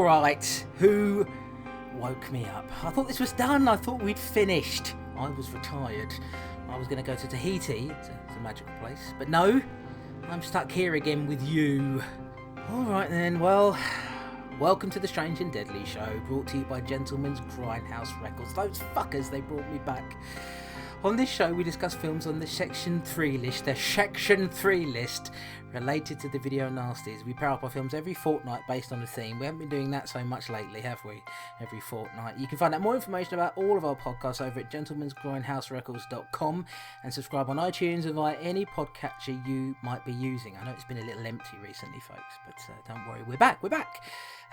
Alright, who woke me up? I thought this was done. I thought we'd finished. I was retired. I was going to go to Tahiti. It's a magical place. But no, I'm stuck here again with you. Alright then, well, welcome to the Strange and Deadly Show, brought to you by Gentleman's Grindhouse Records. Those fuckers, they brought me back. On this show, we discuss films on the Section 3 list, related to the video Nasties. We pair up our films every fortnight based on a theme. We haven't been doing that so much lately, have we? Every fortnight. You can find out more information about all of our podcasts over at gentlemansgrindhouserecords.com and subscribe on iTunes or via any podcatcher you might be using. I know it's been a little empty recently, folks, but don't worry, we're back.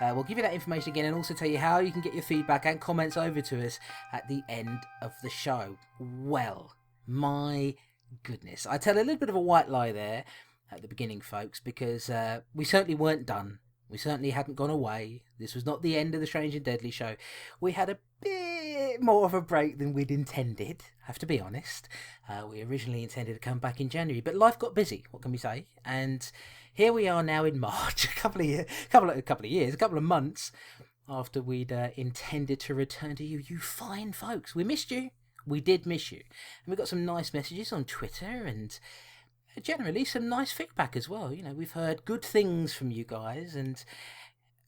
We'll give you that information again and also tell you how you can get your feedback and comments over to us at the end of the show. Well, my goodness. I tell a little bit of a white lie there at the beginning, folks, because we certainly weren't done. We certainly hadn't gone away. This was not the end of the Strange and Deadly Show. We had a bit more of a break than we'd intended, I have to be honest. We originally intended to come back in January, but life got busy, what can we say? And here we are now in March, a couple of months after we'd intended to return to you fine folks. We missed you. We did miss you. And we got some nice messages on Twitter and generally some nice feedback as well. You know, we've heard good things from you guys and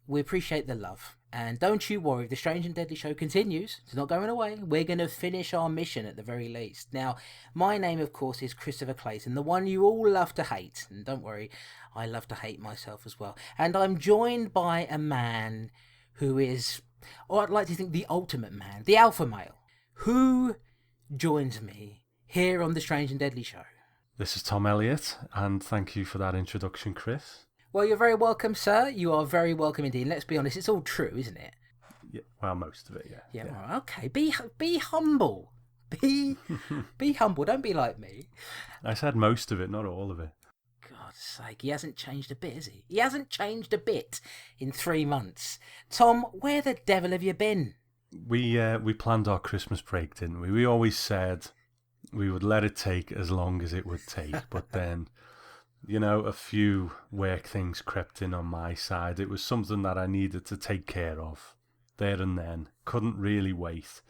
we appreciate the love. And don't you worry, the Strange and Deadly Show continues. It's not going away. We're going to finish our mission at the very least. Now, my name, of course, is Christopher Clayton, the one you all love to hate. And don't worry, I love to hate myself as well. And I'm joined by a man who is, or I'd like to think the ultimate man, the alpha male, who joins me here on the Strange and Deadly Show. This is Tom Elliott, and thank you for that introduction, Chris. Well, you're very welcome, sir. You are very welcome indeed. Let's be honest, it's all true, isn't it? Yeah, well, most of it, yeah. Yeah. Well, okay. Be humble. Be humble. Don't be like me. I said most of it, not all of it. God's sake, he hasn't changed a bit, has he? He hasn't changed a bit in 3 months. Tom, where the devil have you been? We planned our Christmas break, didn't we? We always said we would let it take as long as it would take, but then, you know, a few work things crept in on my side. It was something that I needed to take care of there and then. Couldn't really wait.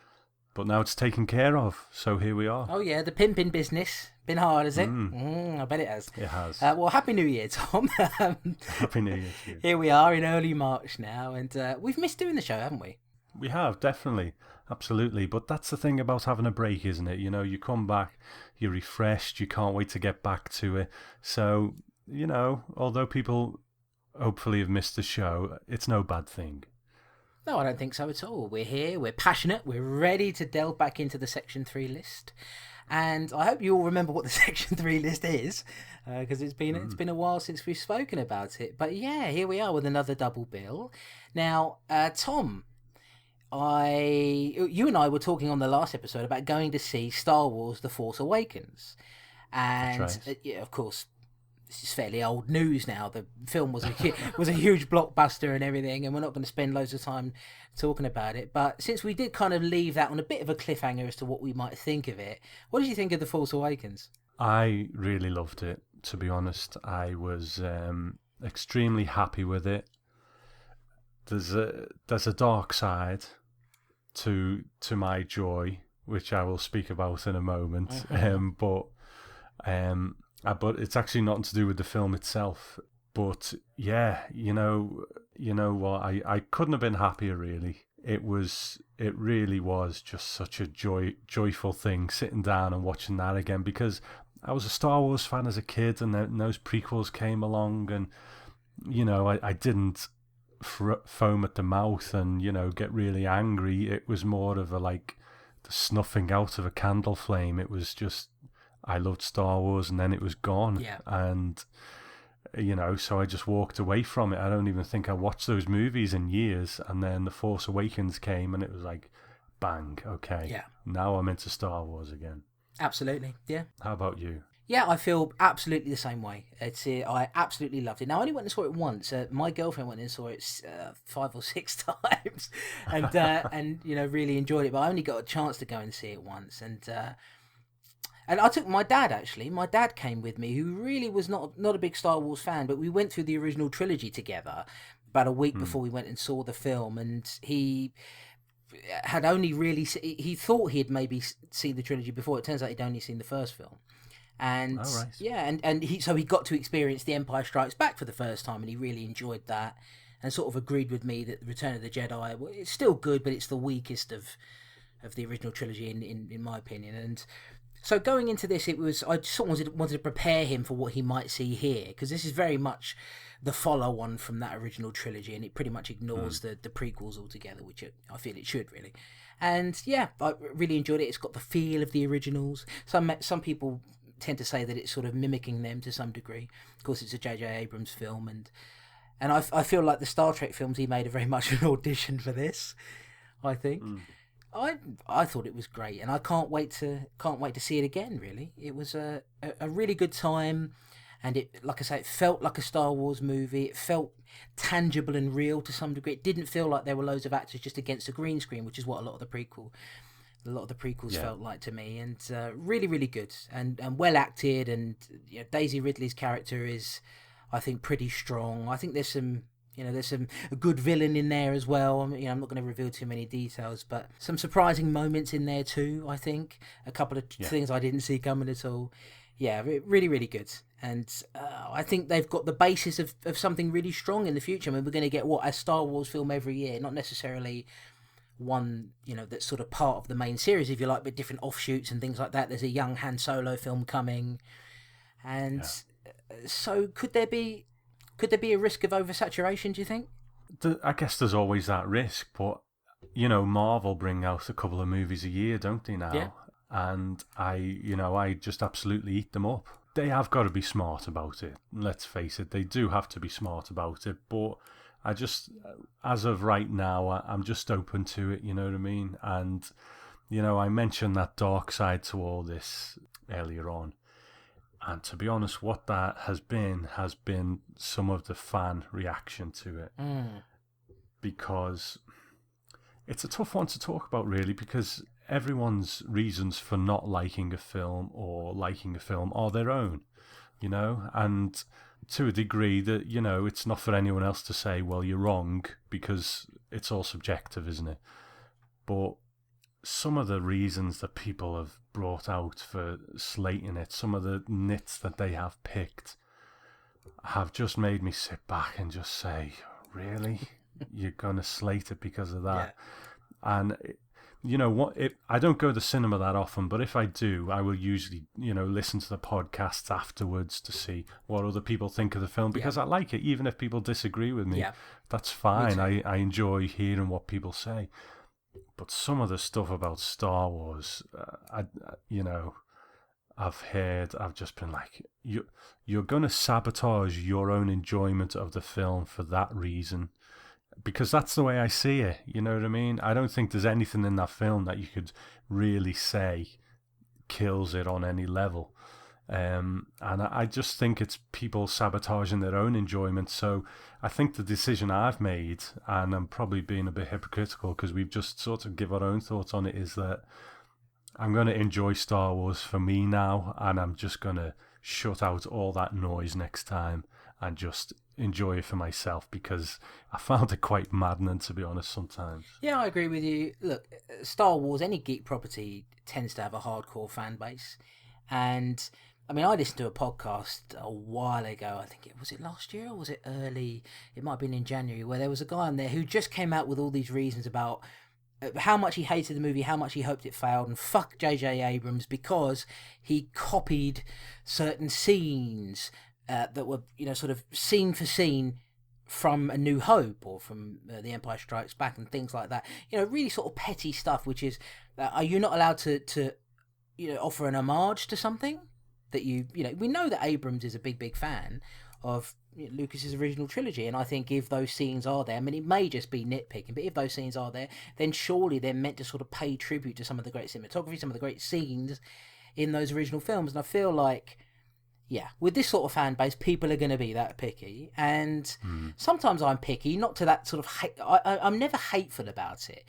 But now it's taken care of, so here we are. Oh yeah, the pimping business. Been hard, has it? I bet it has. It has. Well, Happy New Year, Tom. Happy New Year to you. Here we are in early March now, and we've missed doing the show, haven't we? We have, definitely. Absolutely. But that's the thing about having a break, isn't it? You know, you come back, you're refreshed, you can't wait to get back to it. So, you know, although people hopefully have missed the show, it's no bad thing. No, I don't think so at all. We're here, we're passionate, we're ready to delve back into the Section 3 list. And I hope you all remember what the Section 3 list is, because it's been a while since we've spoken about it. But yeah, here we are with another double bill. Now, Tom, you and I were talking on the last episode about going to see Star Wars The Force Awakens. And That's right. Yeah, of course, this is fairly old news now. The film was a huge blockbuster and everything, and we're not going to spend loads of time talking about it. But since we did kind of leave that on a bit of a cliffhanger as to what we might think of it, what did you think of The Force Awakens? I really loved it, to be honest. I was extremely happy with it. There's a dark side to my joy, which I will speak about in a moment. But it's actually nothing to do with the film itself. But yeah, you know what? I couldn't have been happier, really. It really was just such a joyful thing, sitting down and watching that again, because I was a Star Wars fan as a kid, and then those prequels came along, and you know, I didn't foam at the mouth and, you know, get really angry. It was more of a, like, the snuffing out of a candle flame. It was just, I loved Star Wars, and then it was gone. Yeah. And, you know, so I just walked away from it. I don't even think I watched those movies in years. And then The Force Awakens came, and it was like, bang, okay. Yeah. Now I'm into Star Wars again. Absolutely, yeah. How about you? Yeah, I feel absolutely the same way. I absolutely loved it. Now, I only went and saw it once. My girlfriend went and saw it 5 or 6 times, and you know, really enjoyed it. But I only got a chance to go and see it once, and I took my dad, actually. My dad came with me, who really was not a big Star Wars fan, but we went through the original trilogy together about a week before we went and saw the film, and he had only really he thought he had maybe seen the trilogy before. It turns out he'd only seen the first film. And right. and he got to experience The Empire Strikes Back for the first time, and he really enjoyed that, and sort of agreed with me that Return of the Jedi, well, it's still good, but it's the weakest of the original trilogy in my opinion. And so going into this, I sort of wanted to prepare him for what he might see here, because this is very much the follow-on from that original trilogy, and it pretty much ignores the prequels altogether, which I feel it should, really. And yeah, I really enjoyed it. It's got the feel of the originals. Some people tend to say that it's sort of mimicking them to some degree. Of course, it's a J.J. Abrams film, and I feel like the Star Trek films he made are very much an audition for this, I think. I thought it was great, and I can't wait to see it again. Really, it was a really good time, and it, like I say, it felt like a Star Wars movie. It felt tangible and real to some degree. It didn't feel like there were loads of actors just against a green screen, which is what a lot of the prequels felt like to me. And really, really good and well acted. And Daisy Ridley's character is, I think, pretty strong. I think there's some a good villain in there as well. I'm not going to reveal too many details, but some surprising moments in there too, I think. A couple of things I didn't see coming at all. Yeah, really, really good. And I think they've got the basis of something really strong in the future. I mean, we're going to get, a Star Wars film every year, not necessarily one, that's sort of part of the main series, if you like, but different offshoots and things like that. There's a young Han Solo film coming. And so could there be a risk of oversaturation, do you think? I guess there's always that risk, but, Marvel bring out a couple of movies a year, don't they now? Yeah. And I just absolutely eat them up. They have got to be smart about it. Let's face it, they do have to be smart about it. But I just, as of right now, I'm just open to it, you know what I mean? And, I mentioned that dark side to all this earlier on. And to be honest, what that has been some of the fan reaction to it. Because it's a tough one to talk about, really, because everyone's reasons for not liking a film or liking a film are their own, and to a degree that, it's not for anyone else to say, well, you're wrong, because it's all subjective, isn't it? But some of the reasons that people have brought out for slating it, some of the nits that they have picked, have just made me sit back and just say, really? You're going to slate it because of that? Yeah. And you know what? I don't go to the cinema that often, but if I do, I will usually, listen to the podcasts afterwards to see what other people think of the film, because I like it. Even if people disagree with me, that's fine. I enjoy hearing what people say. But some of the stuff about Star Wars, I've just been like, you're going to sabotage your own enjoyment of the film for that reason. Because that's the way I see it, you know what I mean? I don't think there's anything in that film that you could really say kills it on any level. And I just think it's people sabotaging their own enjoyment. So I think the decision I've made, and I'm probably being a bit hypocritical because we've just sort of give our own thoughts on it, is that I'm going to enjoy Star Wars for me now, and I'm just going to shut out all that noise next time and just enjoy it for myself, because I found it quite maddening, to be honest, sometimes. Yeah, I agree with you. Look, Star Wars, any geek property, tends to have a hardcore fan base. And I mean, I listened to a podcast a while ago. I think was it last year or was it early? It might have been in January, where there was a guy on there who just came out with all these reasons about how much he hated the movie, how much he hoped it failed, and fuck J.J. Abrams because he copied certain scenes that were, sort of scene for scene from A New Hope or from The Empire Strikes Back and things like that. Really sort of petty stuff, which is, are you not allowed to offer an homage to something that we know that Abrams is a big fan of Lucas's original trilogy, and I think if those scenes are there, I mean, it may just be nitpicking, but if those scenes are there, then surely they're meant to sort of pay tribute to some of the great cinematography, some of the great scenes in those original films. And I feel like, with this sort of fan base, people are going to be that picky, and sometimes I'm picky, not to that sort of I'm never hateful about it,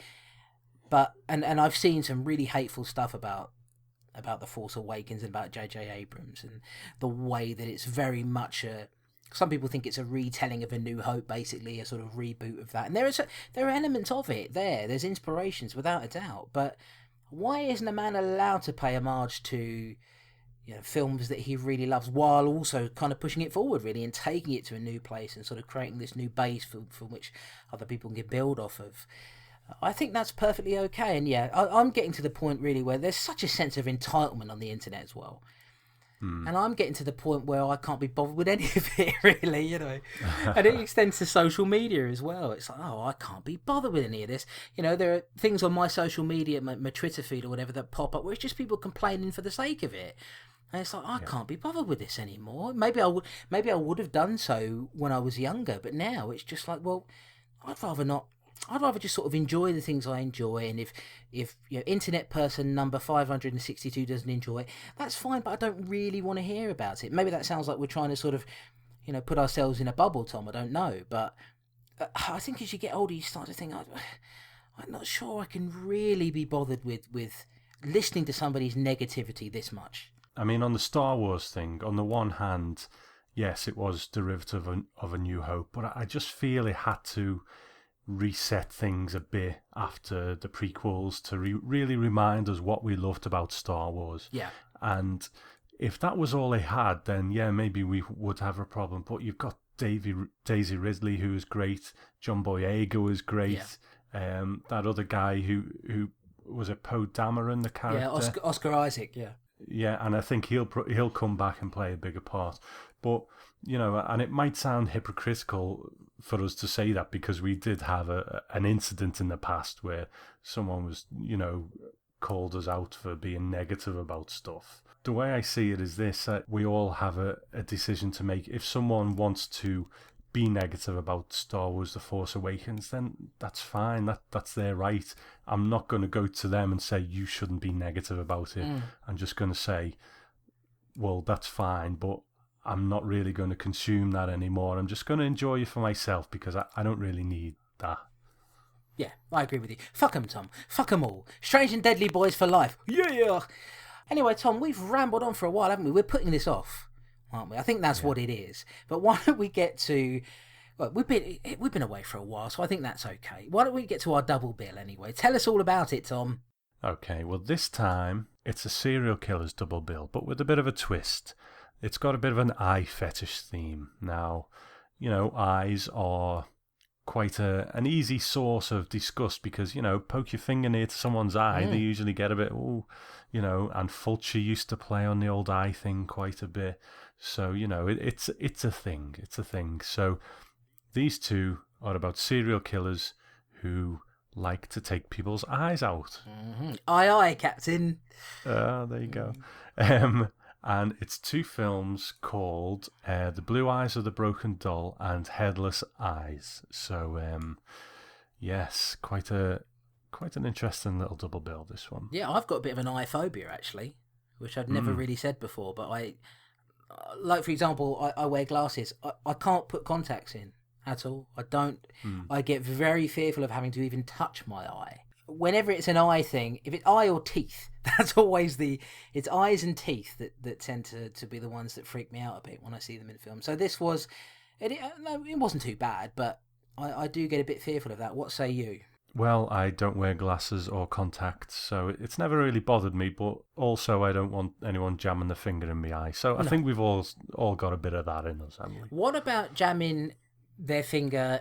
but and I've seen some really hateful stuff about The Force Awakens and about J.J. Abrams and the way that it's very much a Some people think it's a retelling of A New Hope, basically a sort of reboot of that. And there are elements of it there. There's inspirations, without a doubt. But why isn't a man allowed to pay homage to films that he really loves, while also kind of pushing it forward, really, and taking it to a new place and sort of creating this new base from which other people can build off of? I think that's perfectly okay. And yeah, I'm getting to the point really where there's such a sense of entitlement on the internet as well. And I'm getting to the point where I can't be bothered with any of it, really, And it extends to social media as well. It's like, I can't be bothered with any of this. There are things on my social media, my Twitter feed or whatever, that pop up where it's just people complaining for the sake of it. And it's like, I can't be bothered with this anymore. Maybe I would have done so when I was younger, but now it's just like, well, I'd rather not. I'd rather just sort of enjoy the things I enjoy, and if internet person number 562 doesn't enjoy it, that's fine, but I don't really want to hear about it. Maybe that sounds like we're trying to sort of, put ourselves in a bubble, Tom, I don't know, but I think as you get older, you start to think, I'm not sure I can really be bothered with listening to somebody's negativity this much. I mean, on the Star Wars thing, on the one hand, yes, it was derivative of A New Hope, but I just feel it had to reset things a bit after the prequels to really remind us what we loved about Star Wars. Yeah. And if that was all they had, then yeah, maybe we would have a problem. But you've got Daisy Ridley, who is great. John Boyega was great. Yeah. That other guy who was it, Poe Dameron, the character? Yeah, Oscar Isaac, yeah. Yeah, and I think he'll come back and play a bigger part. But, and it might sound hypocritical for us to say that because we did have an incident in the past where someone was, called us out for being negative about stuff. The way I see it is this, we all have a decision to make. If someone wants to be negative about Star Wars The Force Awakens, then that's fine, that's their right. I'm not going to go to them and say you shouldn't be negative about it. I'm just going to say, well, that's fine, but I'm not really going to consume that anymore. I'm just going to enjoy it for myself because I don't really need that. Yeah, I agree with you. Fuck 'em, Tom. Fuck 'em all. Strange and deadly boys for life. Yeah. Anyway, Tom, we've rambled on for a while, haven't we? We're putting this off, aren't we? I think that's what it is. But why don't we get to... Well, we've been away for a while, so I think that's okay. Why don't we get to our double bill anyway? Tell us all about it, Tom. Okay, well, this time it's a serial killer's double bill, but with a bit of a twist. It's got a bit of an eye fetish theme. Now, eyes are quite an easy source of disgust because, poke your finger near to someone's eye, they usually get a bit, and Fulci used to play on the old eye thing quite a bit. So, it's a thing. It's a thing. So these two are about serial killers who like to take people's eyes out. Mm-hmm. Aye, Captain. There you go. And it's two films called The Blue Eyes of the Broken Doll and Headless Eyes. So, yes, quite an interesting little double bill, this one. Yeah, I've got a bit of an eye phobia, actually, which I'd never really said before. But like, for example, I wear glasses. I can't put contacts in at all. I don't. I get very fearful of having to even touch my eye. Whenever it's an eye thing, if it's eye or teeth, that's always it's eyes and teeth that tend to be the ones that freak me out a bit when I see them in film. So this was, it wasn't too bad, but I do get a bit fearful of that. What say you? Well, I don't wear glasses or contacts, so it's never really bothered me, but also I don't want anyone jamming the finger in my eye. So I think we've all got a bit of that in us, haven't we? What about jamming their finger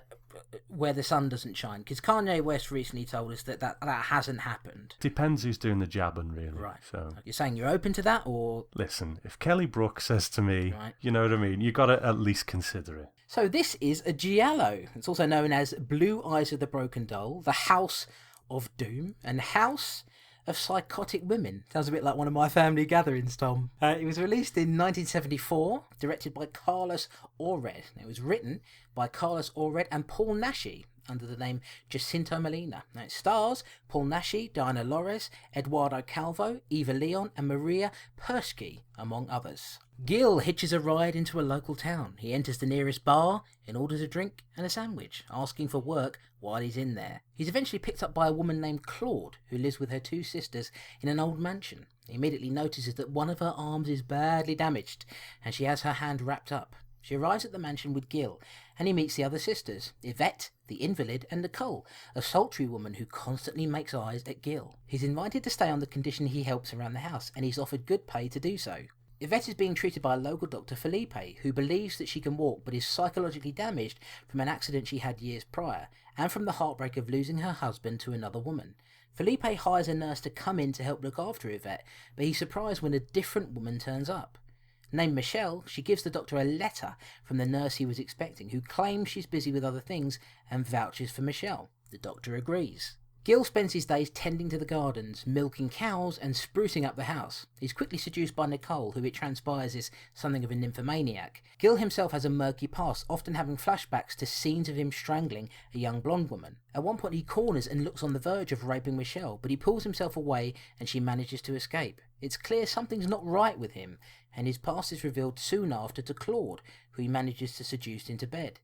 where the sun doesn't shine? Because Kanye West recently told us that hasn't happened. Depends who's doing the jabbing, really. Right. So you're saying you're open to that, or... Listen, if Kelly Brook says to me, You know what I mean, you got to at least consider it. So this is a giallo. It's also known as Blue Eyes of the Broken Doll, The House of Doom, and House of Psychotic Women. Sounds a bit like one of my family gatherings, Tom. It was released in 1974, directed by Carlos Ored. It was written by Carlos Ored and Paul Naschy under the name Jacinto Molina. Now it stars Paul Naschy, Diana Lores, Eduardo Calvo, Eva Leon and Maria Persky, among others. Gil hitches a ride into a local town. He enters the nearest bar and orders a drink and a sandwich, asking for work while he's in there. He's eventually picked up by a woman named Claude, who lives with her two sisters in an old mansion. He immediately notices that one of her arms is badly damaged and she has her hand wrapped up. She arrives at the mansion with Gil, and he meets the other sisters, Yvette, the invalid, and Nicole, a sultry woman who constantly makes eyes at Gil. He's invited to stay on the condition he helps around the house, and he's offered good pay to do so. Yvette is being treated by a local doctor, Felipe, who believes that she can walk but is psychologically damaged from an accident she had years prior, and from the heartbreak of losing her husband to another woman. Felipe hires a nurse to come in to help look after Yvette, but he's surprised when a different woman turns up. Named Michelle, she gives the doctor a letter from the nurse he was expecting, who claims she's busy with other things and vouches for Michelle. The doctor agrees. Gil spends his days tending to the gardens, milking cows and sprucing up the house. He's quickly seduced by Nicole, who it transpires is something of a nymphomaniac. Gil himself has a murky past, often having flashbacks to scenes of him strangling a young blonde woman. At one point he corners and looks on the verge of raping Michelle, but he pulls himself away and she manages to escape. It's clear something's not right with him, and his past is revealed soon after to Claude, who he manages to seduce into bed.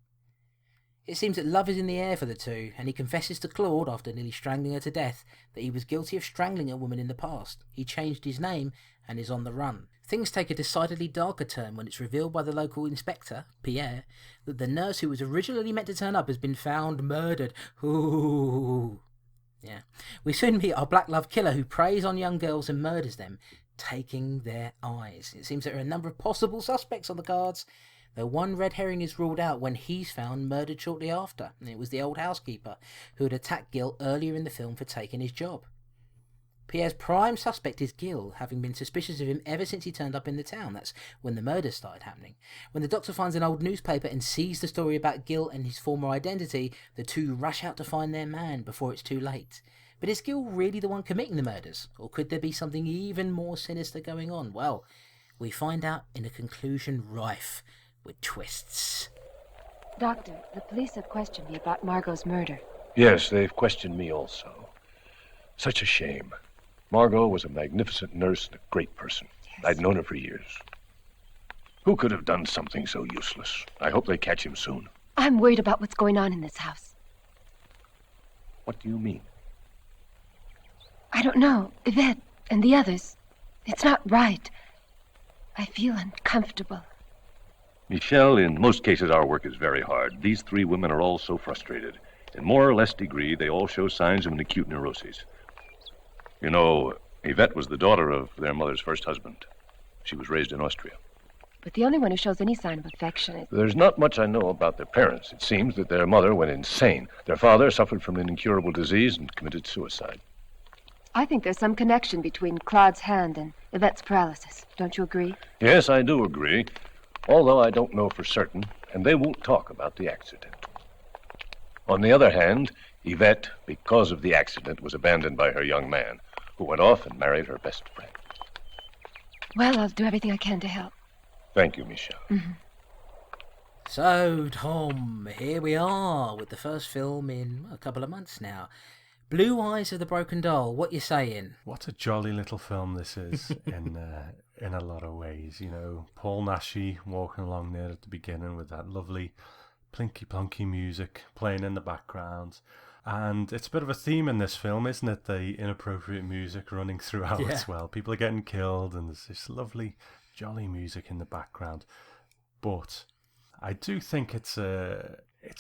It seems that love is in the air for the two, and he confesses to Claude, after nearly strangling her to death, that he was guilty of strangling a woman in the past. He changed his name and is on the run. Things take a decidedly darker turn when it's revealed by the local inspector, Pierre, that the nurse who was originally meant to turn up has been found murdered. Ooh. Yeah. We soon meet our black love killer who preys on young girls and murders them, taking their eyes. It seems there are a number of possible suspects on the cards, though one red herring is ruled out when he's found murdered shortly after, and it was the old housekeeper who had attacked Gil earlier in the film for taking his job. Pierre's prime suspect is Gil, having been suspicious of him ever since he turned up in the town. That's when the murders started happening. When the doctor finds an old newspaper and sees the story about Gil and his former identity, the two rush out to find their man before it's too late. But is Gil really the one committing the murders, or could there be something even more sinister going on? Well, we find out in a conclusion rife with twists. Doctor, the police have questioned me about Margot's murder. Yes, they've questioned me also. Such a shame. Margot was a magnificent nurse and a great person. Yes. I'd known her for years. Who could have done something so useless? I hope they catch him soon. I'm worried about what's going on in this house. What do you mean? I don't know. Yvette and the others. It's not right. I feel uncomfortable. Michelle, in most cases our work is very hard. These three women are all so frustrated. In more or less degree, they all show signs of an acute neurosis. You know, Yvette was the daughter of their mother's first husband. She was raised in Austria. But the only one who shows any sign of affection is... There's not much I know about their parents. It seems that their mother went insane. Their father suffered from an incurable disease and committed suicide. I think there's some connection between Claude's hand and Yvette's paralysis. Don't you agree? Yes, I do agree. Although I don't know for certain, and they won't talk about the accident. On the other hand, Yvette, because of the accident, was abandoned by her young man, who went off and married her best friend. Well, I'll do everything I can to help. Thank you, Michelle. Mm-hmm. So, Tom, here we are with the first film in a couple of months now. Blue Eyes of the Broken Doll, what you saying? What a jolly little film this is in a lot of ways. You know, Paul Naschy walking along there at the beginning with that lovely plinky plonky music playing in the background. And it's a bit of a theme in this film, isn't it? The inappropriate music running throughout as well. People are getting killed and there's this lovely jolly music in the background. But I do think it's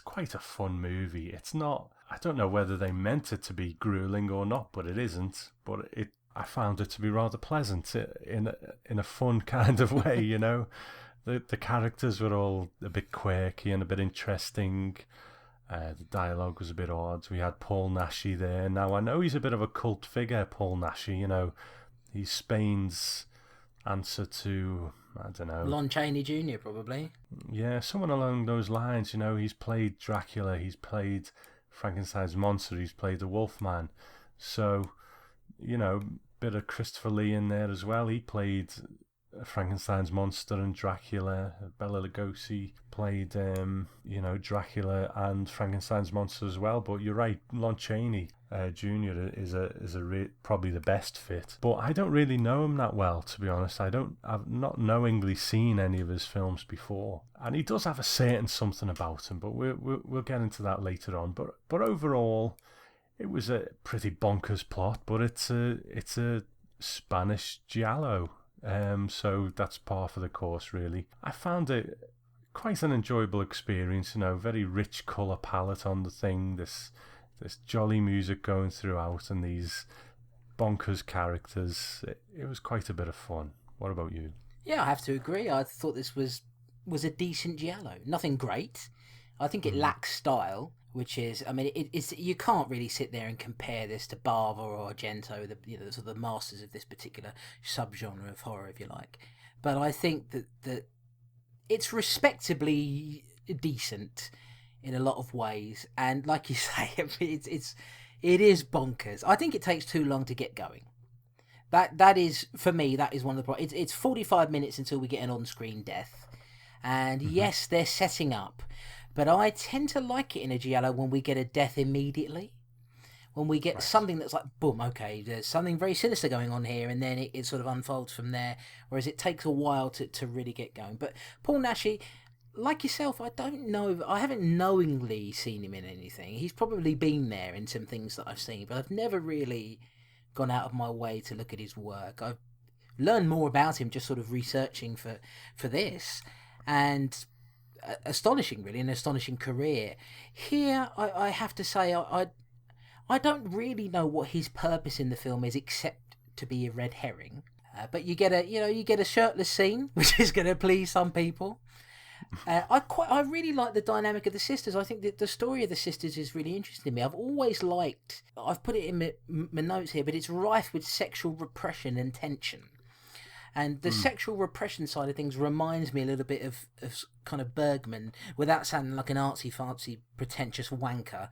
quite a fun movie. It's not... I don't know whether they meant it to be grueling or not, but it isn't. But I found it to be rather pleasant in a fun kind of way, you know. The characters were all a bit quirky and a bit interesting. The dialogue was a bit odd. We had Paul Naschy there. Now, I know he's a bit of a cult figure, Paul Naschy, you know. He's Spain's answer to, I don't know... Lon Chaney Jr., probably. Yeah, someone along those lines, you know. He's played Dracula, he's played... Frankenstein's monster, he's played the Wolfman. So, you know, bit of Christopher Lee in there as well. He played Frankenstein's monster and Dracula. Bela Lugosi played, Dracula and Frankenstein's monster as well. But you're right, Lon Chaney Jr. is probably the best fit. But I don't really know him that well, to be honest. I've not knowingly seen any of his films before, and he does have a certain something about him. But we'll get into that later on. But overall, it was a pretty bonkers plot. But it's a Spanish giallo. So that's par for the course, really. I found it quite an enjoyable experience. Very rich colour palette on the thing. This jolly music going throughout, and these bonkers characters. It was quite a bit of fun. What about you? Yeah, I have to agree. I thought this was a decent giallo. Nothing great. I think it lacks style, which is, I mean, it's you can't really sit there and compare this to Bava or Argento, sort of the masters of this particular subgenre of horror, if you like. But I think that it's respectably decent in a lot of ways, and like you say, it is bonkers. I think it takes too long to get going. That is, for me, that is one of the problems. It's 45 minutes until we get an on-screen death, and yes, they're setting up, but I tend to like it in a giallo when we get a death immediately. When we get something that's like, boom, okay, there's something very sinister going on here, and then it sort of unfolds from there, whereas it takes a while to really get going. But Paul Naschy, like yourself, I don't know, I haven't knowingly seen him in anything. He's probably been there in some things that I've seen, but I've never really gone out of my way to look at his work. I've learned more about him just sort of researching for this, and astonishing, really, an astonishing career. Here, I have to say, I don't really know what his purpose in the film is, except to be a red herring. But you get a shirtless scene, which is going to please some people. I really like the dynamic of the sisters. I think that the story of the sisters is really interesting to me. I've always liked, I've put it in my notes here, but it's rife with sexual repression and tension. And the sexual repression side of things reminds me a little bit of kind of Bergman, without sounding like an artsy-fartsy, pretentious wanker.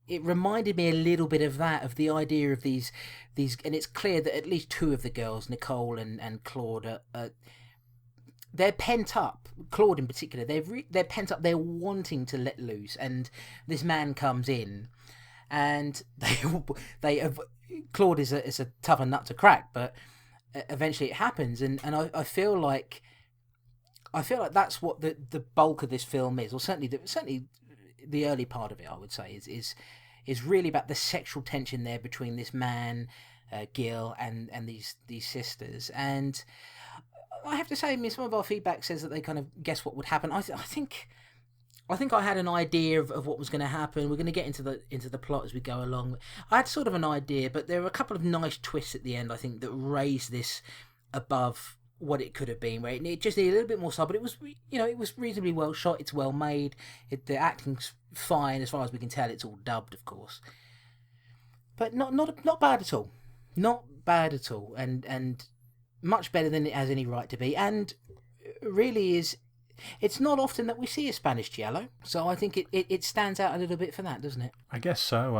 It reminded me a little bit of that, of the idea of these, and it's clear that at least two of the girls, Nicole and Claude, they're pent up. Claude in particular, they're pent up. They're wanting to let loose, and this man comes in, and Claude is a tougher nut to crack, but eventually it happens, and I feel like that's what the bulk of this film is, or certainly the early part of it, I would say, is really about the sexual tension there between this man, Gil, and these sisters. And I have to say, I mean, some of our feedback says that they kind of guess what would happen. I think I had an idea of what was going to happen. We're going to get into the plot as we go along. I had sort of an idea, but there were a couple of nice twists at the end, I think, that raised this above what it could have been, where it just needed a little bit more stuff, but it was reasonably well shot. It's well made. The acting's fine as far as we can tell. It's all dubbed, of course, but not bad at all. Not bad at all, and much better than it has any right to be. And really is. It's not often that we see a Spanish giallo, so I think it stands out a little bit for that, doesn't it? I guess so.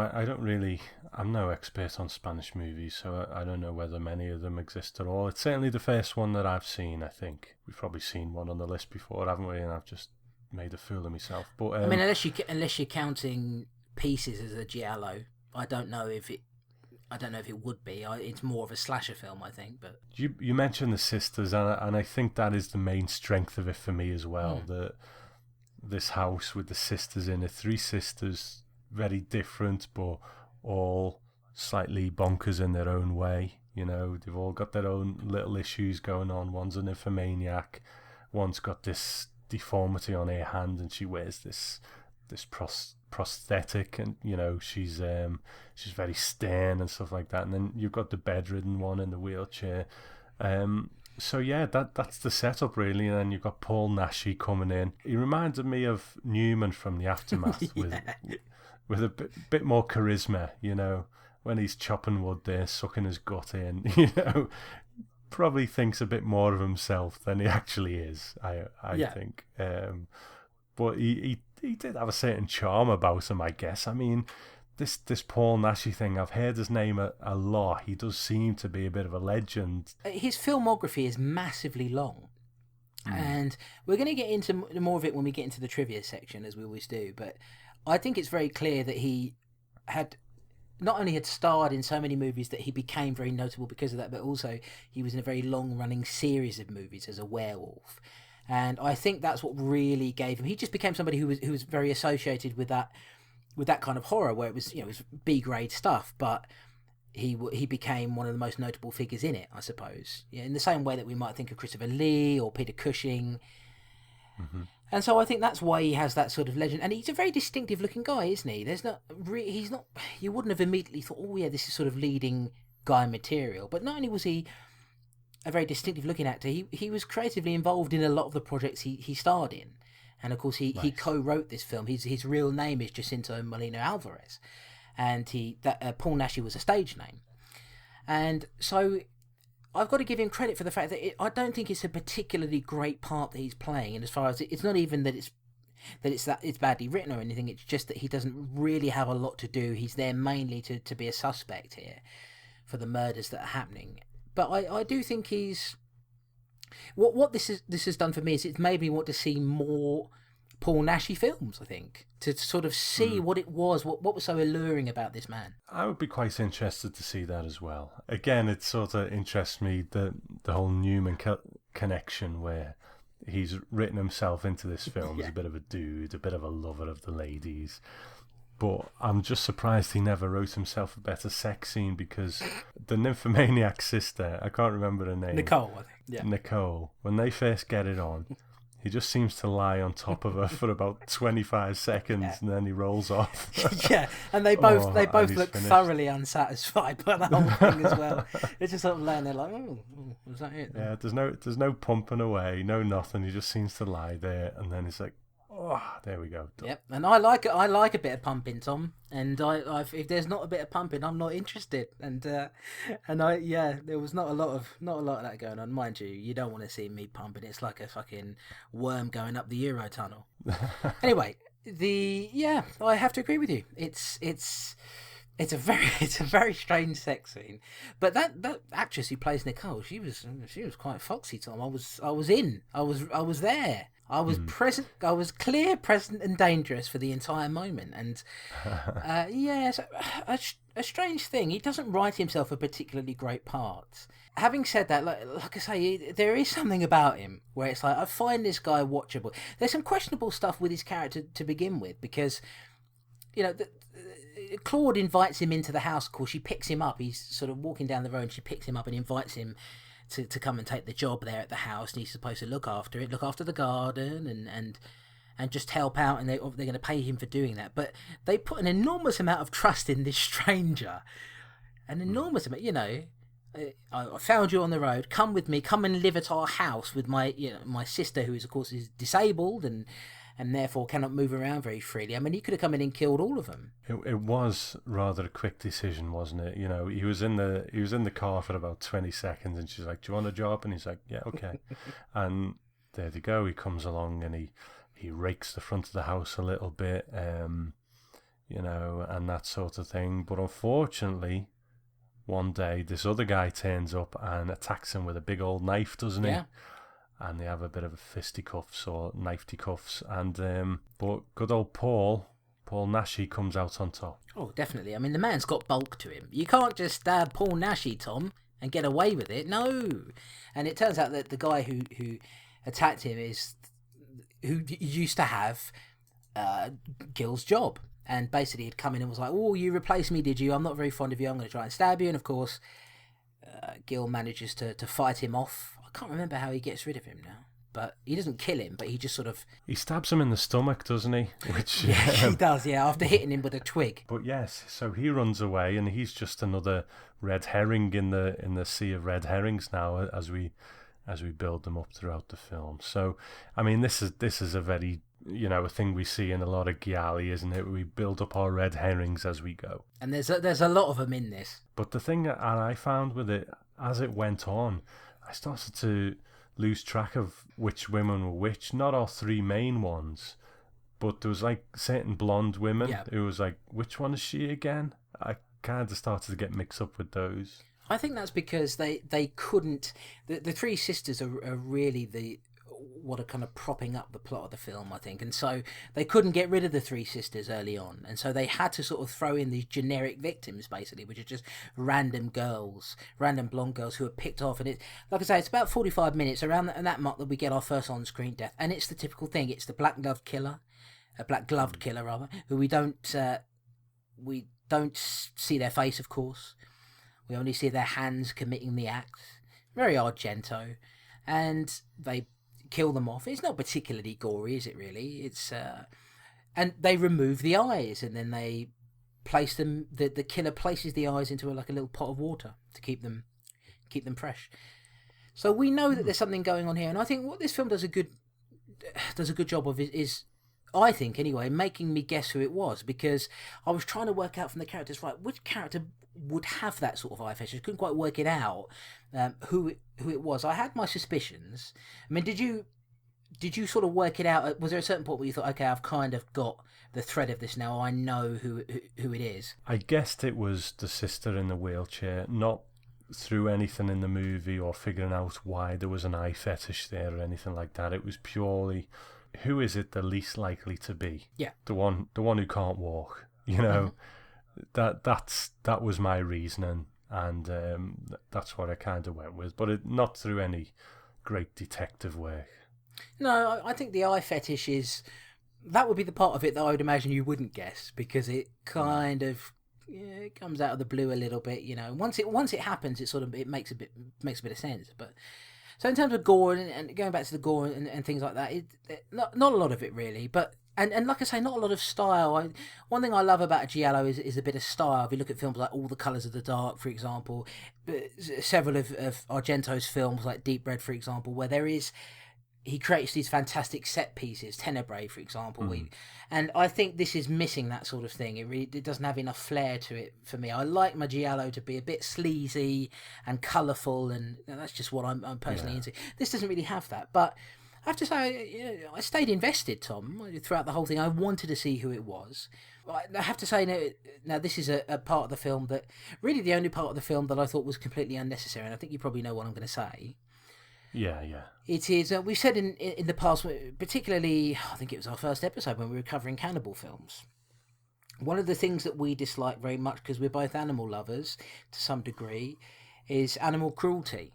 I'm no expert on Spanish movies, so I don't know whether many of them exist at all. It's certainly the first one that I've seen, I think. We've probably seen one on the list before, haven't we? And I've just made a fool of myself. But I mean, unless you're counting Pieces as a giallo, I don't know if it would be. It's more of a slasher film, I think. But you mentioned the sisters, and I think that is the main strength of it for me as well. This house with the sisters in it, 3 sisters, very different, but all slightly bonkers in their own way. They've all got their own little issues going on. One's an nymphomaniac, one's got this deformity on her hand, and she wears this prosthetic, and she's very stern and stuff like that. And then you've got the bedridden one in the wheelchair. So yeah, that's the setup really. And then you've got Paul Naschy coming in. He reminded me of Newman from The Aftermath. with a bit more charisma, when he's chopping wood there, sucking his gut in, probably thinks a bit more of himself than he actually is, I think. But he did have a certain charm about him, I guess. I mean, this Paul Naschy thing, I've heard his name a lot. He does seem to be a bit of a legend. His filmography is massively long. And we're going to get into more of it when we get into the trivia section, as we always do. But I think it's very clear that he had not only had starred in so many movies that he became very notable because of that, but also he was in a very long-running series of movies as a werewolf. And I think that's what really gave him. He just became somebody who was very associated with that kind of horror, where it was it was B-grade stuff, but he became one of the most notable figures in it, I suppose. In the same way that we might think of Christopher Lee or Peter Cushing. And so I think that's why he has that sort of legend. And he's a very distinctive looking guy, isn't he? He's not. You wouldn't have immediately thought, oh yeah, this is sort of leading guy material. But not only was he a very distinctive looking actor, he was creatively involved in a lot of the projects he starred in. And of course, he co-wrote this film. His real name is Jacinto Molina Alvarez, and Paul Naschy was a stage name. And so I've got to give him credit for the fact that I don't think it's a particularly great part that he's playing. And as far as it's not even that it's badly written or anything. It's just that he doesn't really have a lot to do. He's there mainly to be a suspect here for the murders that are happening. But I do think he's what this has done for me is it's made me want to see more Paul Naschy films, I think, to sort of see what it was, what was so alluring about this man. I would be quite interested to see that as well. Again, it sort of interests me, the whole Newman connection, where he's written himself into this film as a bit of a dude, a bit of a lover of the ladies. But I'm just surprised he never wrote himself a better sex scene, because the nymphomaniac sister, I can't remember her name. Nicole, I think. Yeah. Nicole, when they first get it on, he just seems to lie on top of her for about 25 seconds and then he rolls off. Yeah, and they both look thoroughly unsatisfied by the whole thing as well. It's just sort of laying there like, oh, was that it? Yeah, there's no pumping away, no nothing. He just seems to lie there, and then it's like, oh, there we go. Yep, and I like it. I like a bit of pumping, Tom. And if there's not a bit of pumping, I'm not interested. And there was not a lot of that going on. Mind you, you don't want to see me pumping. It's like a fucking worm going up the Eurotunnel. Anyway, I have to agree with you. It's a very strange sex scene. But that actress who plays Nicole, she was quite foxy, Tom. I was there. I was present. I was clear, present, and dangerous for the entire moment. And it's a strange thing. He doesn't write himself a particularly great part. Having said that, like I say, there is something about him where it's like, I find this guy watchable. There's some questionable stuff with his character to begin with, because Claude invites him into the house. Of course, she picks him up. He's sort of walking down the road, and she picks him up and invites him to come and take the job there at the house, and he's supposed to look after the garden and just help out, and they're going to pay him for doing that. But they put an enormous amount of trust in this stranger, an enormous amount. I found you on the road. Come with me. Come and live at our house with my sister, who is of course disabled and therefore cannot move around very freely. I mean, he could have come in and killed all of them. It was rather a quick decision, wasn't it? He was in the car for about 20 seconds, and she's like, "Do you want a job?" And he's like, "Yeah, okay." And there they go. He comes along and he rakes the front of the house a little bit, and that sort of thing. But unfortunately, one day this other guy turns up and attacks him with a big old knife, doesn't he? And they have a bit of a fisticuffs or knifety-cuffs. And but good old Paul Naschy comes out on top. Oh, definitely. I mean, the man's got bulk to him. You can't just stab Paul Naschy, Tom, and get away with it. No. And it turns out that the guy who attacked him who used to have Gil's job. And basically he'd come in and was like, "Oh, you replaced me, did you? I'm not very fond of you. I'm going to try and stab you." And of course, Gil manages to fight him off. I can't remember how he gets rid of him now, but he doesn't kill him, but he just sort of... He stabs him in the stomach, doesn't he? Which, yeah, he does, yeah, after hitting him with a twig. But yes, so he runs away, and he's just another red herring in the sea of red herrings now as we build them up throughout the film. So, I mean, this is a very, a thing we see in a lot of gialli, isn't it? We build up our red herrings as we go. And there's a lot of them in this. But the thing that I found with it, as it went on, I started to lose track of which women were which. Not all three main ones, but there was like certain blonde women who was like, which one is she again? I kind of started to get mixed up with those. I think that's because they couldn't... The three sisters are really what are kind of propping up the plot of the film, I think. And so they couldn't get rid of the three sisters early on. And so they had to sort of throw in these generic victims, basically, which are just random blonde girls who are picked off. And like I say, it's about 45 minutes around that mark that we get our first on-screen death. And it's the typical thing. It's the black-gloved killer, who we don't see their face, of course. We only see their hands committing the act. Very Argento. And they kill them off. It's not particularly gory, is it? Really, it's and they remove the eyes, and then they place them. The killer places the eyes into like a little pot of water to keep them fresh. So we know that there's something going on here, and I think what this film does a good job of is I think anyway, making me guess who it was, because I was trying to work out from the characters, right, which character would have that sort of eye fetish. I couldn't quite work it out, who it was. I had my suspicions. I mean, did you sort of work it out? Was there a certain point where you thought, okay, I've kind of got the thread of this now, I know who it is? I guessed it was the sister in the wheelchair, not through anything in the movie or figuring out why there was an eye fetish there or anything like that. It was purely, who is it the least likely to be? Yeah. The one who can't walk, you know. That was my reasoning, and that's what I kind of went with, but not through any great detective work. No, I think the eye fetish that would be the part of it that I would imagine you wouldn't guess, because it kind of it comes out of the blue a little bit, you know. Once it happens, it makes a bit of sense. But so in terms of gore and going back to the gore and things like that, not a lot of it really, but. And like I say, not a lot of style. One thing I love about a giallo is a bit of style. If you look at films like All the Colours of the Dark, for example, several of Argento's films, like Deep Red, for example, where he creates these fantastic set pieces, Tenebrae, for example. And I think this is missing that sort of thing. It doesn't have enough flair to it for me. I like my giallo to be a bit sleazy and colourful, and that's just what I'm personally into. This doesn't really have that, but I have to say, I stayed invested, Tom, throughout the whole thing. I wanted to see who it was. I have to say, now this is a part of the film that, really the only part of the film that I thought was completely unnecessary, and I think you probably know what I'm going to say. Yeah. It is, we've said in the past, particularly, I think it was our first episode when we were covering cannibal films. One of the things that we dislike very much, because we're both animal lovers to some degree, is animal cruelty.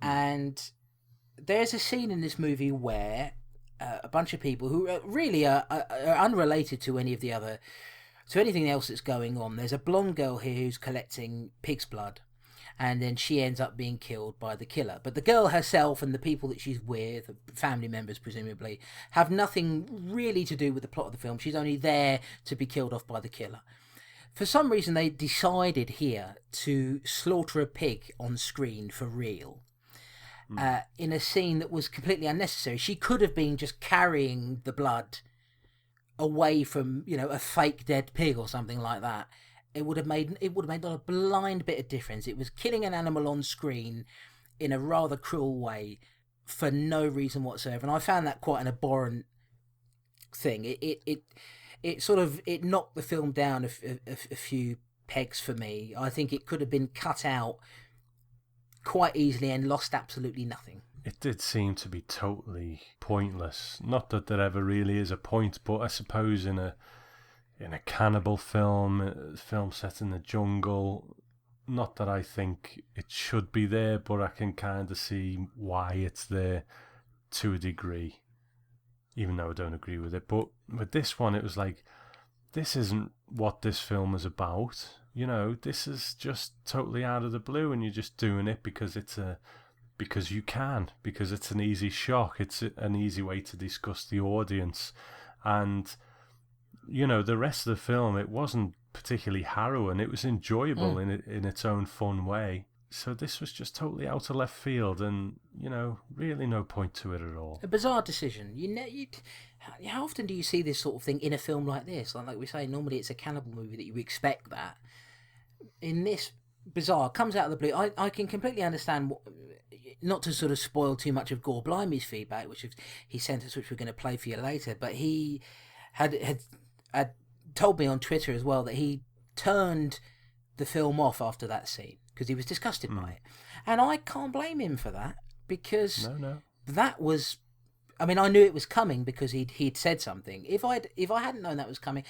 And there's a scene in this movie where a bunch of people who really are unrelated to anything else that's going on. There's a blonde girl here who's collecting pig's blood, and then she ends up being killed by the killer. But the girl herself and the people that she's with, family members presumably, have nothing really to do with the plot of the film. She's only there to be killed off by the killer. For some reason, they decided here to slaughter a pig on screen for real. In a scene that was completely unnecessary. She could have been just carrying the blood away from, a fake dead pig or something like that. It would have made not a blind bit of difference. It was killing an animal on screen in a rather cruel way for no reason whatsoever, and I found that quite an abhorrent thing. It knocked the film down a few pegs for me. I think it could have been cut out quite easily and lost absolutely nothing. It did seem to be totally pointless. Not that there ever really is a point, but I suppose in a cannibal film set in the jungle, not that I think it should be there, but I can kind of see why it's there to a degree, even though I don't agree with it. But with this one, it was like, this isn't what this film is about. This is just totally out of the blue, and you're just doing it because because it's an easy shock. It's an easy way to discuss the audience, and the rest of the film, it wasn't particularly harrowing. It was enjoyable in its own fun way. So this was just totally out of left field, and really no point to it at all. A bizarre decision. How often do you see this sort of thing in a film like this? Like we say, normally it's a cannibal movie that you expect that. In this, bizarre, comes out of the blue. I can completely understand, not to sort of spoil too much of Gore Blimey's feedback, which he sent us, which we're going to play for you later, but he had told me on Twitter as well that he turned the film off after that scene because he was disgusted by it. And I can't blame him for that, because that was... I mean, I knew it was coming because he'd said something. If I hadn't known that was coming,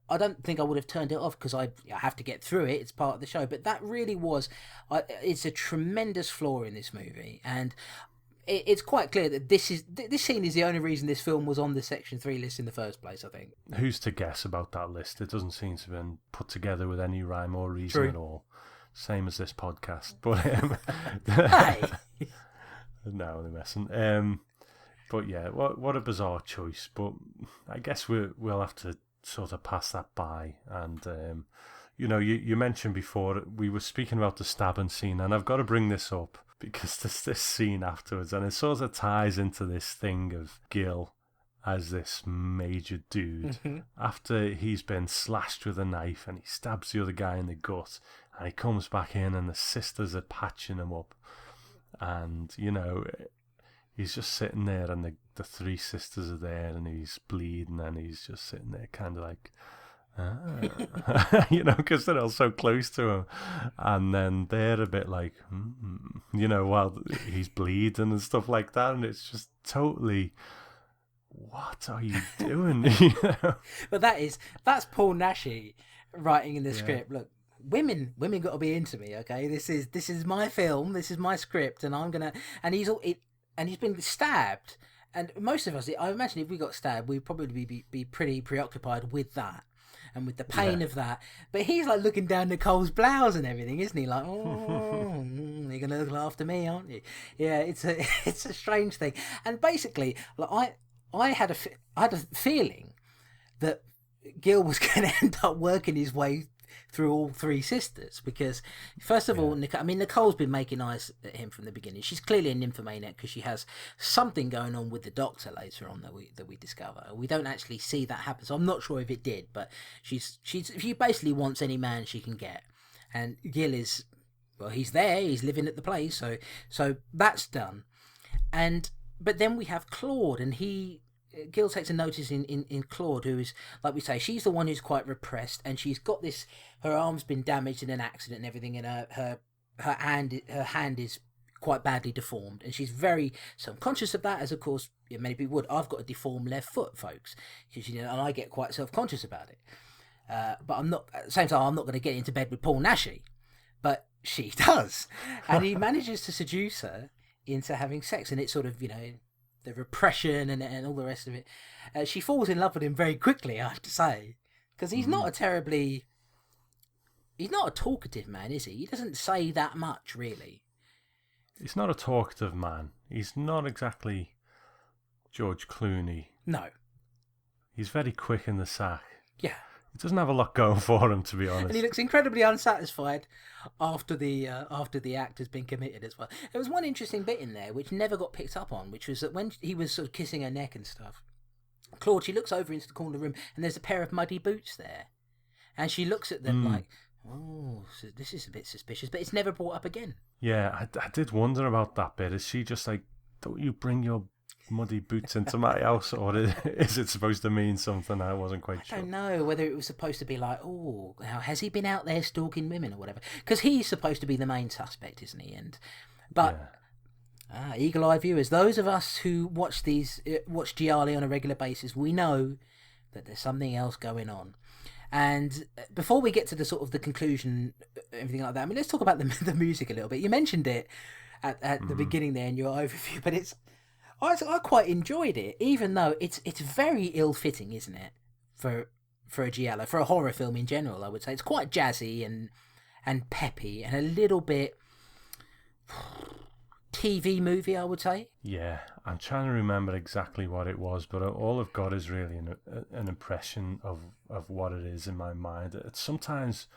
I don't think I would have turned it off, because I have to get through it. It's part of the show. But that really was... it's a tremendous flaw in this movie. And it's quite clear that this scene is the only reason this film was on the Section 3 list in the first place, I think. Who's to guess about that list? It doesn't seem to have been put together with any rhyme or reason at all. Same as this podcast. But Hey! No, they're messing. But yeah, what a bizarre choice. But I guess we'll have to sort of pass that by. And you mentioned before we were speaking about the stabbing scene, and I've got to bring this up because there's this scene afterwards, and it sort of ties into this thing of Gil as this major dude after he's been slashed with a knife and he stabs the other guy in the gut, and he comes back in and the sisters are patching him up, and he's just sitting there and the three sisters are there and he's bleeding and he's just sitting there kind of like because they're all so close to him, and then they're a bit like while he's bleeding and stuff like that, and it's just totally, what are you doing? But that's Paul Naschy writing in the script. Look, women got to be into me, okay? This is my film, this is my script, and he's been stabbed, and most of us, I imagine, if we got stabbed, we'd probably be pretty preoccupied with that and with the pain of that. But he's like looking down Nicole's blouse and everything, isn't he? Like, oh, you're gonna look after me, aren't you? Yeah, it's a strange thing. And basically, like I had a feeling that Gil was going to end up working his way through all three sisters, because first of all, Nicole's been making eyes at him from the beginning. She's clearly a nymphomaniac because she has something going on with the doctor later on that we discover. We don't actually see that happen, so I'm not sure if it did, but she basically wants any man she can get, and Gil is, well, he's there, he's living at the place, so that's done. But then we have Claude, and Gil takes a notice in Claude, who is, like we say, she's the one who's quite repressed, and she's got this, her arm's been damaged in an accident and everything, and her hand is quite badly deformed, and she's very self-conscious of that, as of course many people would. I've got a deformed left foot, folks, and I get quite self-conscious about it. But I'm not, at the same time, I'm not going to get into bed with Paul Naschy, but she does, and he manages to seduce her into having sex, and it's sort of, the repression and all the rest of it. She falls in love with him very quickly, I have to say, because he's not a talkative man, is he? He doesn't say that much, really. He's not a talkative man. He's not exactly George Clooney. No. He's very quick in the sack. Yeah. He doesn't have a lot going for him, to be honest. And he looks incredibly unsatisfied after the act has been committed as well. There was one interesting bit in there which never got picked up on, which was that when he was sort of kissing her neck and stuff, Claude, she looks over into the corner of the room and there's a pair of muddy boots there. And she looks at them like, oh, so this is a bit suspicious, but it's never brought up again. Yeah, I did wonder about that bit. Is she just like, don't you bring your muddy boots into my house, or is it supposed to mean something? I wasn't quite sure. I don't know whether it was supposed to be like, oh, has he been out there stalking women or whatever? Because he's supposed to be the main suspect, isn't he? Eagle-eye viewers, those of us who watch Gialli on a regular basis, we know that there's something else going on. And before we get to the sort of the conclusion, everything like that, I mean, let's talk about the music a little bit. You mentioned it at the beginning there in your overview, but I quite enjoyed it, even though it's very ill-fitting, isn't it, for a giallo, for a horror film in general. I would say it's quite jazzy and peppy and a little bit TV movie, I would say. Yeah, I'm trying to remember exactly what it was, but all I've got is really an impression of what it is in my mind. Sometimes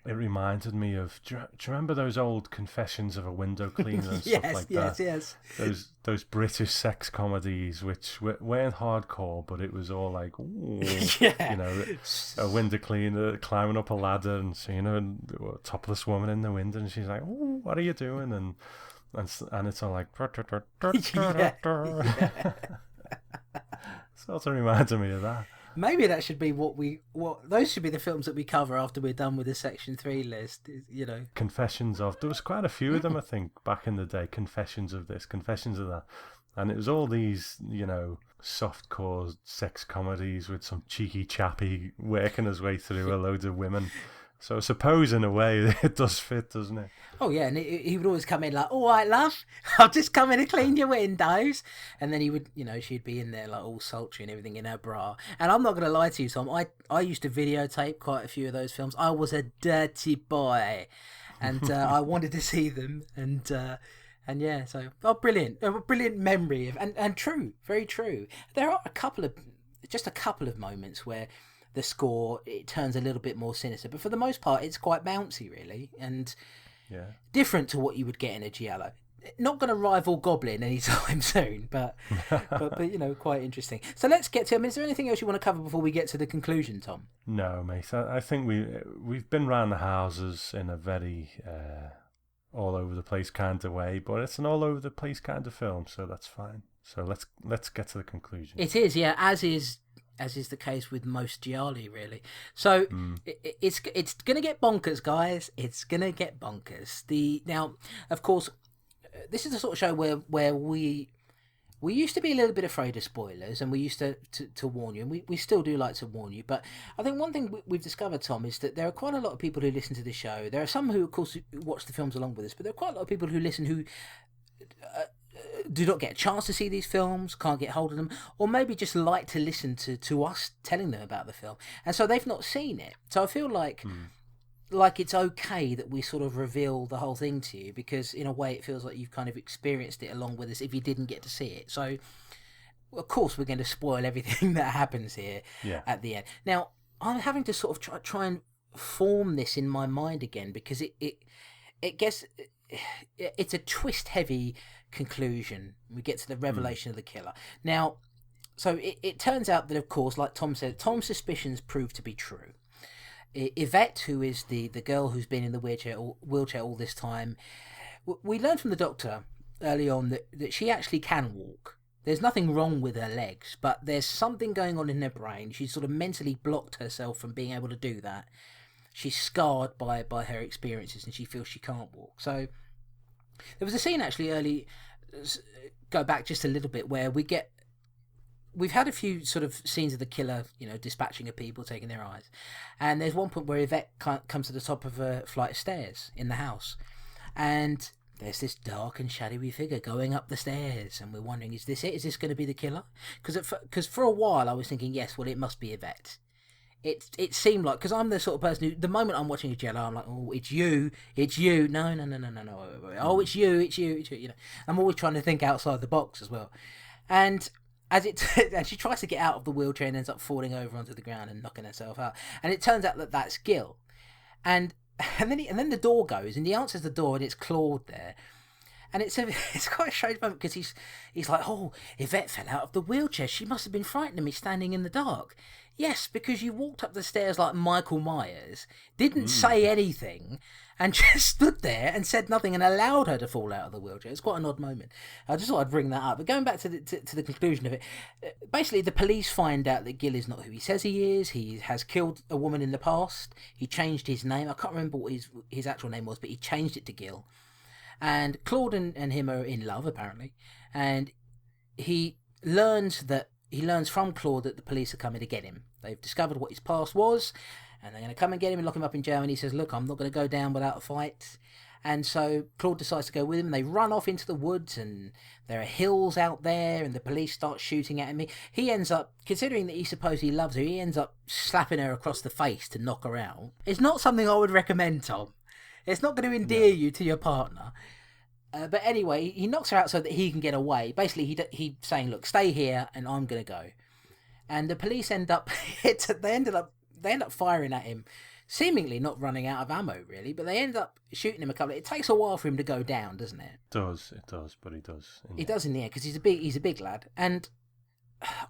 it reminded me of, do you remember those old Confessions of a Window Cleaner and stuff like that? Yes. Those British sex comedies, which weren't hardcore, but it was all like, ooh, a window cleaner climbing up a ladder and seeing a topless woman in the window, and she's like, ooh, what are you doing? And it's all like, sort of reminded me of that. Maybe that should be those should be the films that we cover after we're done with the Section 3 list, Confessions of, there was quite a few of them, I think, back in the day. Confessions of this, Confessions of that. And it was all these, softcore sex comedies with some cheeky chappy working his way through a load of women. So I suppose in a way it does fit, doesn't it? Oh yeah, and he would always come in like, all right, love, I'll just come in and clean your windows. And then he would, she'd be in there like all sultry and everything in her bra. And I'm not going to lie to you, Tom, I used to videotape quite a few of those films. I was a dirty boy. And I wanted to see them. And And yeah, so brilliant, a brilliant memory of, and true, very true. There are just a couple of moments where the score, it turns a little bit more sinister, but for the most part, it's quite bouncy, really, and different to what you would get in a giallo. Not going to rival Goblin anytime soon, but quite interesting. So let's get to. I mean, is there anything else you want to cover before we get to the conclusion, Tom? No, mate. I think we've been round the houses in a very all over the place kind of way, but it's an all over the place kind of film, so that's fine. So let's get to the conclusion. It is, yeah, as is the case with most gialli, really. So it's going to get bonkers, guys. It's going to get bonkers. Now, of course, this is the sort of show where we used to be a little bit afraid of spoilers, and we used to warn you, and we still do like to warn you. But I think one thing we've discovered, Tom, is that there are quite a lot of people who listen to the show. There are some who, of course, watch the films along with us, but there are quite a lot of people who listen who do not get a chance to see these films, can't get hold of them, or maybe just like to listen to us telling them about the film, and so they've not seen it. So I feel like it's okay that we sort of reveal the whole thing to you, because in a way it feels like you've kind of experienced it along with us if you didn't get to see it. So of course we're going to spoil everything that happens here at the end. Now I'm having to sort of try and form this in my mind again, because it gets, it's a twist heavy conclusion. We get to the revelation of the killer. Now, so it turns out that, of course, like Tom said, Tom's suspicions prove to be true. Yvette, who is the girl who's been in the wheelchair all this time, we learned from the doctor early on that she actually can walk. There's nothing wrong with her legs, but there's something going on in her brain. She's sort of mentally blocked herself from being able to do that. She's scarred by her experiences, and she feels she can't walk. So there was a scene actually early, go back just a little bit, where we've had a few sort of scenes of the killer, dispatching of people, taking their eyes. And there's one point where Yvette comes to the top of a flight of stairs in the house. And there's this dark and shadowy figure going up the stairs. And we're wondering, is this it? Is this going to be the killer? Because for a while I was thinking, yes, well, it must be Yvette. It seemed like, because I'm the sort of person who, the moment I'm watching a giallo, I'm like, oh, it's you. No. Oh, it's you. I'm always trying to think outside the box as well. And and she tries to get out of the wheelchair and ends up falling over onto the ground and knocking herself out. And it turns out that that's Gil. And then the door goes, and he answers the door, and it's Claude there. And it's quite a strange moment, because he's like, oh, Yvette fell out of the wheelchair. She must have been frightening me standing in the dark. Yes, because you walked up the stairs like Michael Myers, didn't say anything, and just stood there and said nothing and allowed her to fall out of the wheelchair. It's quite an odd moment. I just thought I'd bring that up. But going back to the conclusion of it, basically the police find out that Gil is not who he says he is. He has killed a woman in the past. He changed his name. I can't remember what his actual name was, but he changed it to Gil. And Claude and him are in love, apparently. And he learns from Claude that the police are coming to get him. They've discovered what his past was, and they're going to come and get him and lock him up in jail. And he says, look, I'm not going to go down without a fight. And so Claude decides to go with him. They run off into the woods, and there are hills out there, and the police start shooting at him. He ends up, considering that he supposedly loves her, he ends up slapping her across the face to knock her out. It's not something I would recommend, Tom. It's not going to endear you to your partner. But anyway, he knocks her out so that he can get away. Basically, he's saying, look, stay here and I'm going to go. And the police end up firing at him, seemingly not running out of ammo, really. But they end up shooting him a couple. It takes a while for him to go down, doesn't it? It does, but he does. He does in the end, because he's a big lad. And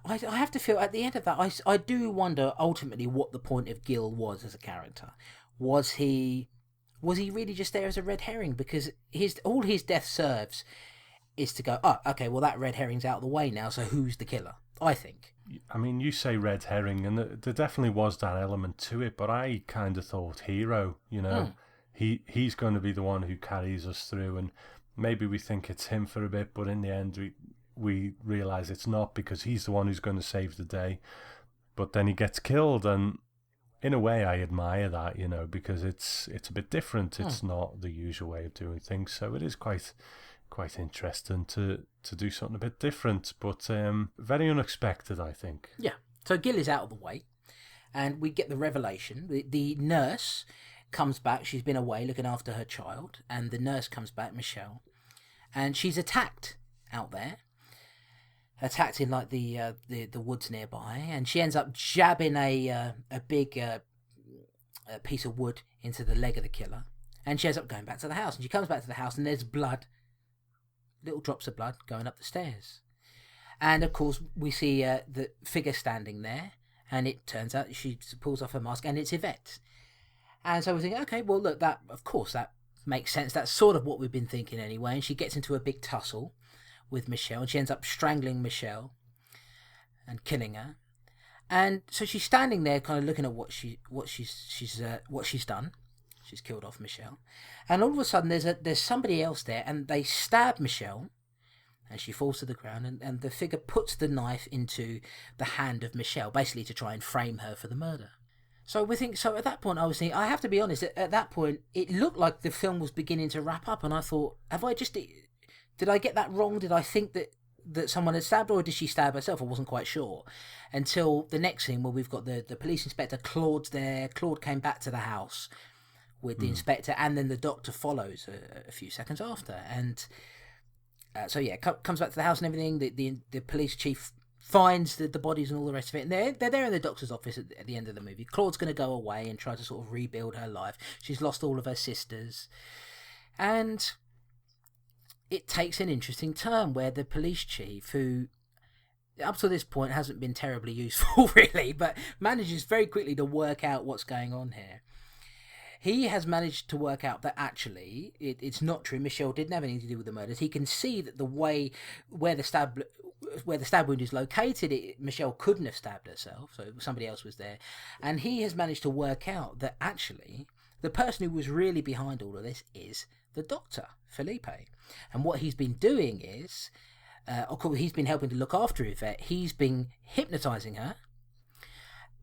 I have to feel, at the end of that, I do wonder ultimately what the point of Gil was as a character. Was he really just there as a red herring? Because all his death serves is to go, oh, okay, well, that red herring's out of the way now, so who's the killer? I think. I mean, you say red herring, and there definitely was that element to it, but I kind of thought hero, he's going to be the one who carries us through, and maybe we think it's him for a bit, but in the end we realise it's not, because he's the one who's going to save the day. But then he gets killed, and in a way I admire that, because it's a bit different. It's not the usual way of doing things, so it is quite interesting to do something a bit different, but very unexpected, I think. Yeah. So Gil is out of the way, and we get the revelation. The nurse comes back. She's been away looking after her child, and the nurse comes back, Michelle, and she's attacked out there. Attacked in like the woods nearby, and she ends up jabbing a big piece of wood into the leg of the killer, and she ends up going back to the house. And she comes back to the house, and there's blood, little drops of blood going up the stairs. And of course, we see the figure standing there, and it turns out she pulls off her mask, and it's Yvette. And so we think, okay, well look, that of course that makes sense. That's sort of what we've been thinking anyway. And she gets into a big tussle with Michelle, and she ends up strangling Michelle and killing her. And so she's standing there, kind of looking at what she's done. She's killed off Michelle, and all of a sudden there's somebody else there, and they stab Michelle, and she falls to the ground, and the figure puts the knife into the hand of Michelle, basically to try and frame her for the murder. So at that point I was thinking, I have to be honest, at that point it looked like the film was beginning to wrap up, and I thought, did I get that wrong? Did I think that someone had stabbed her, or did she stab herself? I wasn't quite sure. Until the next scene where we've got the police inspector, Claude's there. Claude came back to the house with the inspector, and then the doctor follows a few seconds after. And comes back to the house and everything. The police chief finds the bodies and all the rest of it. And they're there in the doctor's office at the end of the movie. Claude's going to go away and try to sort of rebuild her life. She's lost all of her sisters. And it takes an interesting turn where the police chief, who up to this point hasn't been terribly useful really, but manages very quickly to work out what's going on here. He has managed to work out that actually it's not true. Michelle didn't have anything to do with the murders. He can see that the way where the stab wound is located, Michelle couldn't have stabbed herself, so somebody else was there. And he has managed to work out that actually the person who was really behind all of this is the doctor, Felipe. And what he's been doing is, of course, he's been helping to look after Yvette. He's been hypnotising her,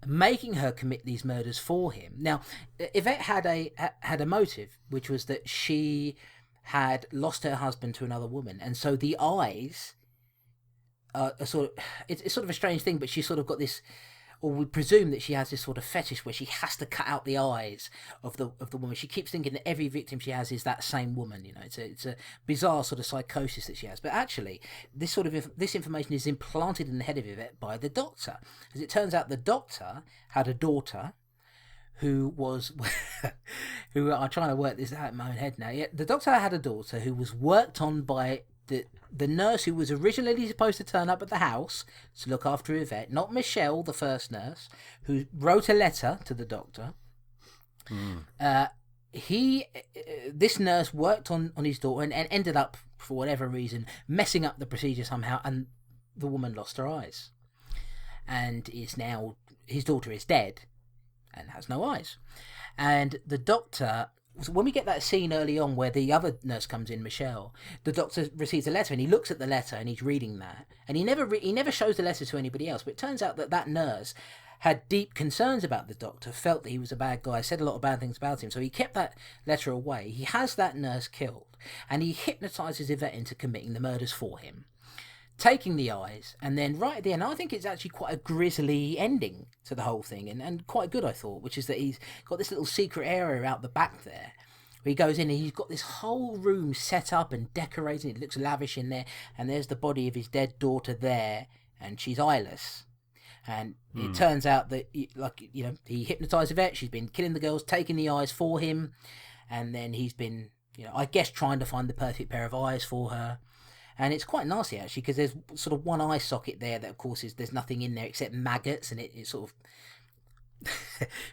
making her commit these murders for him. Now, Yvette had a motive, which was that she had lost her husband to another woman, and so the eyes are sort of, it's sort of a strange thing, but she's sort of got this, or we presume that she has this sort of fetish where she has to cut out the eyes of the woman. She keeps thinking that every victim she has is that same woman. You know, it's a bizarre sort of psychosis that she has. But actually, this information is implanted in the head of Yvette by the doctor. As it turns out, the doctor had a daughter who was, who I'm trying to work this out in my own head now. Yeah, the doctor had a daughter who was worked on by the nurse who was originally supposed to turn up at the house to look after Yvette, not Michelle, the first nurse, who wrote a letter to the doctor. This nurse worked on his daughter and ended up, for whatever reason, messing up the procedure somehow, and the woman lost her eyes. And his daughter is dead and has no eyes. And the doctor, when we get that scene early on where the other nurse comes in, Michelle, the doctor receives a letter and he looks at the letter and he's reading that, and he never shows the letter to anybody else. But it turns out that nurse had deep concerns about the doctor, felt that he was a bad guy, said a lot of bad things about him, so he kept that letter away. He has that nurse killed, and he hypnotises Yvette into committing the murders for him, taking the eyes, and then right at the end, I think it's actually quite a grisly ending to the whole thing, and quite good, I thought, which is that he's got this little secret area out the back there, where he goes in and he's got this whole room set up and decorated. It looks lavish in there, and there's the body of his dead daughter there, and she's eyeless. And it turns out that, he hypnotised Yvette. She's been killing the girls, taking the eyes for him, and then he's been, I guess, trying to find the perfect pair of eyes for her. And it's quite nasty, actually, because there's sort of one eye socket there that, of course, there's nothing in there except maggots, and it sort of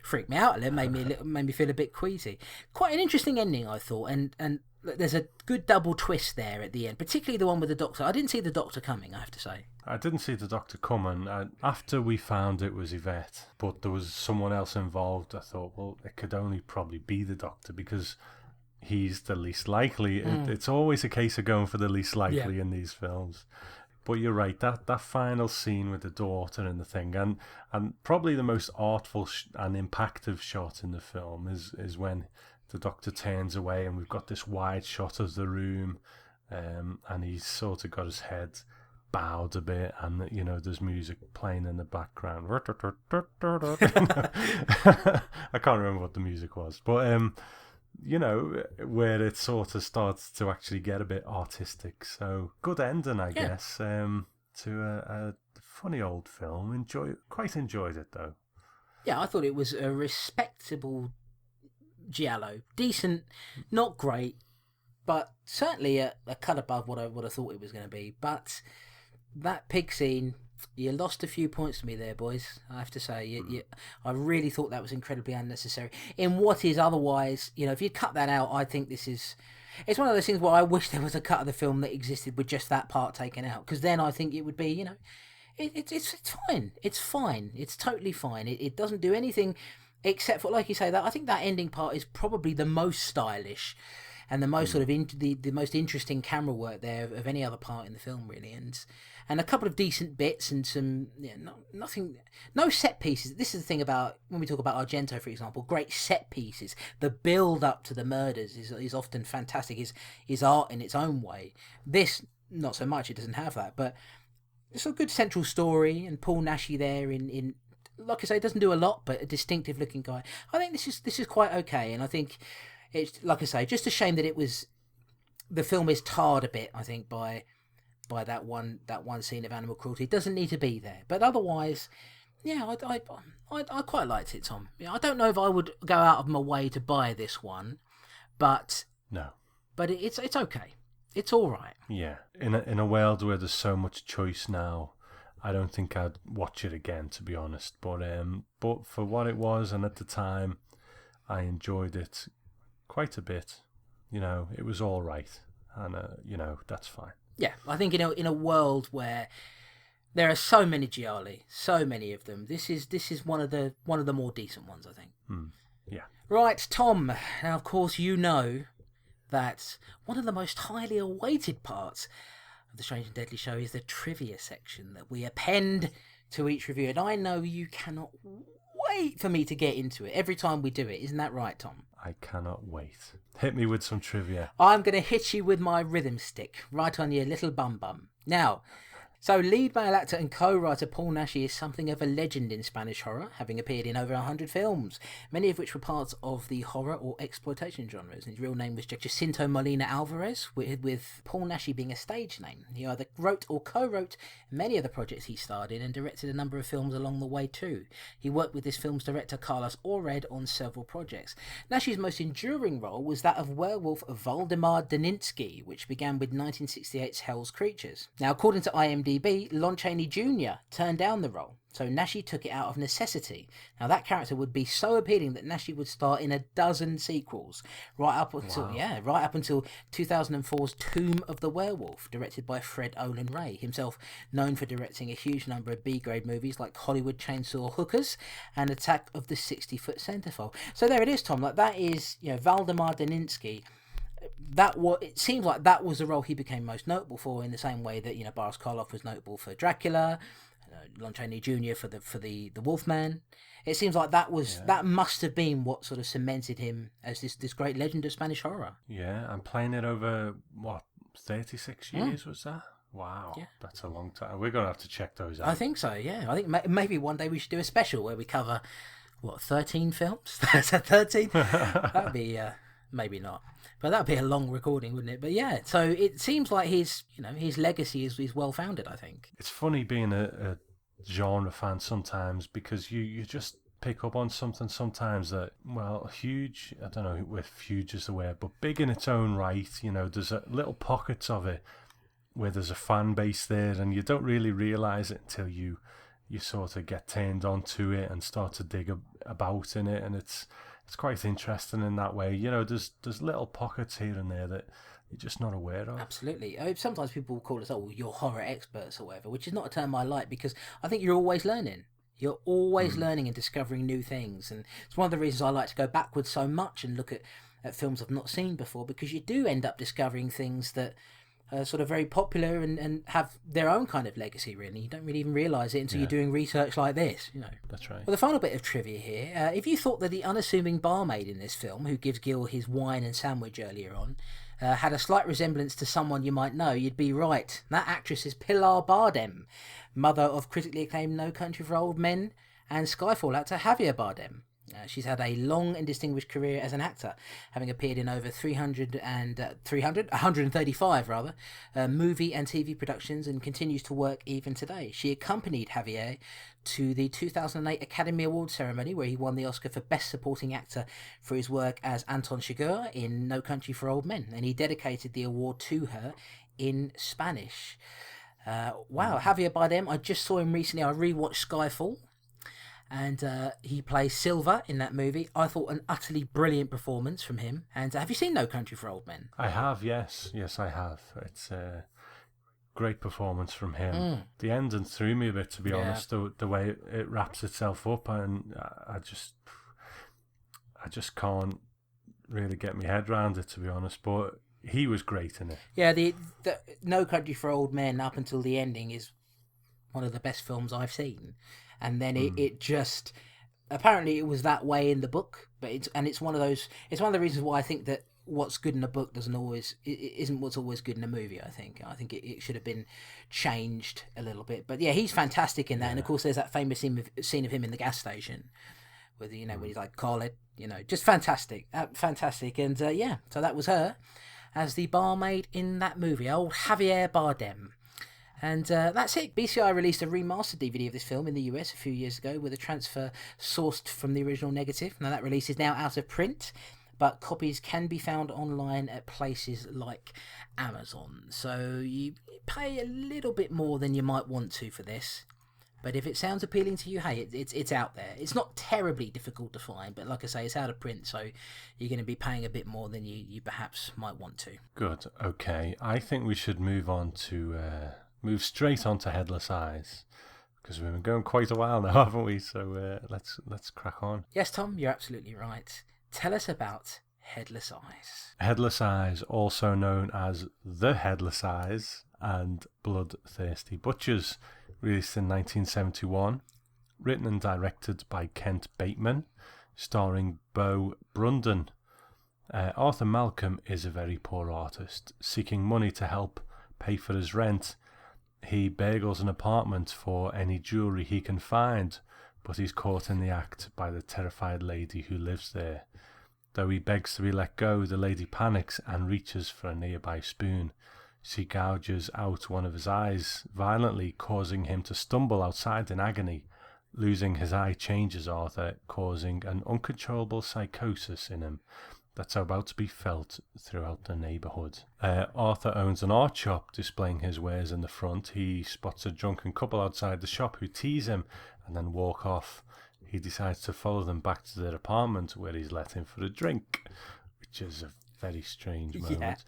freaked me out a little, made me feel a bit queasy. Quite an interesting ending, I thought, and there's a good double twist there at the end, particularly the one with the doctor. I didn't see the doctor coming, I have to say. I didn't see the doctor coming. After we found it was Yvette, but there was someone else involved, I thought, well, it could only probably be the doctor, because he's the least likely. It's always a case of going for the least likely in these films. But you're right, that final scene with the daughter and the thing, and probably the most artful and impactful shot in the film is when the doctor turns away and we've got this wide shot of the room, and he's sort of got his head bowed a bit, and there's music playing in the background. I can't remember what the music was, but where it sort of starts to actually get a bit artistic. So good ending, I guess, to a funny old film. Quite enjoyed it though. Yeah, I thought it was a respectable giallo, decent, not great, but certainly a cut above what I thought it was going to be. But that pig scene, you lost a few points to me there, boys. I have to say, I really thought that was incredibly unnecessary. In what is otherwise, if you cut that out, I think it's one of those things where I wish there was a cut of the film that existed with just that part taken out, because then I think it would be, it's fine. It's fine. It's totally fine. It doesn't do anything except for, like you say, that I think that ending part is probably the most stylish and the most sort of the most interesting camera work there of any other part in the film, really, and a couple of decent bits and some no set pieces. This is the thing about when we talk about Argento, for example, great set pieces. The build up to the murders is often fantastic. Is art in its own way. This not so much. It doesn't have that, but it's a good central story, and Paul Naschy there in like I say, doesn't do a lot, but a distinctive looking guy. I think this is quite okay, and I think it's, like I say, just a shame that the film is tarred a bit, I think, by that one scene of animal cruelty. It doesn't need to be there, but otherwise, yeah, I quite liked it, Tom. I don't know if I would go out of my way to buy this one, but it's okay. It's all right. Yeah, in a world where there's so much choice now, I don't think I'd watch it again, to be honest. But for what it was, and at the time, I enjoyed it quite a bit. It was all right, and that's fine. Yeah, I think in a world where there are so many gialli, so many of them, this is one of the more decent ones, I think. Yeah. Right, Tom. Now, of course, you know that one of the most highly awaited parts of the Strange and Deadly show is the trivia section that we append to each review, and I know you cannot wait for me to get into it every time we do it. Isn't that right, Tom? I cannot wait. Hit me with some trivia. I'm going to hit you with my rhythm stick right on your little bum. Now, so lead male actor and co-writer Paul Naschy is something of a legend in Spanish horror, having appeared in over 100 films, many of which were parts of the horror or exploitation genres. His real name was Jacinto Molina Alvarez, with Paul Naschy being a stage name. He either wrote or co-wrote many of the projects he starred in and directed a number of films along the way too. He worked with this film's director Carlos Ored on several projects. Naschy's most enduring role was that of werewolf Valdemar Daninsky, which began with 1968's Hell's Creatures. Now, according to IMDb, Lon Chaney Jr. turned down the role, so Naschy took it out of necessity. Now, that character would be so appealing that Naschy would star in a dozen sequels, right up until 2004's Tomb of the Werewolf, directed by Fred Olen Ray, himself known for directing a huge number of B-grade movies like Hollywood Chainsaw Hookers and Attack of the 60-Foot Centerfold. So there it is, Tom. Like, that is, Valdemar Daninsky. It seems like that was the role he became most notable for, in the same way that Boris Karloff was notable for Dracula, Lon Chaney Jr. for the Wolfman. It seems like that must have been what sort of cemented him as this great legend of Spanish horror. Yeah, and playing it over 36 years was that? Wow, yeah. That's a long time. We're gonna have to check those out. I think so. Yeah, I think maybe one day we should do a special where we cover 13 films. That's 13. That'd be maybe not. But that'd be a long recording, wouldn't it? But yeah, so it seems like his legacy is well founded, I think. It's funny being a genre fan sometimes, because you just pick up on something sometimes that, huge, I don't know if huge is the word, but big in its own right. There's little pockets of it where there's a fan base there, and you don't really realise it until you sort of get turned onto it and start to dig about in it, and it's quite interesting in that way. There's little pockets here and there that you're just not aware of. Absolutely. Sometimes people call us, you're horror experts or whatever, which is not a term I like, because I think you're always learning. You're always learning and discovering new things. And it's one of the reasons I like to go backwards so much and look at films I've not seen before, because you do end up discovering things that are sort of very popular and have their own kind of legacy, really. You don't really even realise it until you're doing research like this, That's right. Well, the final bit of trivia here, if you thought that the unassuming barmaid in this film, who gives Gil his wine and sandwich earlier on, had a slight resemblance to someone you might know, you'd be right. That actress is Pilar Bardem, mother of critically acclaimed No Country for Old Men and Skyfall actor Javier Bardem. She's had a long and distinguished career as an actor, having appeared in over 135 rather, movie and TV productions, and continues to work even today. She accompanied Javier to the 2008 Academy Awards ceremony, where he won the Oscar for Best Supporting Actor for his work as Anton Chigurh in No Country for Old Men, and he dedicated the award to her in Spanish. Wow, Javier Bardem, I just saw him recently. I rewatched Skyfall, and he plays Silva in that movie. I thought an utterly brilliant performance from him. And have you seen No Country for Old Men? I have, yes. Yes, I have. It's a great performance from him. The ending threw me a bit, to be honest, the way it wraps itself up, and I just can't really get my head around it, to be honest, but he was great in it. Yeah, the No Country for Old Men up until the ending is one of the best films I've seen. And then it just, apparently it was that way in the book, but it's one of the reasons why I think that what's good in a book isn't what's always good in a movie. I think it should have been changed a little bit. But yeah, he's fantastic in that. And of course there's that famous scene of him in the gas station with, when he's like, call it, just fantastic. And so that was her as the barmaid in that movie, old Javier Bardem. And that's it. BCI released a remastered DVD of this film in the US a few years ago with a transfer sourced from the original negative. Now that release is now out of print, but copies can be found online at places like Amazon. So you pay a little bit more than you might want to for this. But if it sounds appealing to you, hey, it's out there. It's not terribly difficult to find, but like I say, it's out of print, so you're going to be paying a bit more than you perhaps might want to. Good. Okay. I think we should move straight on to Headless Eyes, because we've been going quite a while now, haven't we? So let's crack on. Yes, Tom, you're absolutely right. Tell us about Headless Eyes. Headless Eyes, also known as The Headless Eyes and Bloodthirsty Butchers, released in 1971, written and directed by Kent Bateman, starring Bo Brunden. Arthur Malcolm is a very poor artist, seeking money to help pay for his rent. He bagels an apartment for any jewellery he can find, but he's caught in the act by the terrified lady who lives there. Though he begs to be let go, the lady panics and reaches for a nearby spoon. She gouges out one of his eyes violently, causing him to stumble outside in agony. Losing his eye changes Arthur, causing an uncontrollable psychosis in him that's about to be felt throughout the neighbourhood. Arthur owns an art shop, displaying his wares in the front. He spots a drunken couple outside the shop who tease him and then walk off. He decides to follow them back to their apartment, where he's let in for a drink, which is a very strange moment.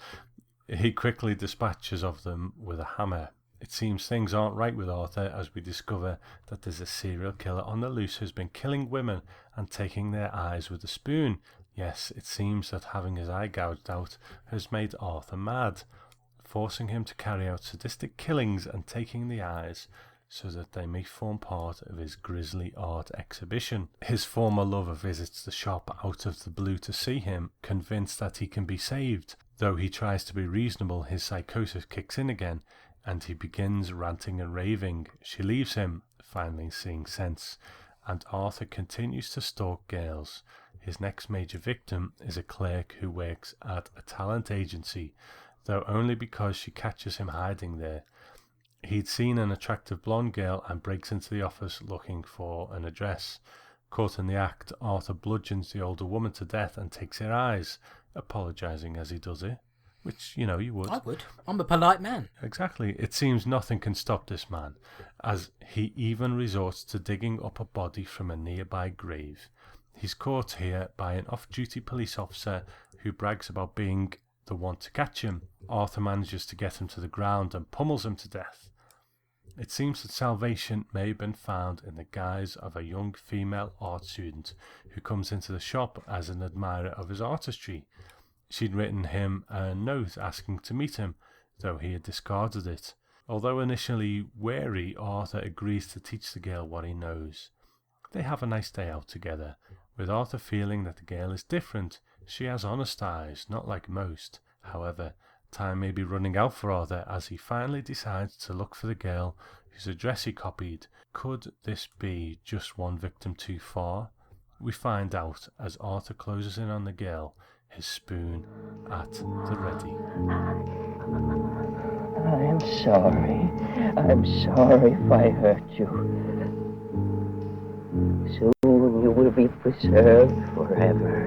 He quickly dispatches of them with a hammer. It seems things aren't right with Arthur as we discover that there's a serial killer on the loose who's been killing women and taking their eyes with a spoon. Yes, it seems that having his eye gouged out has made Arthur mad, forcing him to carry out sadistic killings and taking the eyes so that they may form part of his grisly art exhibition. His former lover visits the shop out of the blue to see him, convinced that he can be saved. Though he tries to be reasonable, his psychosis kicks in again, and he begins ranting and raving. She leaves him, finally seeing sense, and Arthur continues to stalk girls. His next major victim is a clerk who works at a talent agency, though only because she catches him hiding there. He'd seen an attractive blonde girl and breaks into the office looking for an address. Caught in the act, Arthur bludgeons the older woman to death and takes her eyes, apologising as he does it, which, you would. I would. I'm a polite man. Exactly. It seems nothing can stop this man, as he even resorts to digging up a body from a nearby grave. He's caught here by an off-duty police officer who brags about being the one to catch him. Arthur manages to get him to the ground and pummels him to death. It seems that salvation may have been found in the guise of a young female art student who comes into the shop as an admirer of his artistry. She'd written him a note asking to meet him, though he had discarded it. Although initially wary, Arthur agrees to teach the girl what he knows. They have a nice day out together, with Arthur feeling that the girl is different. She has honest eyes, not like most. However, time may be running out for Arthur as he finally decides to look for the girl whose address he copied. Could this be just one victim too far? We find out as Arthur closes in on the girl, his spoon at the ready. I'm sorry. I'm sorry if I hurt you. Soon you will be preserved forever.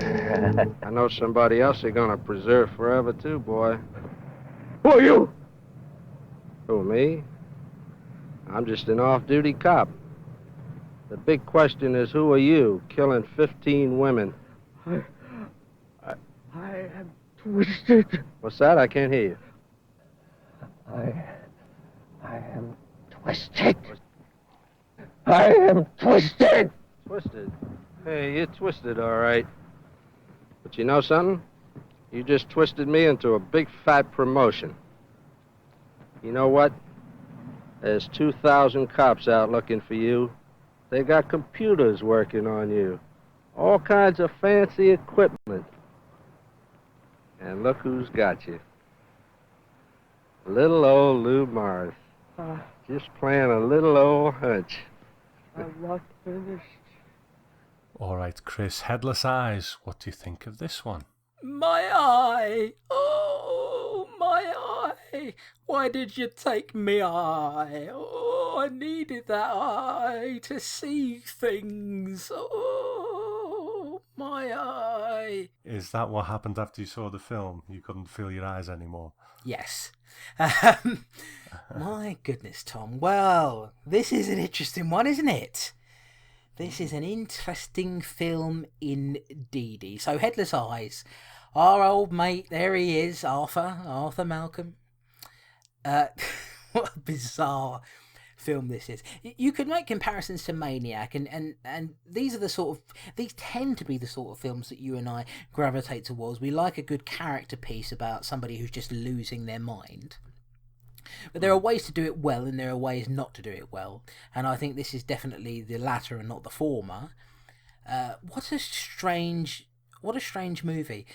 I know somebody else you're gonna preserve forever too, boy. Who are you? Who, me? I'm just an off-duty cop. The big question is, who are you, killing 15 women? I am twisted. What's that? I can't hear you. I am twisted. I am twisted. Twisted? Hey, you're twisted, all right. But you know something? You just twisted me into a big fat promotion. You know what? There's 2,000 cops out looking for you. They got computers working on you. All kinds of fancy equipment. And look who's got you. Little old Lou Morris. Just playing a little old hunch. I'm not finished. All right, Chris, Headless Eyes, what do you think of this one? My eye! Oh, my eye! Why did you take me eye? Oh, I needed that eye to see things. Oh, my eye! Is that what happened after you saw the film? You couldn't feel your eyes anymore? Yes. My goodness, Tom. Well, this is an interesting one, isn't it? This is an interesting film indeed. So, Headless Eyes. Our old mate, there he is, Arthur Malcolm. What a bizarre film this is. You could make comparisons to Maniac, and these tend to be the sort of films that you and I gravitate towards. We like a good character piece about somebody who's just losing their mind. But there are ways to do it well, and there are ways not to do it well. And I think this is definitely the latter and not the former. What a strange movie.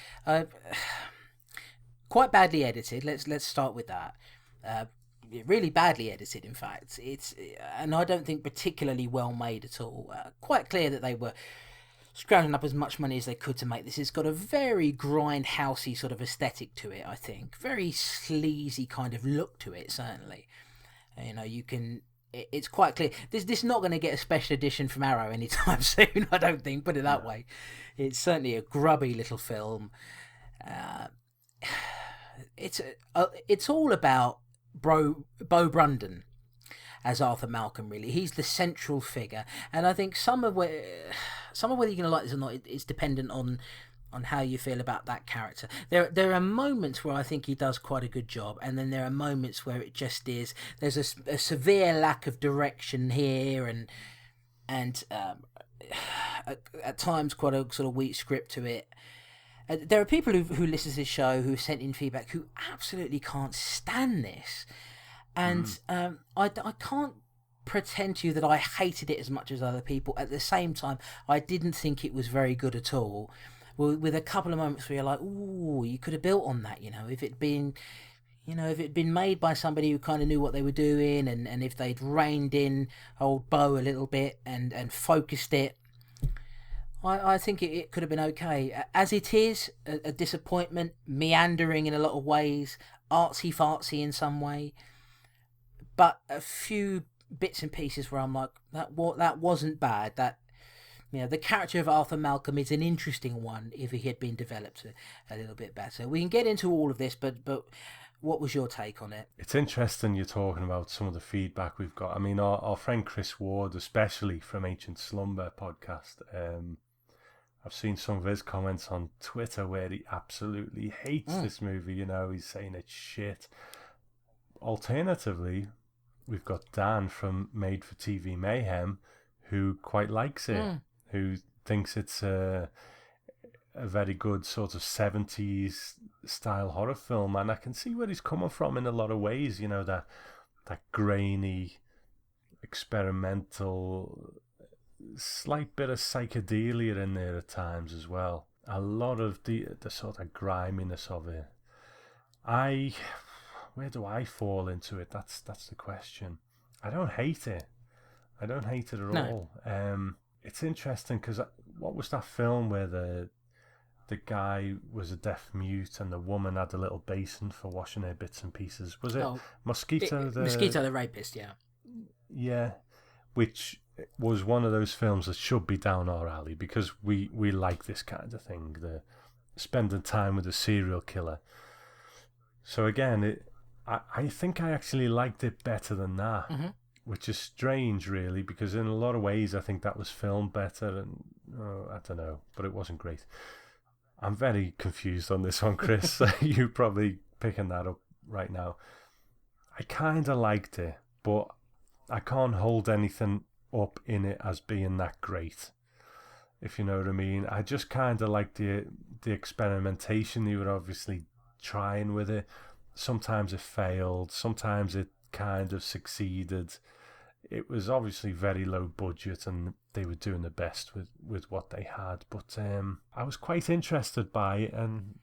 Quite badly edited. Let's start with that. Really badly edited, in fact. And I don't think particularly well made at all. Quite clear that they were scrounging up as much money as they could to make this. It's got a very grindhousey sort of aesthetic to it, I think. Very sleazy kind of look to it, certainly. You know, it's quite clear. This is not going to get a special edition from Arrow anytime soon, I don't think, put it that way. It's certainly a grubby little film. It's all about Bo Brundon as Arthur Malcolm, really. He's the central figure, and I think some of whether you're going to like this or not is dependent on how you feel about that character. There are moments where I think he does quite a good job, and then there are moments where it just is. There's a severe lack of direction here, and at times quite a sort of weak script to it. There are people who listen to this show who sent in feedback who absolutely can't stand this. And I can't pretend to you that I hated it as much as other people. At the same time, I didn't think it was very good at all. Well, with a couple of moments where you're like, ooh, you could have built on that, if it'd been made by somebody who kind of knew what they were doing, and if they'd reined in old Bo a little bit and focused it, I think it could have been okay. As it is, a disappointment, meandering in a lot of ways, artsy-fartsy in some way, but a few bits and pieces where I'm like, that wasn't bad. The character of Arthur Malcolm is an interesting one if he had been developed a little bit better. We can get into all of this, but what was your take on it? It's interesting you're talking about some of the feedback we've got. I mean, our friend Chris Ward, especially from Ancient Slumber podcast, I've seen some of his comments on Twitter where he absolutely hates this movie. He's saying it's shit. Alternatively, we've got Dan from Made for TV Mayhem, who quite likes it, who thinks it's a very good sort of 70s style horror film. And I can see where he's coming from in a lot of ways, that grainy, experimental, slight bit of psychedelia in there at times as well. A lot of the sort of griminess of it. Where do I fall into it? That's the question. I don't hate it. I don't hate it at all. it's interesting because what was that film where the guy was a deaf mute and the woman had a little basin for washing her bits and pieces? Was it Mosquito the Rapist? Yeah. Yeah, which was one of those films that should be down our alley because we like this kind of thing, the spending time with a serial killer. So again, I think I actually liked it better than that, which is strange, really, because in a lot of ways I think that was filmed better, and I don't know, but it wasn't great. I'm very confused on this one, Chris. You're probably picking that up right now. I kind of liked it, but I can't hold anything up in it as being that great, if you know what I mean. I just kind of like the experimentation you were obviously trying with it. Sometimes it failed, sometimes it kind of succeeded. It was obviously very low budget and they were doing the best with what they had, but I was quite interested by it and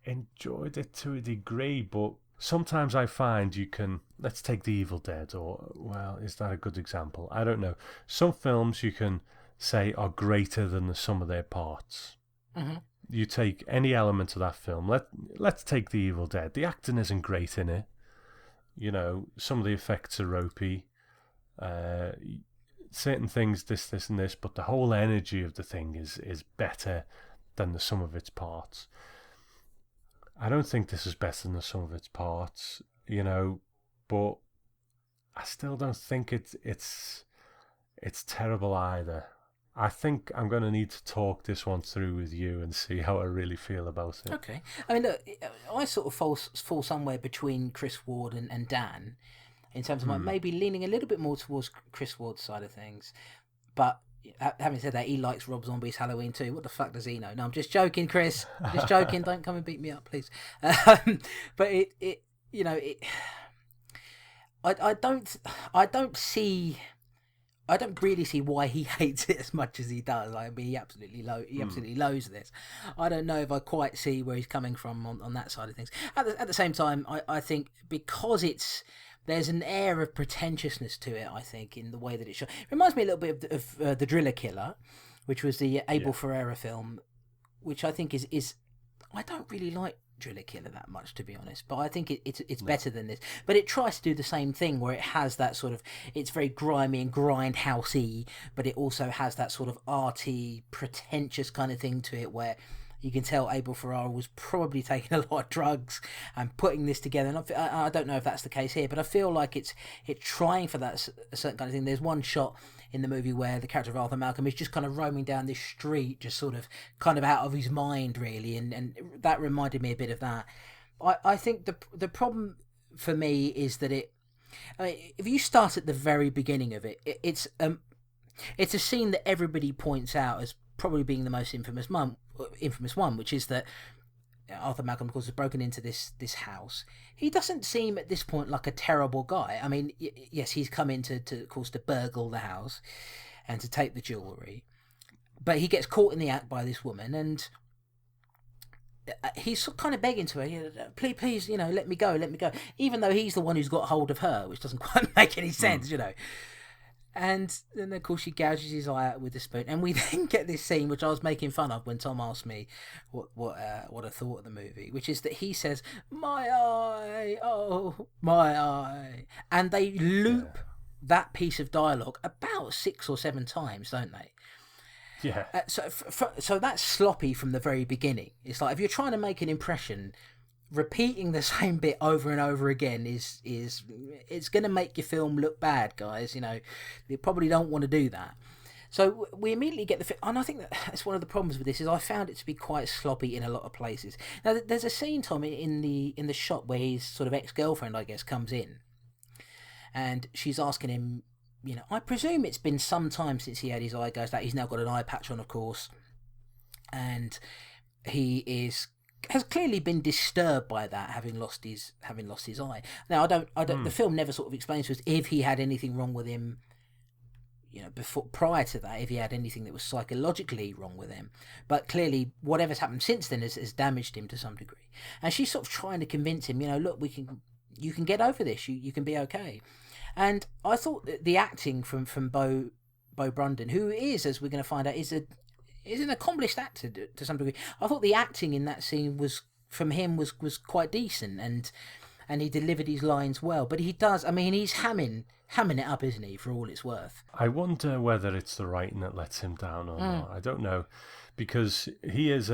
enjoyed it to a degree. But sometimes I find you can, let's take The Evil Dead, or, well, is that a good example? I don't know. Some films you can say are greater than the sum of their parts. You take any element of that film. Let's take The Evil Dead. The acting isn't great in it. You know, some of the effects are ropey. Certain things, this and this, but the whole energy of the thing is better than the sum of its parts. I don't think this is better than the sum of its parts, you know, but I still don't think it's terrible either. I think I'm going to need to talk this one through with you and see how I really feel about it. Okay. I mean, look, I sort of fall somewhere between Chris Ward and Dan, in terms of maybe leaning a little bit more towards Chris Ward's side of things. But having said that, he likes Rob Zombie's Halloween too. What the fuck does he know? No, I'm just joking, Chris. I'm just joking. Don't come and beat me up, please. But it you know, I don't really see why he hates it as much as he does. I mean, he absolutely loathes this. I don't know if I quite see where he's coming from on that side of things. At the same time, I think because there's an air of pretentiousness to it, I think, in the way that it's shot. It reminds me a little bit of The Driller Killer, which was the Abel Ferrara film, which I think is I don't really like Driller Killer that much, to be honest, but I think it's better than this. But it tries to do the same thing, where it has that sort of, it's very grimy and grindhousey, but it also has that sort of arty, pretentious kind of thing to it, where you can tell Abel Ferrara was probably taking a lot of drugs and putting this together. And I don't know if that's the case here, but I feel like it's trying for that certain kind of thing. There's one shot in the movie where the character of Arthur Malcolm is just kind of roaming down this street, just sort of kind of out of his mind, really, and that reminded me a bit of that. I think the problem for me is that if you start at the very beginning of it, it's a scene that everybody points out as probably being the most infamous one, which is that Arthur Malcolm, of course, has broken into this house. He doesn't seem at this point like a terrible guy. I mean, yes, he's come in to of course, to burgle the house and to take the jewellery, but he gets caught in the act by this woman, and he's kind of begging to her, please, let me go, even though he's the one who's got hold of her, which doesn't quite make any sense, And then, of course, she gouges his eye out with a spoon. And we then get this scene, which I was making fun of when Tom asked me what I thought of the movie, which is that he says, "My eye, oh, my eye." And they loop that piece of dialogue about 6 or 7 times, don't they? Yeah. So that's sloppy from the very beginning. It's like, if you're trying to make an impression, repeating the same bit over and over again is it's going to make your film look bad, guys. You probably don't want to do that. So we immediately get and I think that's one of the problems with this, is I found it to be quite sloppy in a lot of places. Now, there's a scene, Tommy, in the shop where his sort of ex-girlfriend, I guess, comes in, and she's asking him, I presume it's been some time since he had his eye gouged out. He's now got an eye patch on, of course, and he has clearly been disturbed by that, having lost his eye. Now, I don't. The film never sort of explains to us if he had anything wrong with him, prior to that, if he had anything that was psychologically wrong with him. But clearly, whatever's happened since then has damaged him to some degree. And she's sort of trying to convince him, look, you can get over this. You can be okay. And I thought that the acting from Bo Brundon, who is, as we're going to find out, is an accomplished actor to some degree. I thought the acting in that scene was quite decent, and he delivered his lines well. But he does, I mean, he's hamming it up, isn't he, for all it's worth? I wonder whether it's the writing that lets him down or not. I don't know, because he's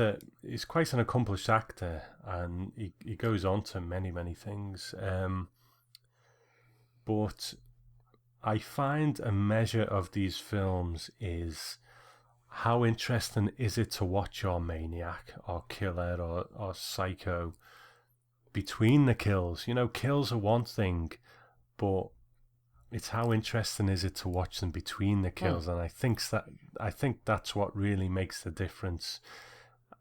quite an accomplished actor, and he goes on to many things. But I find a measure of these films is how interesting is it to watch your maniac or killer or psycho between the kills. Kills are one thing, but it's how interesting is it to watch them between the kills. And I think that's what really makes the difference,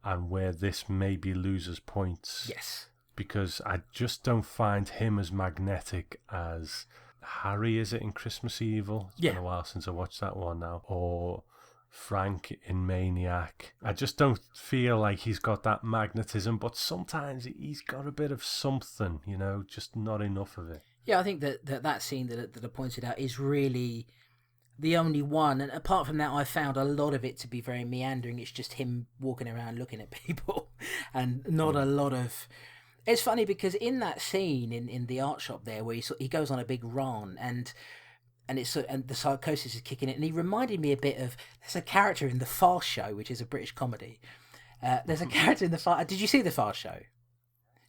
and where this maybe loses points. Yes. Because I just don't find him as magnetic as Harry, is it, in Christmas Evil? It's been a while since I watched that one now. Or Frank in Maniac. I just don't feel like he's got that magnetism, but sometimes he's got a bit of something, just not enough of it. Yeah, I think that scene that I pointed out is really the only one, and apart from that, I found a lot of it to be very meandering. It's just him walking around looking at people, and not a lot of... It's funny because in that scene in the art shop there, where he goes on a big rant, and the psychosis is kicking in, and he reminded me a bit of... There's a character in The Fast Show, which is a British comedy. There's a character in the Fast... Did you see The Fast Show?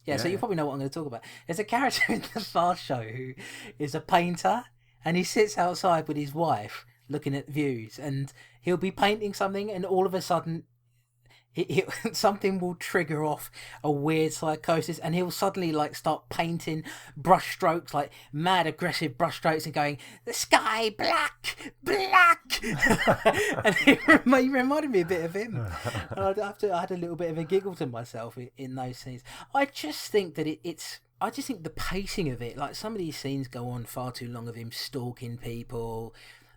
Yeah, so you probably know what I'm going to talk about. There's a character in The Fast Show who is a painter, and he sits outside with his wife looking at views, and he'll be painting something, and all of a sudden something will trigger off a weird psychosis, and he'll suddenly start painting brush strokes, like mad aggressive brush strokes, and going, the sky black and he reminded me a bit of him. And I had a little bit of a giggle to myself in those scenes. I just think that I just think the pacing of it, some of these scenes go on far too long of him stalking people.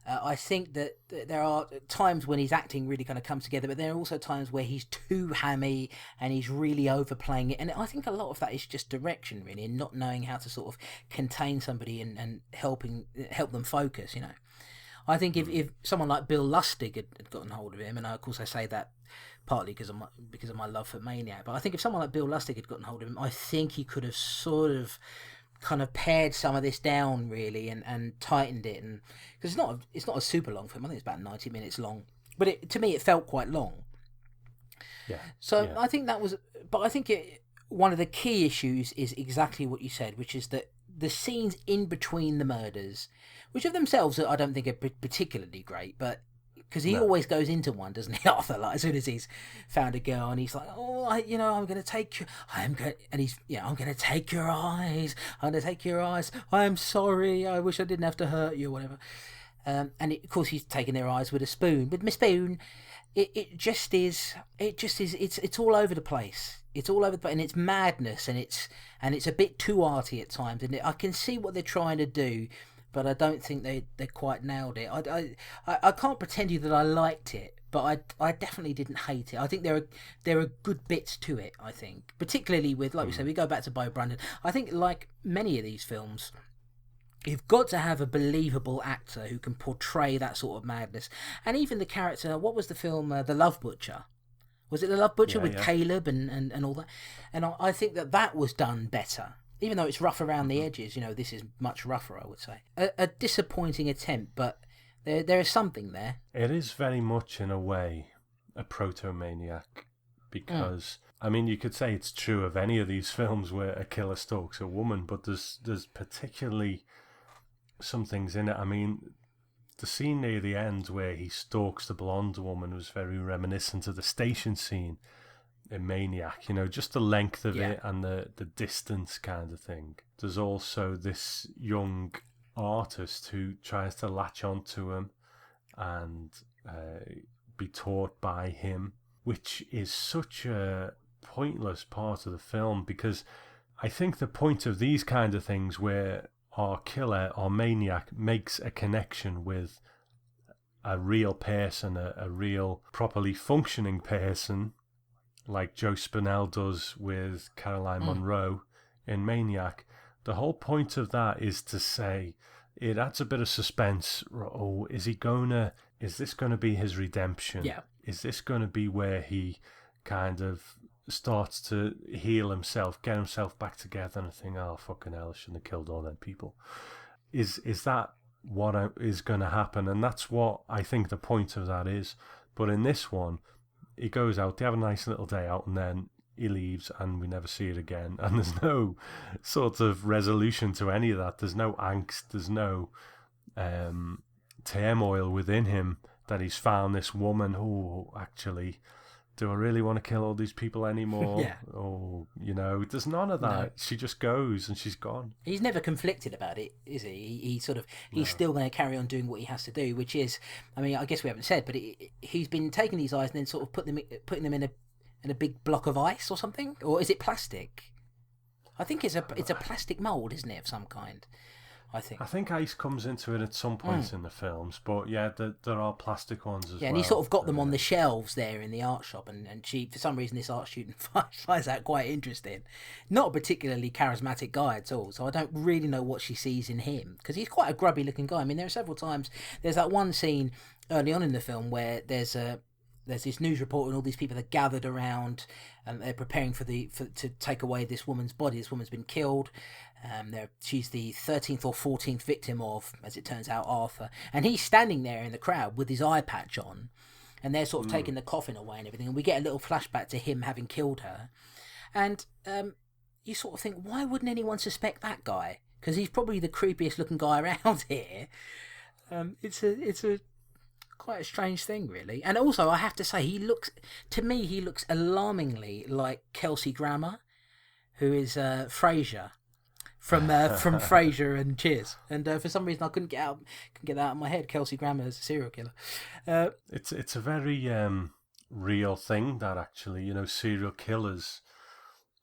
I think that there are times when his acting really kind of comes together, but there are also times where he's too hammy and he's really overplaying it. And I think a lot of that is just direction, really, and not knowing how to sort of contain somebody and help them focus, I think if someone like Bill Lustig had gotten hold of him, and of course I say that partly because of my love for Maniac, but I think if someone like Bill Lustig had gotten hold of him, I think he could have sort of kind of pared some of this down, really, and tightened it, and because it's not a super long film. I think it's about 90 minutes long, but to me it felt quite long. Yeah. So yeah. I think that was, but I think one of the key issues is exactly what you said, which is that the scenes in between the murders, which of themselves I don't think are particularly great, but because he always goes into one, doesn't he, Arthur? As soon as he's found a girl, and he's like, I'm going to take you. I'm going to take your eyes. I'm going to take your eyes. I'm sorry. I wish I didn't have to hurt you, or whatever. Of course, he's taking their eyes with a spoon. With Miss Spoon, it just is. It's all over the place. It's all over the place, and it's madness, and it's a bit too arty at times. And I can see what they're trying to do, but I don't think they quite nailed it. I can't pretend to you that I liked it, but I definitely didn't hate it. I think there are good bits to it, I think. Particularly with, like we said, we go back to Bo Brundon. I think, like many of these films, you've got to have a believable actor who can portray that sort of madness. And even the character, what was the film, The Love Butcher? Was it The Love Butcher with Caleb and all that? And I think that was done better. Even though it's rough around the edges, this is much rougher, I would say. A disappointing attempt, but there is something there. It is very much, in a way, a proto-maniac, because, I mean, you could say it's true of any of these films where a killer stalks a woman, but there's particularly some things in it. I mean, the scene near the end where he stalks the blonde woman was very reminiscent of the station scene in Maniac, just the length of it and the distance kind of thing. There's also this young artist who tries to latch onto him and be taught by him, which is such a pointless part of the film, because I think the point of these kind of things where our killer or maniac makes a connection with a real person, a real properly functioning person, like Joe Spinell does with Caroline Munro in Maniac. The whole point of that is to say, it adds a bit of suspense. Oh, is he going to is this going to be his redemption? Yeah. Is this going to be where he kind of starts to heal himself, get himself back together, and I think, oh, fucking hell, I shouldn't have killed all them people. Is that what is going to happen? And that's what I think the point of that is. But in this one, he goes out, they have a nice little day out, and then he leaves, and we never see it again. And there's no sort of resolution to any of that. There's no angst. There's no turmoil within him that he's found this woman who actually... do I really want to kill all these people anymore? Yeah. Or, there's none of that. No. She just goes and she's gone. He's never conflicted about it, is he? He's still going to carry on doing what he has to do, which is, I mean, I guess we haven't said, but he's been taking these eyes and then sort of putting them in a big block of ice or something? Or is it plastic? I think it's a plastic mould, isn't it, of some kind? I think ice comes into it at some points in the films, but yeah, there are plastic ones as well. Yeah, and he sort of got them on the shelves there in the art shop, and she, for some reason, this art student finds that quite interesting. Not a particularly charismatic guy at all, so I don't really know what she sees in him, because he's quite a grubby looking guy. I mean, there are several times, there's that one scene early on in the film where there's this news report and all these people are gathered around and they're preparing to take away this woman's body. This woman's been killed. She's the 13th or 14th victim of, as it turns out, Arthur. And he's standing there in the crowd with his eye patch on, and they're sort of taking the coffin away and everything. And we get a little flashback to him having killed her. And you sort of think, why wouldn't anyone suspect that guy? Because he's probably the creepiest looking guy around here. It's a quite a strange thing, really. And also, I have to say, he looks alarmingly like Kelsey Grammer, who is Frasier from Frasier and Cheers. And for some reason, I couldn't get that out of my head. Kelsey Grammer is a serial killer. It's a very real thing that actually, serial killers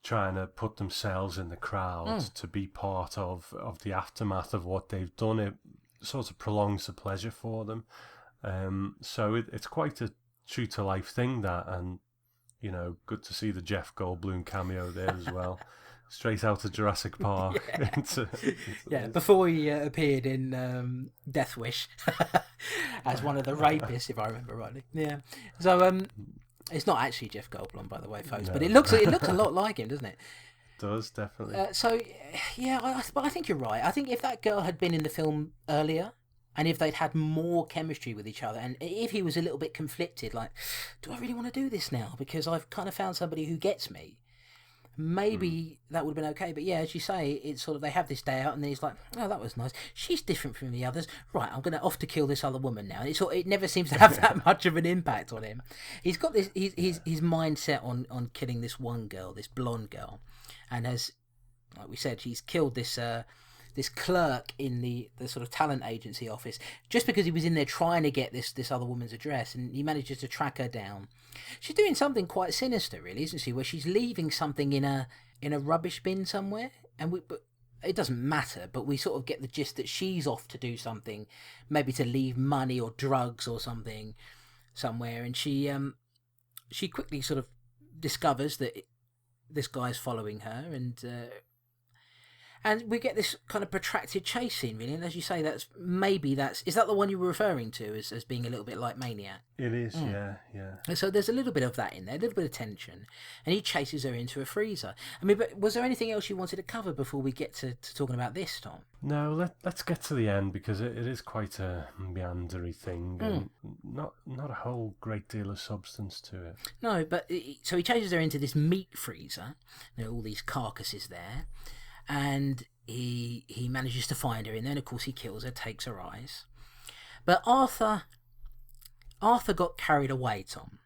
trying to put themselves in the crowd to be part of the aftermath of what they've done. It sort of prolongs the pleasure for them. So it's quite a true to life thing, that, and good to see the Jeff Goldblum cameo there as well. Straight out of Jurassic Park. Yeah. Before he appeared in Death Wish as one of the rapists, if I remember rightly. Yeah. So it's not actually Jeff Goldblum, by the way, folks, but it looks a lot like him, doesn't it? Does, definitely. So yeah, but I think you're right. I think if that girl had been in the film earlier, and if they'd had more chemistry with each other, and if he was a little bit conflicted, like, do I really want to do this now? Because I've kind of found somebody who gets me. Maybe that would have been okay. But yeah, as you say, it's sort of, they have this day out, and then he's like, oh, that was nice. She's different from the others. Right, I'm going to off to kill this other woman now. And it never seems to have that much of an impact on him. He's got this, his mindset on killing this one girl, this blonde girl. And as, like we said, he's killed this clerk in the sort of talent agency office just because he was in there trying to get this other woman's address, and he manages to track her down. She's doing something quite sinister, really, isn't she? Where she's leaving something in a rubbish bin somewhere, but it doesn't matter. But we sort of get the gist that she's off to do something, maybe to leave money or drugs or something somewhere, and she quickly sort of discovers that this guy's following her, and we get this kind of protracted chase scene, really. And as you say, is that the one you were referring to as being a little bit like Maniac? It is, yeah. And so there's a little bit of that in there, a little bit of tension, and he chases her into a freezer. I mean, but was there anything else you wanted to cover before we get to talking about this, Tom? No, let's get to the end, because it is quite a meandery thing, and not a whole great deal of substance to it. No, but so he chases her into this meat freezer. There are all these carcasses there. And he manages to find her in there, and of course he kills her, takes her eyes. But Arthur got carried away, Tom.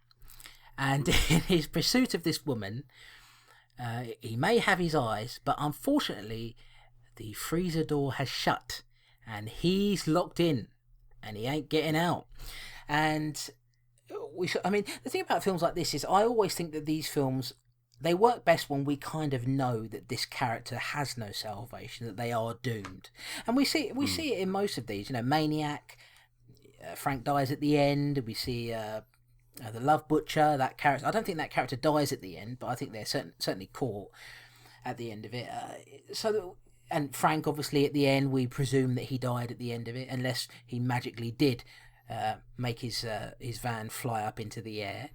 And in his pursuit of this woman, he may have his eyes, but unfortunately the freezer door has shut, and he's locked in, and he ain't getting out. And the thing about films like this is, I always think that these films, they work best when we kind of know that this character has no salvation, that they are doomed. And we see it in most of these. Maniac, Frank dies at the end. We see the Love Butcher, that character. I don't think that character dies at the end, but I think they're certainly caught at the end of it. And Frank, obviously, at the end, we presume that he died at the end of it, unless he magically did make his van fly up into the air.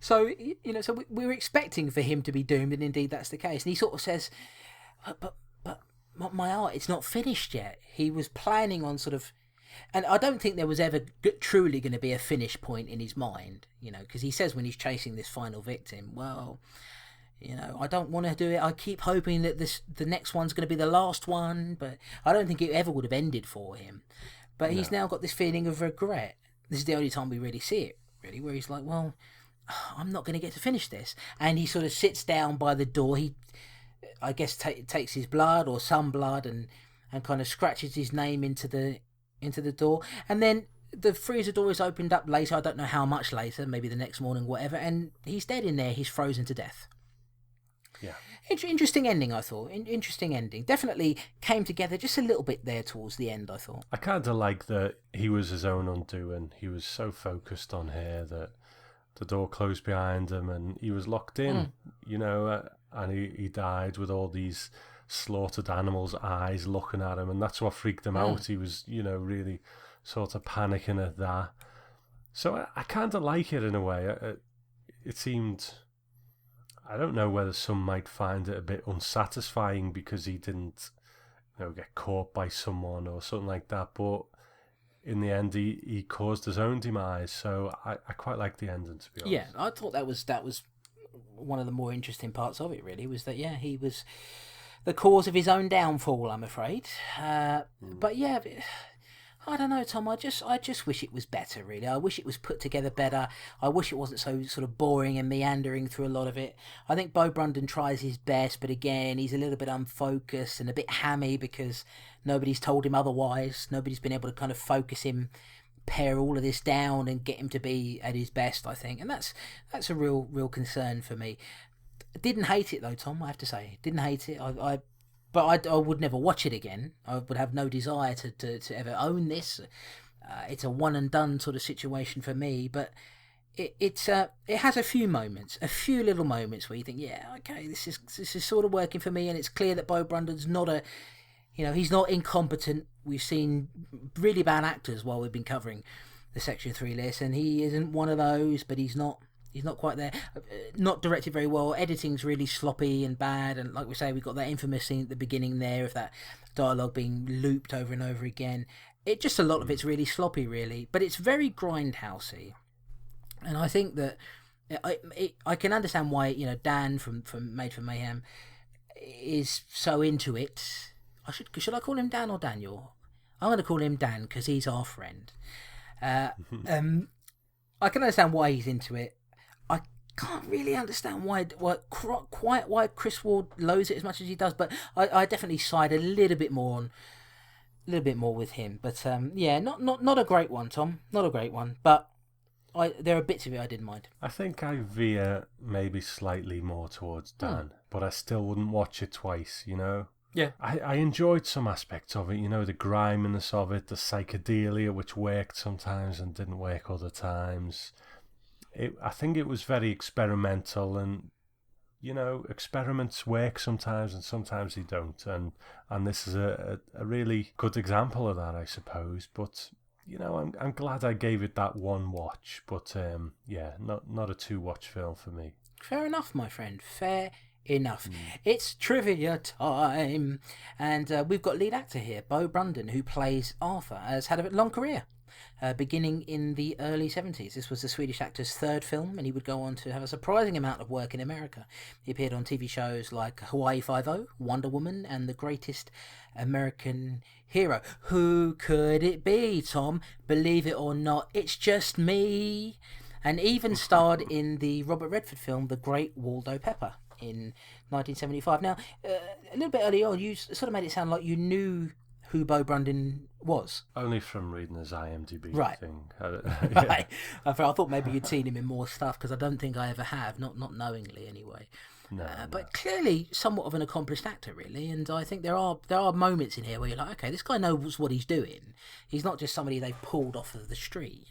So we were expecting for him to be doomed, and indeed that's the case. And he sort of says, but my art, it's not finished yet. He was planning on sort of, and I don't think there was ever truly going to be a finish point in his mind, because he says when he's chasing this final victim, well, I don't want to do it. I keep hoping that the next one's going to be the last one, but I don't think it ever would have ended for him. But he's now got this feeling of regret. This is the only time we really see it, really, where he's like, well, I'm not going to get to finish this. And he sort of sits down by the door. He, I guess, takes his blood or some blood and kind of scratches his name into the door. And then the freezer door is opened up later. I don't know how much later, maybe the next morning, whatever. And he's dead in there. He's frozen to death. Yeah. Interesting ending, I thought. Interesting ending. Definitely came together just a little bit there towards the end, I thought. I kind of like that he was his own undoing. He was so focused on her that the door closed behind him and he was locked in, and he died with all these slaughtered animals' eyes looking at him, and that's what freaked him out. He was, really sort of panicking at that. So I kind of like it in a way. It seemed... I don't know whether some might find it a bit unsatisfying because he didn't, get caught by someone or something like that. But in the end, he caused his own demise. So I quite like the ending, to be honest. Yeah, I thought that was one of the more interesting parts of it. Really, was that he was the cause of his own downfall. I'm afraid. But yeah. I don't know, Tom. I just wish it was better, really. I wish it was put together better. I wish it wasn't so sort of boring and meandering through a lot of it. I think Bo Brundon tries his best, but again, he's a little bit unfocused and a bit hammy because nobody's told him otherwise. Nobody's been able to kind of focus him, pare all of this down and get him to be at his best, I think. And that's a real concern for me. Didn't hate it, though, Tom, I have to say. Didn't hate it. But I would never watch it again. I would have no desire to ever own this. It's a one and done sort of situation for me. But it has a few little moments where you think, yeah, okay, this is sort of working for me, and it's clear that Bo Brundon's not he's not incompetent. We've seen really bad actors while we've been covering the Section 3 list, and he isn't one of those. But he's not quite there. Not directed very well. Editing's really sloppy and bad. And like we say, we've got that infamous scene at the beginning there of that dialogue being looped over and over again. A lot of it's really sloppy, really. But it's very grindhousey. And I think that I can understand why, Dan from Made for Mayhem is so into it. Should I call him Dan or Daniel? I'm going to call him Dan because he's our friend. I can understand why he's into it. I can't really understand why Chris Ward loathes it as much as he does, but I definitely side a little bit more with him. But not a great one, Tom. Not a great one. But there are bits of it I didn't mind. I think I veer maybe slightly more towards Dan, but I still wouldn't watch it twice. Yeah. I enjoyed some aspects of it. The griminess of it, the psychedelia, which worked sometimes and didn't work other times. I think it was very experimental, and experiments work sometimes and sometimes they don't, and this is a really good example of that, I suppose. But I'm glad I gave it that one watch, but not a 2-watch film for me. Fair enough, my friend. Fair enough. It's trivia time, and we've got lead actor here, Bo Brundon, who plays Arthur, has had a long career. Beginning in the early 70s. This was the Swedish actor's third film, and he would go on to have a surprising amount of work in America. He appeared on TV shows like Hawaii Five-0, Wonder Woman, and The Greatest American Hero. Who could it be, Tom? Believe it or not, it's just me. And even starred in the Robert Redford film The Great Waldo Pepper in 1975. Now, a little bit early on, you sort of made it sound like you knew who Bo Brundon was. Only from reading his IMDb thing. Right. I thought maybe you'd seen him in more stuff, because I don't think I ever have, not knowingly anyway. No, but clearly somewhat of an accomplished actor, really, and I think there are moments in here where you're like, okay, this guy knows what he's doing. He's not just somebody they've pulled off of the street,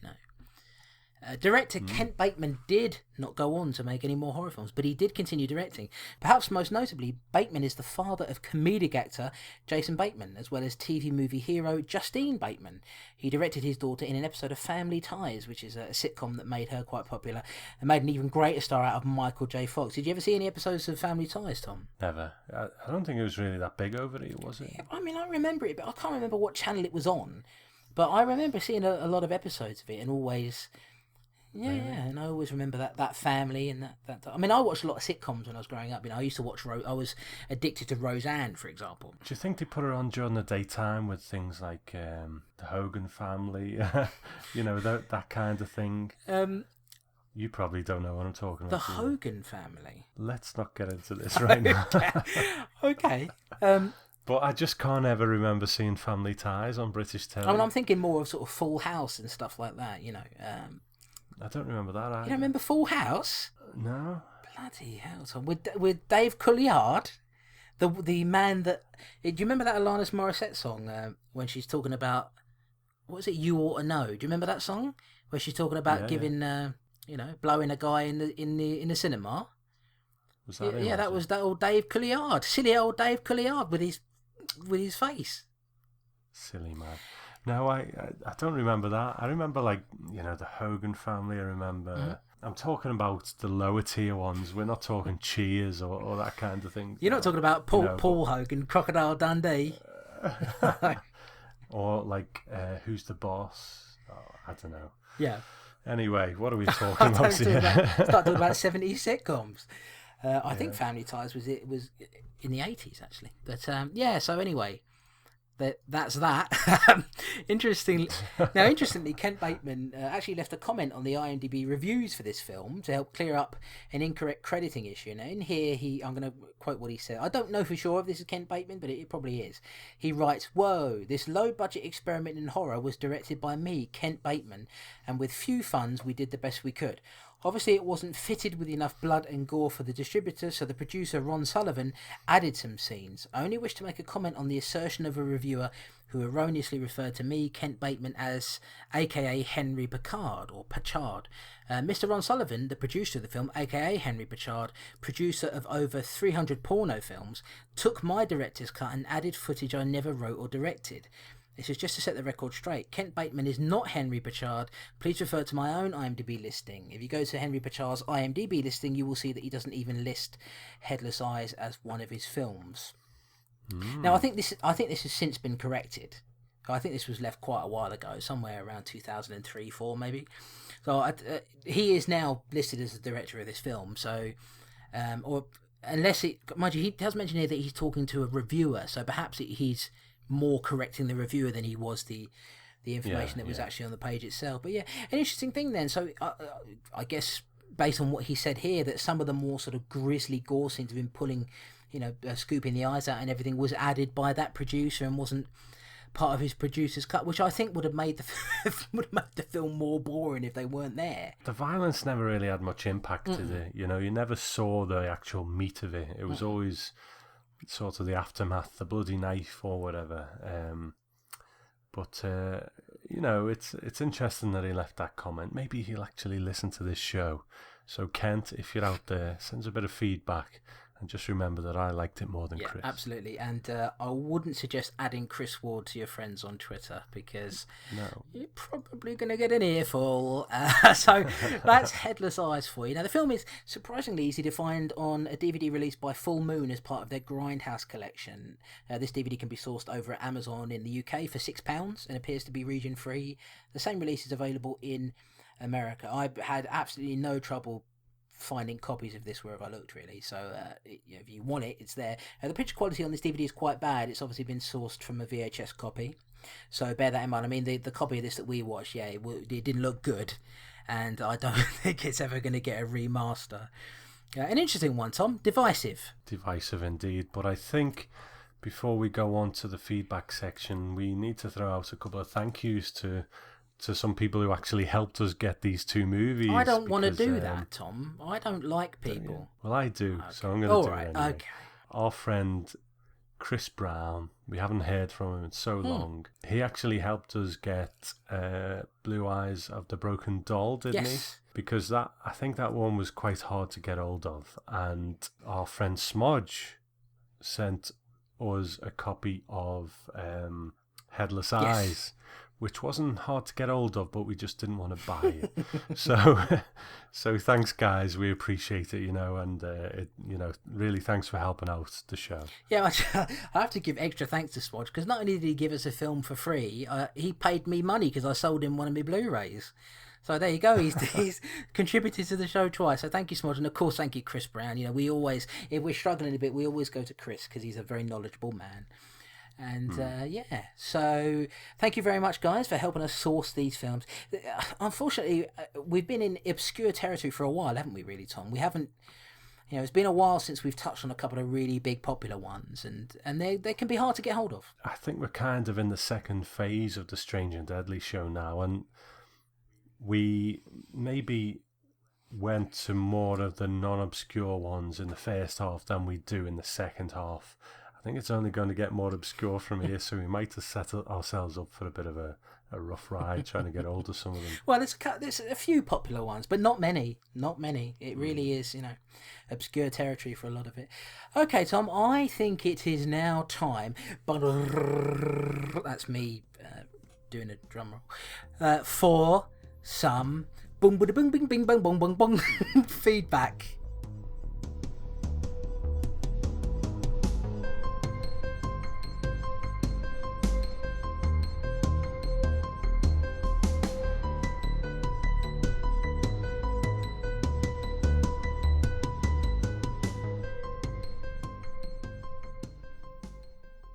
Director Kent Bateman did not go on to make any more horror films, but he did continue directing. Perhaps most notably, Bateman is the father of comedic actor Jason Bateman, as well as TV movie hero Justine Bateman. He directed his daughter in an episode of Family Ties, which is a sitcom that made her quite popular, and made an even greater star out of Michael J. Fox. Did you ever see any episodes of Family Ties, Tom? Never. I don't think it was really that big over here, was it? Yeah, I mean, I remember it, but I can't remember what channel it was on. But I remember seeing a lot of episodes of it, and always... Yeah, and I always remember that family and that. I mean, I watched a lot of sitcoms when I was growing up. I used to watch. I was addicted to Roseanne, for example. Do you think they put her on during the daytime with things like the Hogan family, that kind of thing? You probably don't know what I'm talking about. The Hogan family. Let's not get into this right now. Okay. But I just can't ever remember seeing Family Ties on British television. I mean, I'm thinking more of sort of Full House and stuff like that. I don't remember that either. You don't remember Full House? No. Bloody hell, Tom. With Dave Couliard, the man that... Do you remember that Alanis Morissette song when she's talking about... What was it? You Ought to Know. Do you remember that song? Where she's talking about giving, blowing a guy in the cinema? Was that him? Yeah, that was that old Dave Couliard. Silly old Dave Couliard with his face. Silly man. No, I don't remember that. I remember, the Hogan family. I remember... Mm-hmm. I'm talking about the lower tier ones. We're not talking Cheers or that kind of thing. You're not talking about Paul Hogan, Crocodile Dundee. Or, Who's the Boss? Oh, I don't know. Yeah. Anyway, what are we talking about here? Start talking about 70s sitcoms. I think Family Ties was in the 80s, actually. But, so anyway... That's that. Interestingly, Kent Bateman actually left a comment on the IMDb reviews for this film to help clear up an incorrect crediting issue. Now, in here, I'm going to quote what he said. I don't know for sure if this is Kent Bateman, but it probably is. He writes, "Whoa, this low-budget experiment in horror was directed by me, Kent Bateman, and with few funds, we did the best we could. Obviously, it wasn't fitted with enough blood and gore for the distributor, so the producer, Ron Sullivan, added some scenes. I only wish to make a comment on the assertion of a reviewer who erroneously referred to me, Kent Bateman, as a.k.a. Henry Picard, or Pachard. Mr. Ron Sullivan, the producer of the film, a.k.a. Henry Pachard, producer of over 300 porno films, took my director's cut and added footage I never wrote or directed. This is just to set the record straight. Kent Bateman is not Henry Pachard. Please refer to my own IMDb listing. If you go to Henry Pachard's IMDb listing, you will see that he doesn't even list Headless Eyes as one of his films." Now, I think this has since been corrected. I think this was left quite a while ago, somewhere around 2003-4 maybe. So he is now listed as the director of this film. So, or unless mind you, he does mention here that he's talking to a reviewer. So perhaps he's more correcting the reviewer than he was the information that was actually on the page itself. But yeah, an interesting thing then. So I guess based on what he said here, that some of the more sort of grisly gore scenes have been pulling, scooping the eyes out and everything was added by that producer and wasn't part of his producer's cut, which I think would have made the film more boring if they weren't there. The violence never really had much impact, did it? You never saw the actual meat of it. It was always sort of the aftermath, the bloody knife or whatever. It's interesting that he left that comment. Maybe he'll actually listen to this show. So Kent, if you're out there, send us a bit of feedback. And just remember that I liked it more than Chris. Absolutely. And I wouldn't suggest adding Chris Ward to your friends on Twitter because you're probably going to get an earful. So that's Headless Eyes for you. Now, the film is surprisingly easy to find on a DVD released by Full Moon as part of their Grindhouse collection. This DVD can be sourced over at Amazon in the UK for £6 and appears to be region-free. The same release is available in America. I had absolutely no trouble finding copies of this wherever I looked, really. So if you want it, it's there. The picture quality on this DVD is quite bad. It's obviously been sourced from a VHS copy, so bear that in mind. I mean, the copy of this that we watched, it didn't look good, and I don't think it's ever going to get a remaster. An interesting one, Tom. Divisive Indeed. But I think before we go on to the feedback section, we need to throw out a couple of thank yous to some people who actually helped us get these two movies. I don't want to do that, Tom. I don't like people. Well, I do, okay. so I'm going to do it anyway. Okay. Our friend Chris Brown. We haven't heard from him in so long. He actually helped us get Blue Eyes of the Broken Doll, didn't he? Because I think that one was quite hard to get hold of. And our friend Smodge sent us a copy of Headless Eyes, which wasn't hard to get hold of, but we just didn't want to buy it. So thanks, guys. We appreciate it, and really thanks for helping out the show. Yeah, I have to give extra thanks to Swatch, because not only did he give us a film for free, he paid me money because I sold him one of my Blu-rays. So there you go. He's contributed to the show twice. So thank you, Smodge. And of course, thank you, Chris Brown. We always, if we're struggling a bit, we always go to Chris because he's a very knowledgeable man. And so thank you very much, guys, for helping us source these films. Unfortunately, we've been in obscure territory for a while, haven't we, really, Tom? We haven't, it's been a while since we've touched on a couple of really big popular ones, and they can be hard to get hold of. I think we're kind of in the second phase of the Strange and Deadly show now, and we maybe went to more of the non-obscure ones in the first half than we do in the second half. I think it's only going to get more obscure from here, so we might have set ourselves up for a bit of a rough ride trying to get hold of some of them. Well, there's a few popular ones, but not many. It really is, obscure territory for a lot of it. Okay, Tom, I think it is now time. That's me doing a drum roll. For some boom, boom, bing, bing, bing, bang, bong, bong, bong feedback.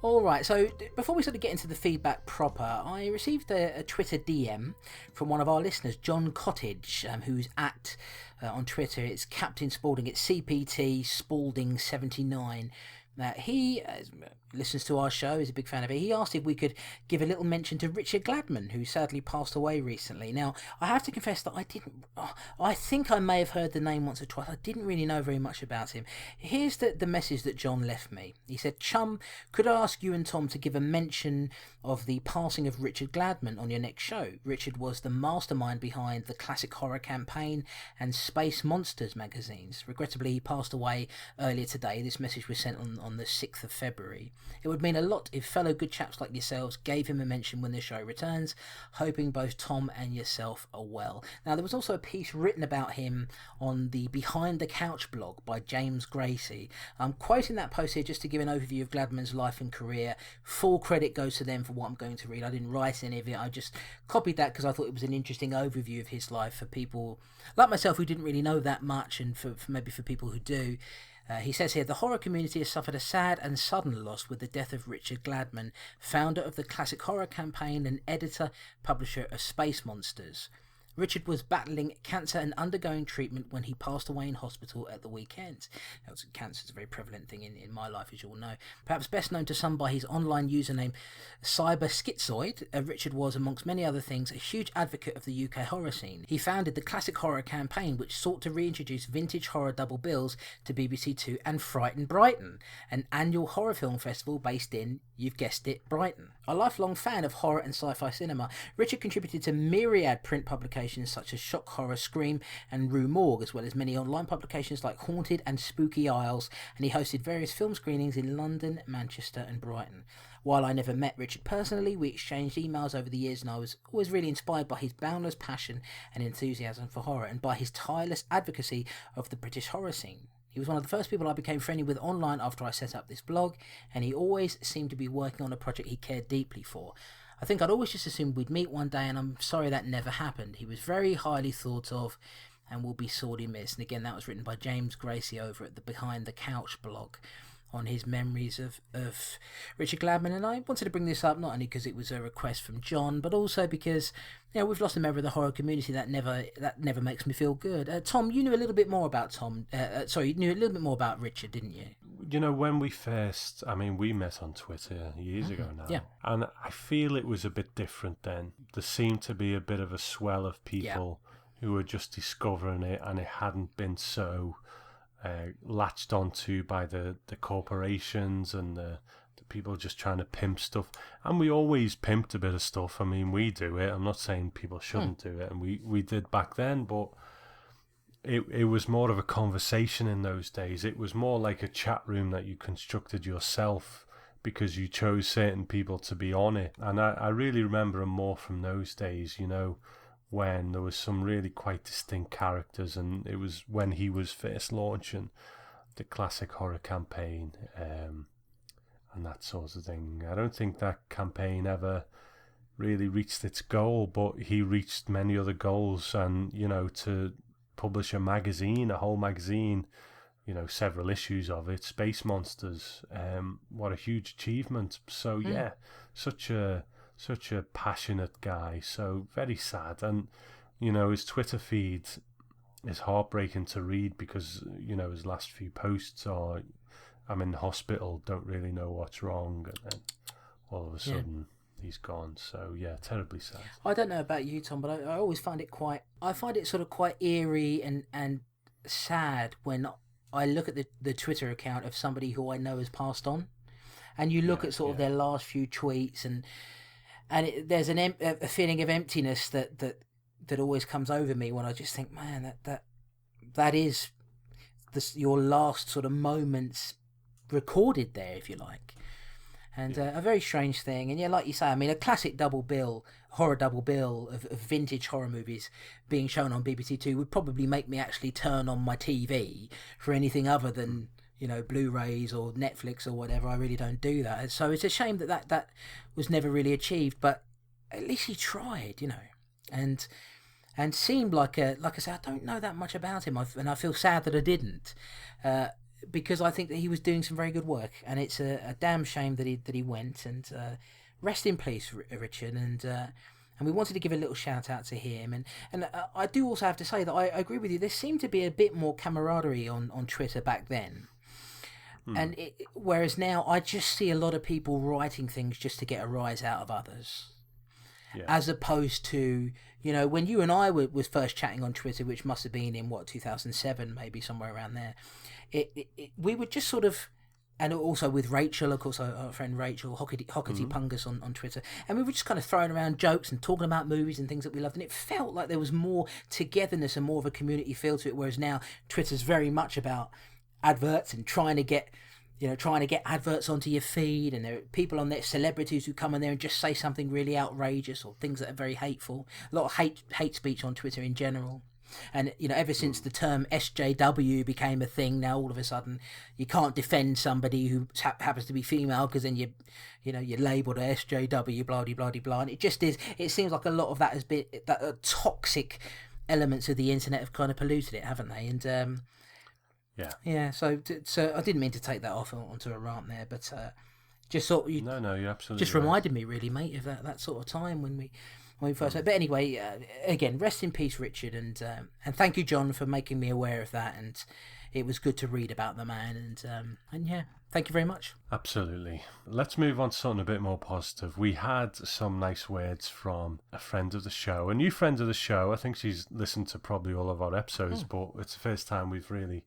Alright, so before we sort of get into the feedback proper, I received a Twitter DM from one of our listeners, John Cottage, who's at, on Twitter, it's Captain Spaulding, it's CPT Spaulding 79. He listens to our show, is a big fan of it. He asked if we could give a little mention to Richard Gladman, who sadly passed away recently. Now, I have to confess that I think I may have heard the name once or twice. I didn't really know very much about him. Here's the message that John left me. He said, Chum, could I ask you and Tom to give a mention of the passing of Richard Gladman on your next show? Richard was the mastermind behind the Classic Horror campaign and Space Monsters magazines. Regrettably, he passed away earlier today. This message was sent on the 6th of February. It would mean a lot if fellow good chaps like yourselves gave him a mention when the show returns, hoping both Tom and yourself are well. Now, there was also a piece written about him on the Behind the Couch blog by James Gracie. I'm quoting that post here just to give an overview of Gladman's life and career. Full credit goes to them for what I'm going to read. I didn't write any of it. I just copied that because I thought it was an interesting overview of his life for people like myself who didn't really know that much, and for maybe for people who do. He says here, the horror community has suffered a sad and sudden loss with the death of Richard Gladman, founder of the Classic Horror campaign and editor, publisher of Space Monsters. Richard was battling cancer and undergoing treatment when he passed away in hospital at the weekend. Cancer is a very prevalent thing in my life, as you all know. Perhaps best known to some by his online username Cyber Schizoid, Richard was, amongst many other things, a huge advocate of the UK horror scene. He founded the Classic Horror campaign, which sought to reintroduce vintage horror double bills to BBC Two, and Frighten Brighton, an annual horror film festival based in, you've guessed it, Brighton. A lifelong fan of horror and sci-fi cinema, Richard contributed to myriad print publications such as Shock Horror, Scream and Rue Morgue, as well as many online publications like Haunted and Spooky Isles, and he hosted various film screenings in London, Manchester and Brighton. While I never met Richard personally, we exchanged emails over the years, and I was always really inspired by his boundless passion and enthusiasm for horror, and by his tireless advocacy of the British horror scene. He was one of the first people I became friendly with online after I set up this blog, and he always seemed to be working on a project he cared deeply for. I think I'd always just assumed we'd meet one day, and I'm sorry that never happened. He was very highly thought of and will be sorely missed. And again, that was written by James Gracie over at the Behind the Couch blog on his memories of Richard Gladman. And I wanted to bring this up not only because it was a request from John, but also because we've lost a member of the horror community that never makes me feel good. Tom, you knew a little bit more about you knew a little bit more about Richard, didn't you? When we first, we met on Twitter years ago now. Yeah. And I feel it was a bit different then. There seemed to be a bit of a swell of people who were just discovering it, and it hadn't been so latched onto by the corporations and the people just trying to pimp stuff. And we always pimped a bit of stuff. I mean, we do it. I'm not saying people shouldn't do it, and we did back then, but it was more of a conversation in those days. It was more like a chat room that you constructed yourself because you chose certain people to be on it. And I really remember him more from those days, when there was some really quite distinct characters, and it was when he was first launching the classic horror campaign, and that sort of thing. I don't think that campaign ever really reached its goal, but he reached many other goals, and to publish a magazine, a whole magazine, several issues of it, Space Monsters, what a huge achievement. So yeah, such a passionate guy, so very sad. And his Twitter feed is heartbreaking to read because his last few posts are, I'm in hospital, don't really know what's wrong, and then all of a sudden he's gone. So yeah, terribly sad. I don't know about you, Tom, but I always find it sort of quite eerie and sad when I look at the Twitter account of somebody who I know has passed on, and you look at sort of their last few tweets, and there's a feeling of emptiness that always comes over me when I just think, man, that is your last sort of moments recorded there, if you like. And a very strange thing. And yeah, like you say, I mean, a classic horror double bill of vintage horror movies being shown on BBC Two would probably make me actually turn on my TV for anything other than, Blu-rays or Netflix or whatever. I really don't do that. So it's a shame that was never really achieved, but at least he tried, and seemed like I said, I don't know that much about him, and I feel sad that I didn't. Because I think that he was doing some very good work, and it's a damn shame that he went. And rest in peace, Richard. And we wanted to give a little shout out to him. And I do also have to say that I agree with you. There seemed to be a bit more camaraderie on Twitter back then, and whereas now I just see a lot of people writing things just to get a rise out of others, as opposed to when you and I was first chatting on Twitter, which must have been in 2007, maybe somewhere around there. We would just sort of, and also with Rachel, of course, our friend Rachel, Hockety Pungus on Twitter, and we were just kind of throwing around jokes and talking about movies and things that we loved, and it felt like there was more togetherness and more of a community feel to it, whereas now Twitter's very much about adverts and trying to get adverts onto your feed, and there are people on there, celebrities who come in there and just say something really outrageous or things that are very hateful. A lot of hate speech on Twitter in general. And ever since the term SJW became a thing, now all of a sudden you can't defend somebody who happens to be female because then you're labelled a SJW, blah blah blah blah. And it just is. It seems like a lot of that has been toxic elements of the internet have kind of polluted it, haven't they? And yeah. So I didn't mean to take that off onto a rant there, but just sort of no, you're absolutely just reminded me really, mate, of that sort of time when we first met. But anyway, again, rest in peace, Richard, and thank you, John, for making me aware of that. And it was good to read about the man, and yeah, thank you very much. Absolutely. Let's move on to something a bit more positive. We had some nice words from a friend of the show, a new friend of the show. I think she's listened to probably all of our episodes, but it's the first time we've really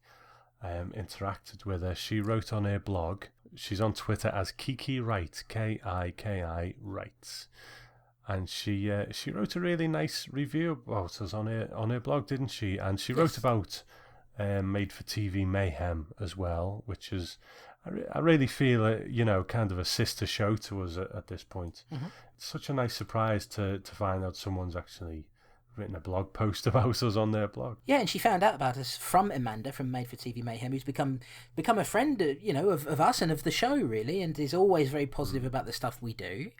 interacted with her. She wrote on her blog. She's on Twitter as Kiki Wright, Kiki Wrights. And she wrote a really nice review about us on her blog, didn't she? And she wrote about Made for TV Mayhem as well, which is, I really feel, kind of a sister show to us at this point. Mm-hmm. It's such a nice surprise to find out someone's actually written a blog post about us on their blog. Yeah, and she found out about us from Amanda from Made for TV Mayhem, who's become a friend, of us and of the show, really, and is always very positive about the stuff we do.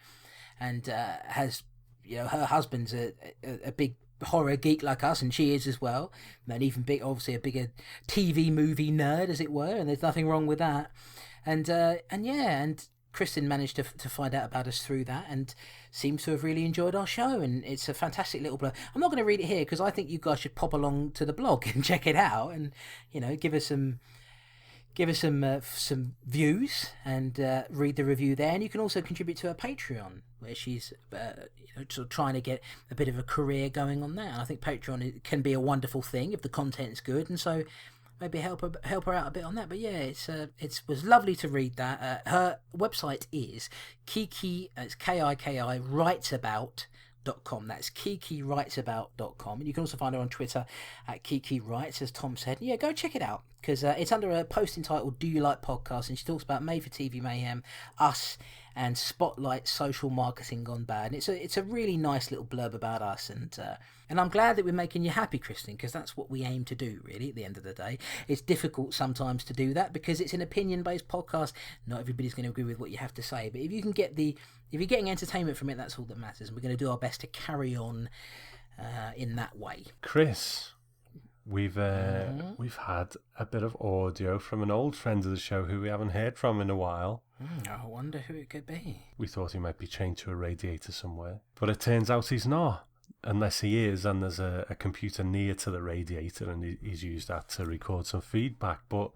And has, her husband's a big horror geek like us, and she is as well, and even obviously a bigger TV movie nerd, as it were, and there's nothing wrong with that. And Kristen managed to find out about us through that, and seems to have really enjoyed our show, and it's a fantastic little blog. I'm not going to read it here because I think you guys should pop along to the blog and check it out, and give us some views and read the review there. And you can also contribute to her Patreon, where she's sort of trying to get a bit of a career going on there. And I think Patreon can be a wonderful thing if the content's good, and so maybe help her out a bit on that. But yeah, it was lovely to read that. Her website is Kiki. It's KIKI writesabout.com. That's KikiWritesAbout.com. And you can also find her on Twitter at Kiki Writes, as Tom said. Yeah, go check it out, because it's under a post entitled "Do You Like Podcasts?" and she talks about Made for TV Mayhem, us, and Spotlight social marketing gone bad. And it's a really nice little blurb about us, and I'm glad that we're making you happy, Kristen, because that's what we aim to do, really, at the end of the day. It's difficult sometimes to do that because it's an opinion-based podcast. Not everybody's going to agree with what you have to say, but if you can get if you're getting entertainment from it, that's all that matters, and we're going to do our best to carry on in that way. Chris, we've had a bit of audio from an old friend of the show who we haven't heard from in a while. I wonder who it could be. We thought he might be chained to a radiator somewhere, but it turns out he's not. Unless he is, and there's a computer near to the radiator, and he's used that to record some feedback. But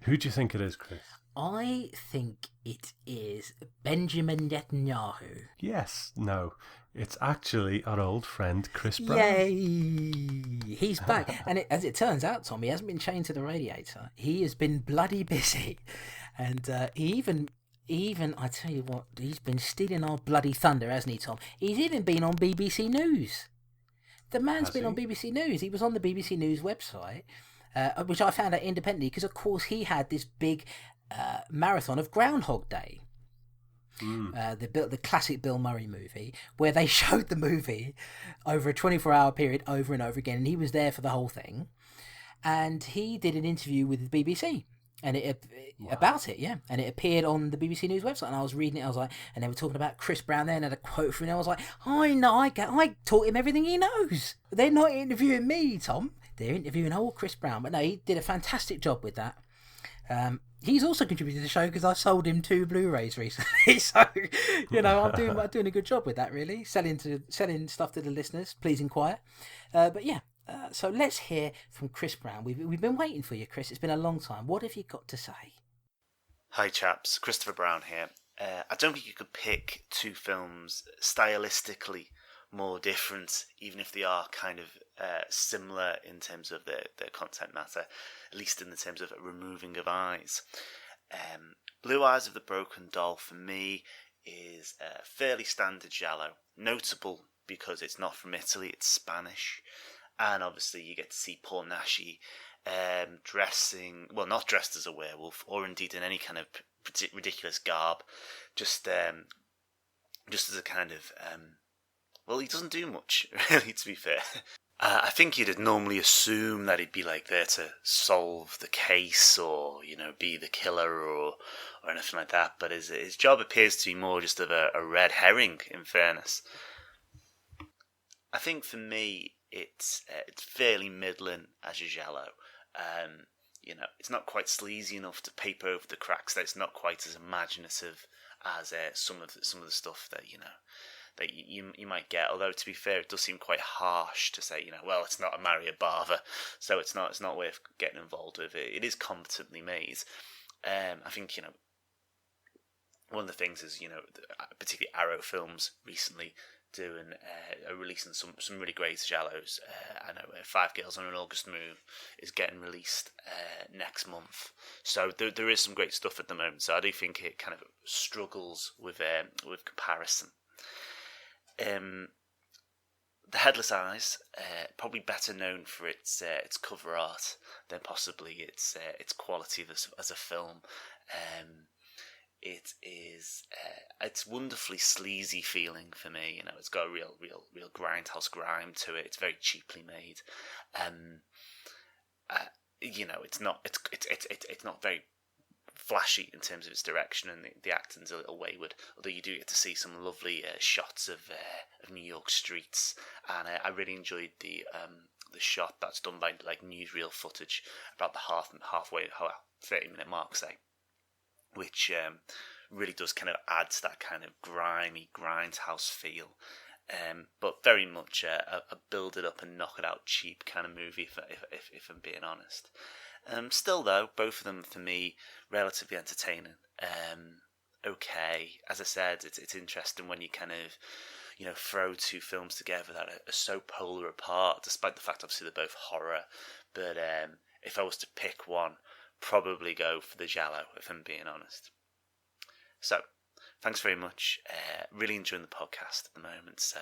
who do you think it is, Chris? I think it is Benjamin Netanyahu. Yes, no. It's actually our old friend Chris Brown. Yay! He's back. And as it turns out, Tom, he hasn't been chained to the radiator. He has been bloody busy. And he even, I tell you what, he's been stealing our bloody thunder, hasn't he, Tom? He's even been on BBC News. The man's been on BBC News. He was on the BBC News website, which I found out independently because, of course, he had this big marathon of Groundhog Day. The classic Bill Murray movie, where they showed the movie over a 24-hour period over and over again, and he was there for the whole thing. And he did an interview with the BBC. And about it, yeah. And it appeared on the BBC News website. And I was reading it, I was like, and they were talking about Chris Brown there, and had a quote from him. I was like, I know, I taught him everything he knows. They're not interviewing me, Tom. They're interviewing old Chris Brown. But no, he did a fantastic job with that. He's also contributed to the show because I sold him 2 Blu-rays recently. So, I'm doing a good job with that, really. Selling stuff to the listeners. Please inquire. But yeah. So let's hear from Chris Brown. We've been waiting for you, Chris. It's been a long time. What have you got to say? Hi chaps, Christopher Brown here. I don't think you could pick 2 films stylistically more different, even if they are kind of similar in terms of their content matter, at least in the terms of removing of eyes. Blue Eyes of the Broken Doll for me is fairly standard giallo, notable because it's not from Italy, it's Spanish. And obviously you get to see Paul Naschy not dressed as a werewolf, or indeed in any kind of ridiculous garb, just as a kind of... he doesn't do much, really, to be fair. I think you'd normally assume that he'd be like there to solve the case, or, be the killer, or anything like that, but his job appears to be more just of a red herring, in fairness. I think for me... It's fairly middling as a giallo. It's not quite sleazy enough to paper over the cracks. That it's not quite as imaginative as some of the stuff that that you might get. Although to be fair, it does seem quite harsh to say it's not a Mario Bava, so it's not worth getting involved with. It is competently made. I think one of the things is particularly Arrow Films recently are releasing some really great giallos. I know 5 Girls on an August Moon is getting released next month, so there is some great stuff at the moment. So I do think it kind of struggles with comparison. The Headless Eyes, probably better known for its cover art than possibly its quality as a film. It's wonderfully sleazy feeling for me. It's got a real grindhouse grime to it. It's very cheaply made. It's not very flashy in terms of its direction, and the acting's a little wayward. Although you do get to see some lovely shots of New York streets, and I really enjoyed the shot that's done by newsreel footage about the halfway 30-minute mark, say. Which really does kind of add to that kind of grimy grindhouse feel, but very much a build it up and knock it out cheap kind of movie, if I'm being honest. Still though, both of them for me relatively entertaining. Okay, as I said, it's interesting when you kind of throw 2 films together that are so polar apart, despite the fact obviously they're both horror, but if I was to pick one, probably go for the giallo, if I'm being honest. So, thanks very much. Really enjoying the podcast at the moment. So,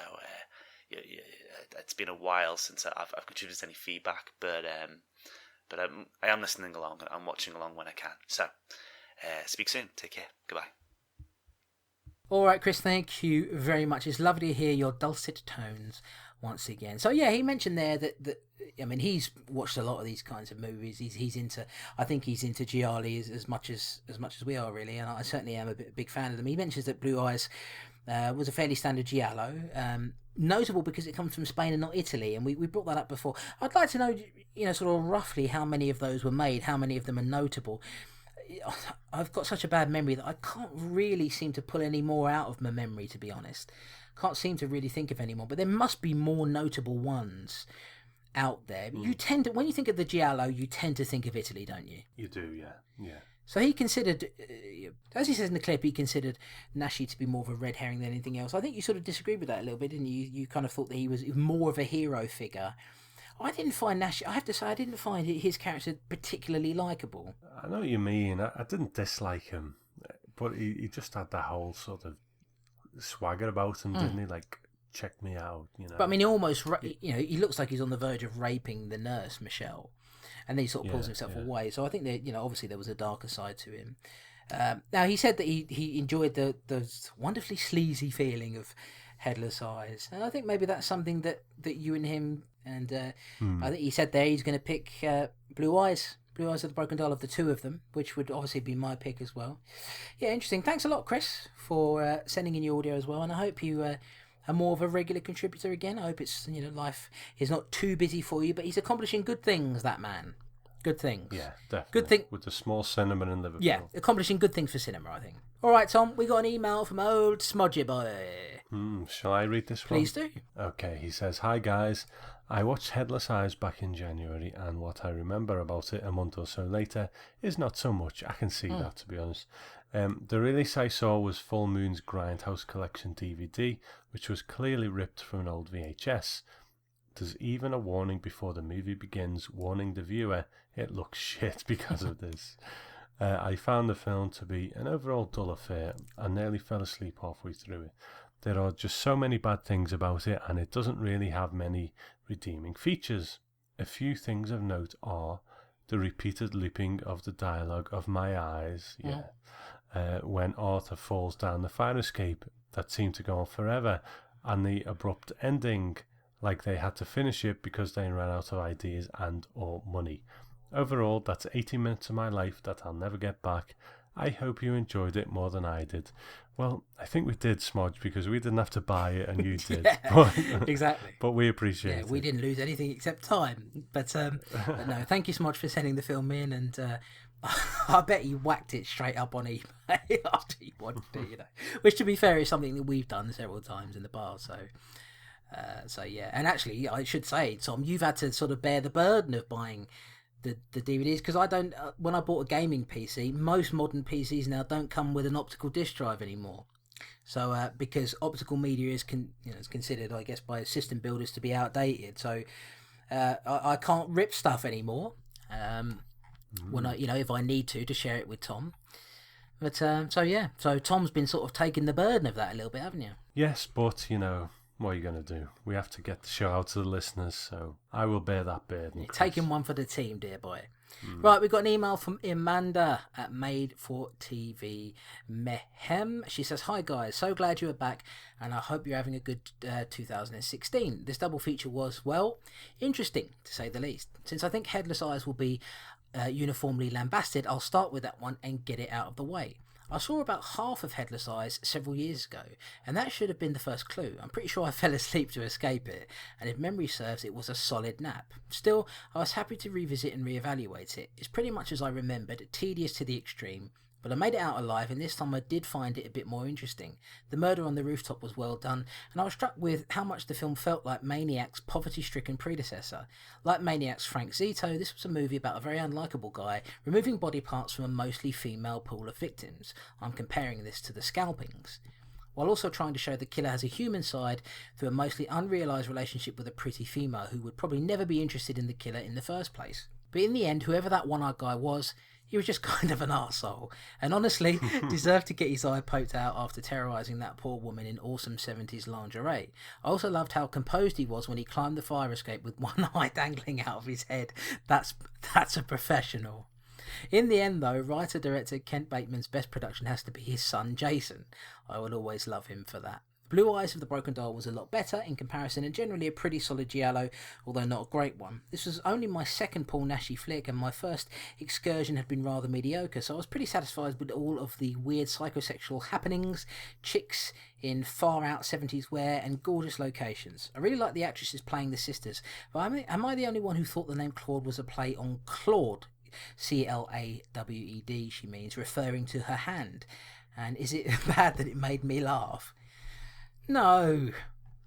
it's been a while since I've contributed any feedback, but I am listening along. I'm watching along when I can. So, speak soon. Take care. Goodbye. All right, Chris, thank you very much. It's lovely to hear your dulcet tones once again. So yeah, he mentioned there that I mean, he's watched a lot of these kinds of movies. He's into, I think he's into gialli as much as we are, really, and I certainly am a big fan of them. He mentions that Blue Eyes was a fairly standard giallo, notable because it comes from Spain and not Italy, and we brought that up before. I'd like to know, sort of roughly how many of those were made, how many of them are notable. I've got such a bad memory that I can't really seem to pull any more out of my memory, to be honest. Can't seem to really think of any more, but there must be more notable ones out there. You tend to, when you think of the giallo, you tend to think of Italy, don't you? You do, yeah. So he considered, as he says in the clip, he considered Nashi to be more of a red herring than anything else. I think you sort of disagreed with that a little bit, didn't you? You kind of thought that he was more of a hero figure. I didn't find Nash, I have to say, I didn't find his character particularly likeable. I know what you mean. I didn't dislike him, but he just had that whole sort of swagger about him, didn't he? Like, check me out, you know. But I mean, he almost, he looks like he's on the verge of raping the nurse, Michelle, and then he sort of pulls himself away. So I think that, obviously there was a darker side to him. Now, he said that he enjoyed the wonderfully sleazy feeling of Headless Eyes, and I think maybe that's something that you and him, and I think he said there he's going to pick Blue Eyes of the Broken Doll of the two of them, which would obviously be my pick as well. Yeah, interesting. Thanks a lot, Chris, for sending in your audio as well, and I hope you are more of a regular contributor again. I hope it's, life is not too busy for you, but he's accomplishing good things, that man. Good things. Yeah, definitely. Good thing. With the small cinema in Liverpool. Yeah, accomplishing good things for cinema, I think. All right, Tom, we got an email from old Smodgy Boy. Shall I read this one? Please do. Okay, he says, "Hi guys, I watched Headless Eyes back in January, and what I remember about it a month or so later is not so much. I can see that, to be honest. The release I saw was Full Moon's Grindhouse Collection DVD, which was clearly ripped from an old VHS. There's even a warning before the movie begins, warning the viewer it looks shit because of this. I found the film to be an overall dull affair and nearly fell asleep halfway through it. There are just so many bad things about it, and it doesn't really have many redeeming features. A few things of note are the repeated looping of the dialogue of my eyes, when Arthur falls down the fire escape that seemed to go on forever, and the abrupt ending, like they had to finish it because they ran out of ideas and or money. Overall, that's 80 minutes of my life that I'll never get back. I hope you enjoyed it more than I did." Well, I think we did, Smodge, because we didn't have to buy it and you did. Exactly. But we appreciate it. We didn't lose anything except time. But no, thank you, Smodge, for sending the film in, and I bet you whacked it straight up on eBay after you watched it, Which, to be fair, is something that we've done several times in the past, so yeah. And actually, I should say, Tom, you've had to sort of bear the burden of buying the DVDs, because I don't. When I bought a gaming PC, most modern PCs now don't come with an optical disc drive anymore. So because optical media is considered, I guess, by system builders to be outdated. So I can't rip stuff anymore. When I, if I need to share it with Tom. But so Tom's been sort of taking the burden of that a little bit, haven't you? Yes, but what are you going to do? We have to get the show out to the listeners, so I will bear that burden. You're taking one for the team, dear boy. Right, we've got an email from Amanda at Made for TV Mehem. She says, "Hi guys, so glad you are back, and I hope you're having a good 2016. This double feature was, well, interesting to say the least. Since I think Headless Eyes will be uniformly lambasted, I'll start with that one and get it out of the way. I saw about half of Headless Eyes several years ago, and that should have been the first clue. I'm pretty sure I fell asleep to escape it, and if memory serves, it was a solid nap. Still, I was happy to revisit and reevaluate it. It's pretty much as I remembered, tedious to the extreme, but I made it out alive, and this time I did find it a bit more interesting. The murder on the rooftop was well done, and I was struck with how much the film felt like Maniac's poverty-stricken predecessor. Like Maniac's Frank Zito, this was a movie about a very unlikable guy removing body parts from a mostly female pool of victims. I'm comparing this to The Scalpings. While also trying to show the killer has a human side through a mostly unrealised relationship with a pretty female who would probably never be interested in the killer in the first place. But in the end, whoever that one-eyed guy was, he was just kind of an arsehole, and honestly deserved to get his eye poked out after terrorising that poor woman in awesome 70s lingerie. I also loved how composed he was when he climbed the fire escape with one eye dangling out of his head. That's a professional. In the end, though, writer-director Kent Bateman's best production has to be his son Jason. I will always love him for that. Blue Eyes of the Broken Doll was a lot better in comparison and generally a pretty solid giallo, although not a great one. This was only my second Paul Naschy flick, and my first excursion had been rather mediocre, so I was pretty satisfied with all of the weird psychosexual happenings, chicks in far-out 70s wear, and gorgeous locations. I really like the actresses playing the sisters, but am I the only one who thought the name Claude was a play on Claude? Clawed, she means, referring to her hand. And is it bad that it made me laugh? No,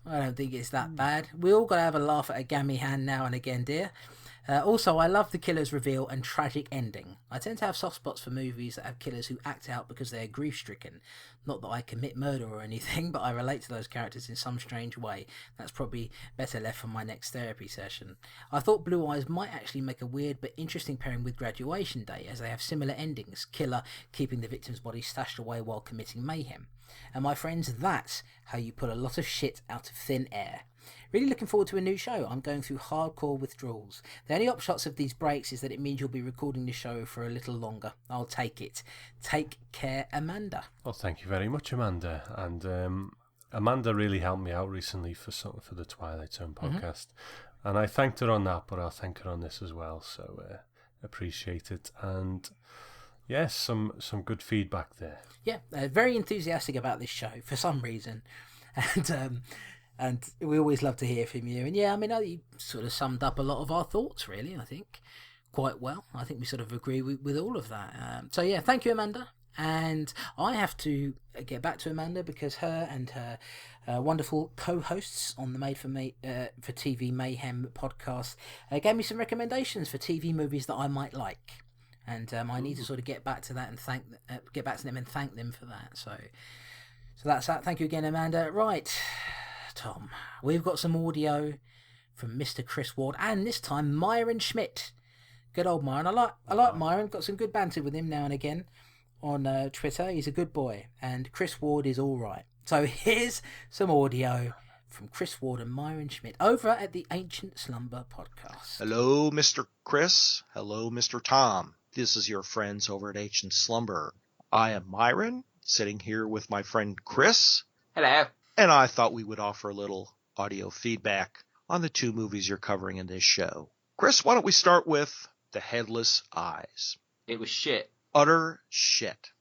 I don't think it's that bad. We all got to have a laugh at a gammy hand now and again, dear. Also, I love the killer's reveal and tragic ending. I tend to have soft spots for movies that have killers who act out because they are grief-stricken. Not that I commit murder or anything, but I relate to those characters in some strange way. That's probably better left for my next therapy session. I thought Blue Eyes might actually make a weird but interesting pairing with Graduation Day, as they have similar endings. Killer keeping the victim's body stashed away while committing mayhem. And my friends, that's how you pull a lot of shit out of thin air. Really looking forward to a new show. I'm going through hardcore withdrawals. The only upshots of these breaks is that it means you'll be recording the show for a little longer. I'll take it. Take care, Amanda. Well, thank you very much, Amanda. And Amanda really helped me out recently for the Twilight Zone podcast. And I thanked her on that, but I'll thank her on this as well. So appreciate it. And yes, some good feedback there. Yeah, very enthusiastic about this show for some reason. And we always love to hear from you. And yeah, I mean, you sort of summed up a lot of our thoughts, really, I think, quite well. I think we sort of agree with all of that. So yeah, thank you, Amanda. And I have to get back to Amanda because her and her wonderful co-hosts on the Made for TV Mayhem podcast gave me some recommendations for TV movies that I might like. And I need to sort of get back to that and get back to them and thank them for that. So that's that. Thank you again, Amanda. Right, Tom, we've got some audio from Mr. Chris Ward, and this time Myron Schmidt. Good old Myron. I like Myron. Got some good banter with him now and again on Twitter. He's a good boy, and Chris Ward is all right. So here's some audio from Chris Ward and Myron Schmidt over at the Ancient Slumber podcast. Hello, Mr. Chris. Hello, Mr. Tom. This is your friends over at Ancient Slumber. I am Myron, sitting here with my friend Chris. Hello. And I thought we would offer a little audio feedback on the two movies you're covering in this show. Chris, why don't we start with The Headless Eyes? It was shit. Utter shit.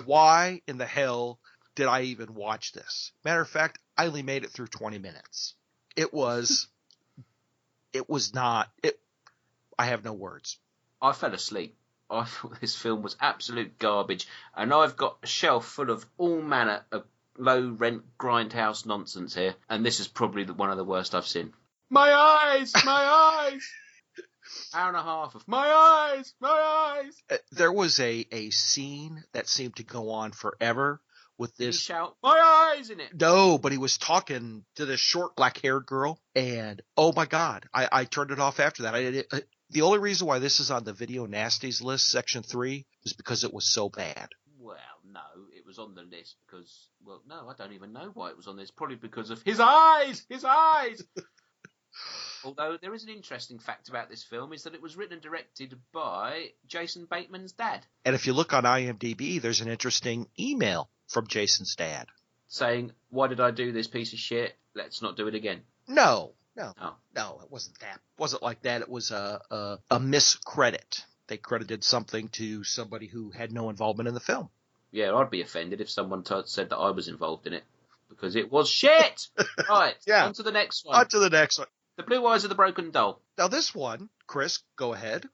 Why in the hell did I even watch this? Matter of fact, I only made it through 20 minutes. I have no words. I fell asleep. I thought this film was absolute garbage, and I've got a shelf full of all manner of low-rent grindhouse nonsense here, and this is probably one of the worst I've seen. My eyes! My eyes! Hour and a half of my eyes! My eyes! There was a scene that seemed to go on forever with this. Did he shout, my eyes, in it? No, but he was talking to this short black-haired girl, and oh my God, I turned it off after that. The only reason why this is on the Video Nasties list, Section 3, is because it was so bad. Well, no, it was on the list because, well, no, I don't even know why it was on this. Probably because of his eyes! His eyes! Although there is an interesting fact about this film is that it was written and directed by Jason Bateman's dad. And if you look on IMDb, there's an interesting email from Jason's dad. Saying, why did I do this piece of shit? Let's not do it again. No, Oh. No, it wasn't that. It wasn't like that. It was a miscredit. They credited something to somebody who had no involvement in the film. Yeah, I'd be offended if someone said that I was involved in it. Because it was shit! Right, yeah. On to the next one. The Blue Eyes of the Broken Doll. Now this one, Chris, go ahead.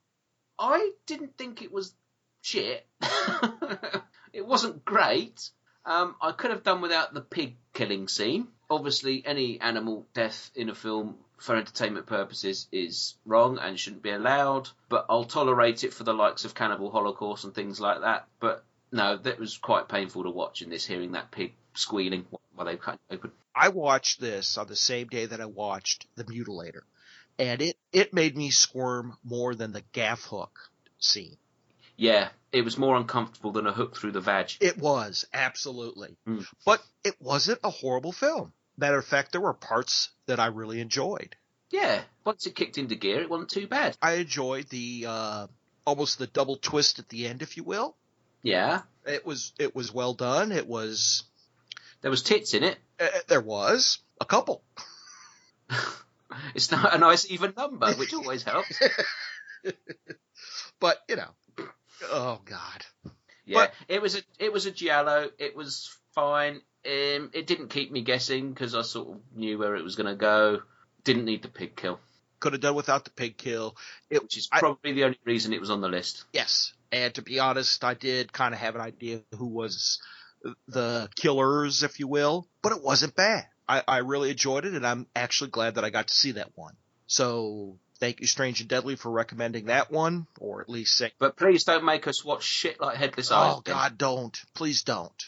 I didn't think it was shit. It wasn't great. I could have done without the pig killing scene. Obviously, any animal death in a film for entertainment purposes is wrong and shouldn't be allowed, but I'll tolerate it for the likes of Cannibal Holocaust and things like that. But no, that was quite painful to watch in this, hearing that pig squealing while they cut open. I watched this on the same day that I watched The Mutilator, And it made me squirm more than the gaff hook scene. Yeah, it was more uncomfortable than a hook through the vag. It was, absolutely. Mm. But it wasn't a horrible film. Matter of fact, there were parts that I really enjoyed. Yeah, once it kicked into gear, it wasn't too bad. I enjoyed the almost the double twist at the end, if you will. Yeah. It was well done. It was... There was tits in it. There was a couple. It's not a nice even number, which always helps. But, you know, oh, God. Yeah, but, it was a giallo. It was fine. It didn't keep me guessing because I sort of knew where it was going to go. Didn't need the pig kill. Could have done without the pig kill. Which is probably the only reason it was on the list. Yes. And to be honest, I did kind of have an idea who was the killers, if you will. But it wasn't bad. I really enjoyed it, and I'm actually glad that I got to see that one. So thank you, Strange and Deadly, for recommending that one, or at least saying... But please don't make us watch shit like Headless Eyes. Oh, God, don't. Please don't.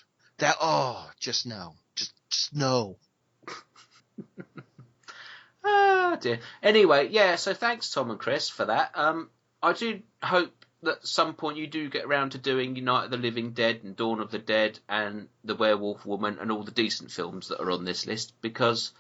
Just no. Just no. Ah, dear. Anyway, yeah, so thanks, Tom and Chris, for that. I do hope that at some point you do get around to doing Night of the Living Dead and Dawn of the Dead and The Werewolf Woman and all the decent films that are on this list, because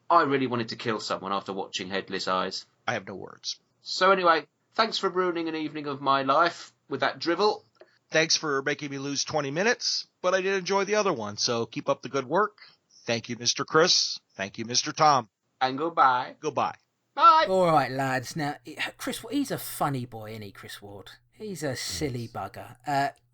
I really wanted to kill someone after watching Headless Eyes. I have no words. So anyway, thanks for ruining an evening of my life with that drivel. Thanks for making me lose 20 minutes, but I did enjoy the other one, so keep up the good work. Thank you, Mr. Chris. Thank you, Mr. Tom. And goodbye. Goodbye. Bye. All right, lads. Now, Chris, he's a funny boy, isn't he, Chris Ward? He's a silly bugger.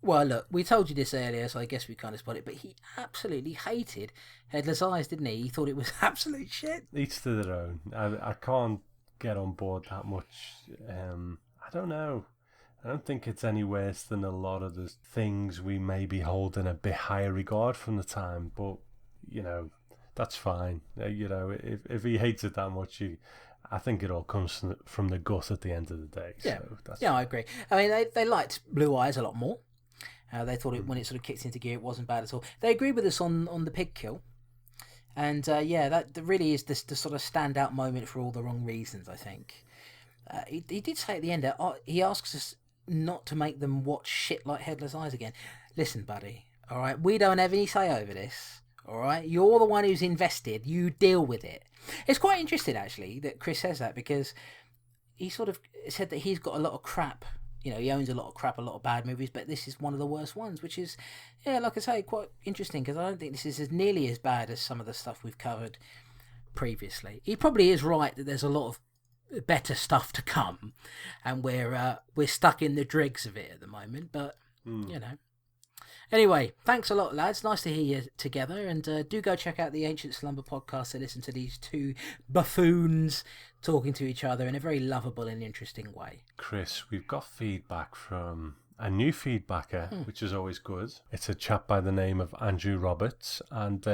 Well, look, we told you this earlier, so I guess we kind of spotted it, but he absolutely hated Headless Eyes, didn't he? He thought it was absolute shit. Each to their own. I can't get on board that much. I don't know. I don't think it's any worse than a lot of the things we maybe hold in a bit higher regard from the time, but, you know, that's fine. You know, if he hates it that much, I think it all comes from the gut at the end of the day. Yeah, so that's I agree. I mean, they liked Blue Eyes a lot more. They thought when it sort of kicked into gear, it wasn't bad at all. They agreed with us on the pig kill. And, that really is the sort of standout moment for all the wrong reasons, I think. He did say at the end, he asks us not to make them watch shit like Headless Eyes again. Listen, buddy, all right? We don't have any say over this. All right, you're the one who's invested. You deal with it. It's quite interesting, actually, that Chris says that, because he sort of said that he's got a lot of crap. You know, he owns a lot of crap, a lot of bad movies, but this is one of the worst ones, which is, yeah, like I say, quite interesting, because I don't think this is nearly as bad as some of the stuff we've covered previously. He probably is right that there's a lot of better stuff to come, and we're stuck in the dregs of it at the moment, but, you know. Anyway, thanks a lot, lads. Nice to hear you together. And do go check out the Ancient Slumber podcast to listen to these two buffoons talking to each other in a very lovable and interesting way. Chris, we've got feedback from a new feedbacker, which is always good. It's a chap by the name of Andrew Roberts, and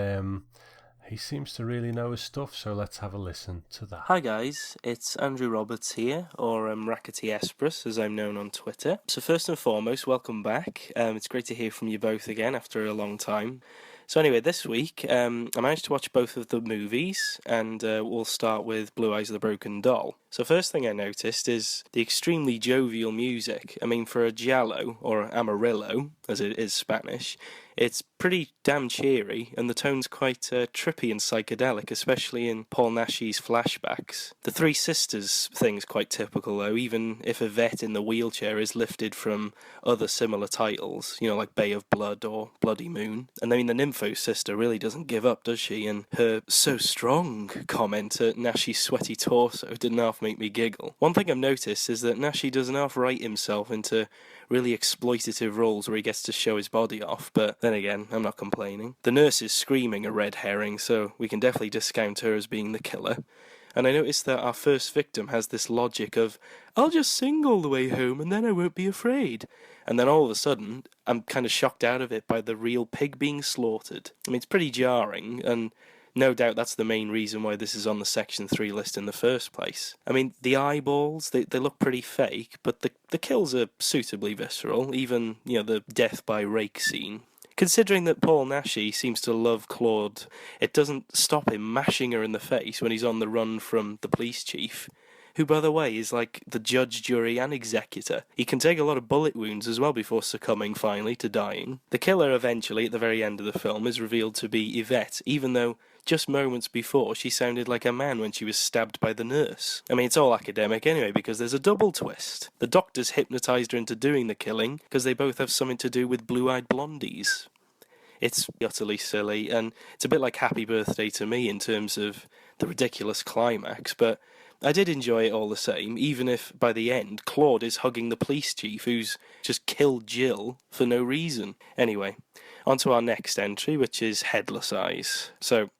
he seems to really know his stuff, so let's have a listen to that. Hi guys, it's Andrew Roberts here, or Rackety Espress as I'm known on Twitter. So first and foremost, welcome back. It's great to hear from you both again after a long time. So anyway, this week I managed to watch both of the movies, and we'll start with Blue Eyes of the Broken Doll. So first thing I noticed is the extremely jovial music. I mean, for a giallo, or amarillo, as it is Spanish, it's pretty damn cheery, and the tone's quite trippy and psychedelic, especially in Paul Nashi's flashbacks. The Three Sisters thing's quite typical, though, even if Yvette in the wheelchair is lifted from other similar titles, you know, like Bay of Blood or Bloody Moon. And I mean, the Nympho sister really doesn't give up, does she? And her "so strong" comment at Nashi's sweaty torso didn't half make me giggle. One thing I've noticed is that Nashi doesn't half write himself into really exploitative roles where he gets to show his body off, but then again, I'm not complaining. The nurse is screaming a red herring, so we can definitely discount her as being the killer. And I noticed that our first victim has this logic of, I'll just sing all the way home and then I won't be afraid. And then all of a sudden, I'm kind of shocked out of it by the real pig being slaughtered. I mean, it's pretty jarring, and no doubt that's the main reason why this is on the Section 3 list in the first place. I mean, the eyeballs, they look pretty fake, but the kills are suitably visceral, even, you know, the death by rake scene. Considering that Paul Nashi seems to love Claude, it doesn't stop him mashing her in the face when he's on the run from the police chief. who, by the way, is like the judge, jury, and executor. He can take a lot of bullet wounds as well before succumbing finally to dying. The killer eventually, at the very end of the film, is revealed to be Yvette, even though just moments before she sounded like a man when she was stabbed by the nurse. I mean, it's all academic anyway, because there's a double twist. The doctors hypnotised her into doing the killing because they both have something to do with blue-eyed blondies. It's utterly silly, and it's a bit like Happy Birthday to Me in terms of the ridiculous climax, but I did enjoy it all the same, even if, by the end, Claude is hugging the police chief who's just killed Jill for no reason. Anyway, on to our next entry, which is Headless Eyes. So,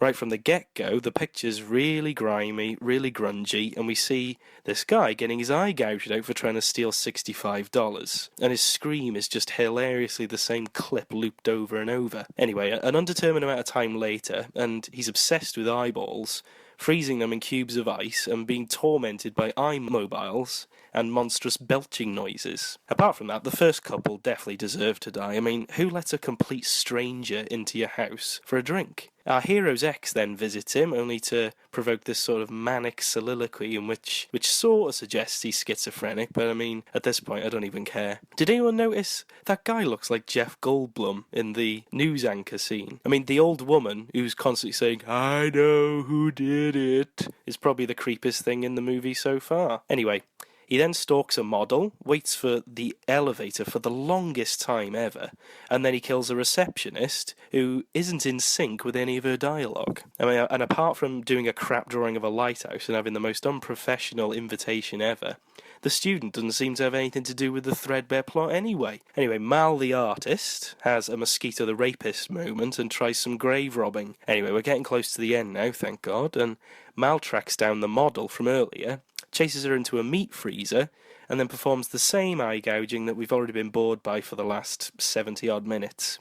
right from the get-go, the picture's really grimy, really grungy, and we see this guy getting his eye gouged out for trying to steal $65. And his scream is just hilariously the same clip looped over and over. Anyway, an undetermined amount of time later, and he's obsessed with eyeballs, freezing them in cubes of ice and being tormented by eye mobiles and monstrous belching noises. Apart from that, the first couple definitely deserve to die. I mean, who lets a complete stranger into your house for a drink? Our hero's ex then visits him, only to provoke this sort of manic soliloquy in which sort of suggests he's schizophrenic, but I mean, at this point, I don't even care. Did anyone notice that guy looks like Jeff Goldblum in the news anchor scene? I mean, the old woman who's constantly saying, "I know who did it," is probably the creepiest thing in the movie so far. Anyway, he then stalks a model, waits for the elevator for the longest time ever, and then he kills a receptionist who isn't in sync with any of her dialogue. I mean, and apart from doing a crap drawing of a lighthouse and having the most unprofessional invitation ever, the student doesn't seem to have anything to do with the threadbare plot anyway. Anyway, Mal the artist has a Mosquito the rapist moment and tries some grave robbing. Anyway, we're getting close to the end now, thank God, and Mal tracks down the model from earlier, chases her into a meat freezer, and then performs the same eye gouging that we've already been bored by for the last 70-odd minutes.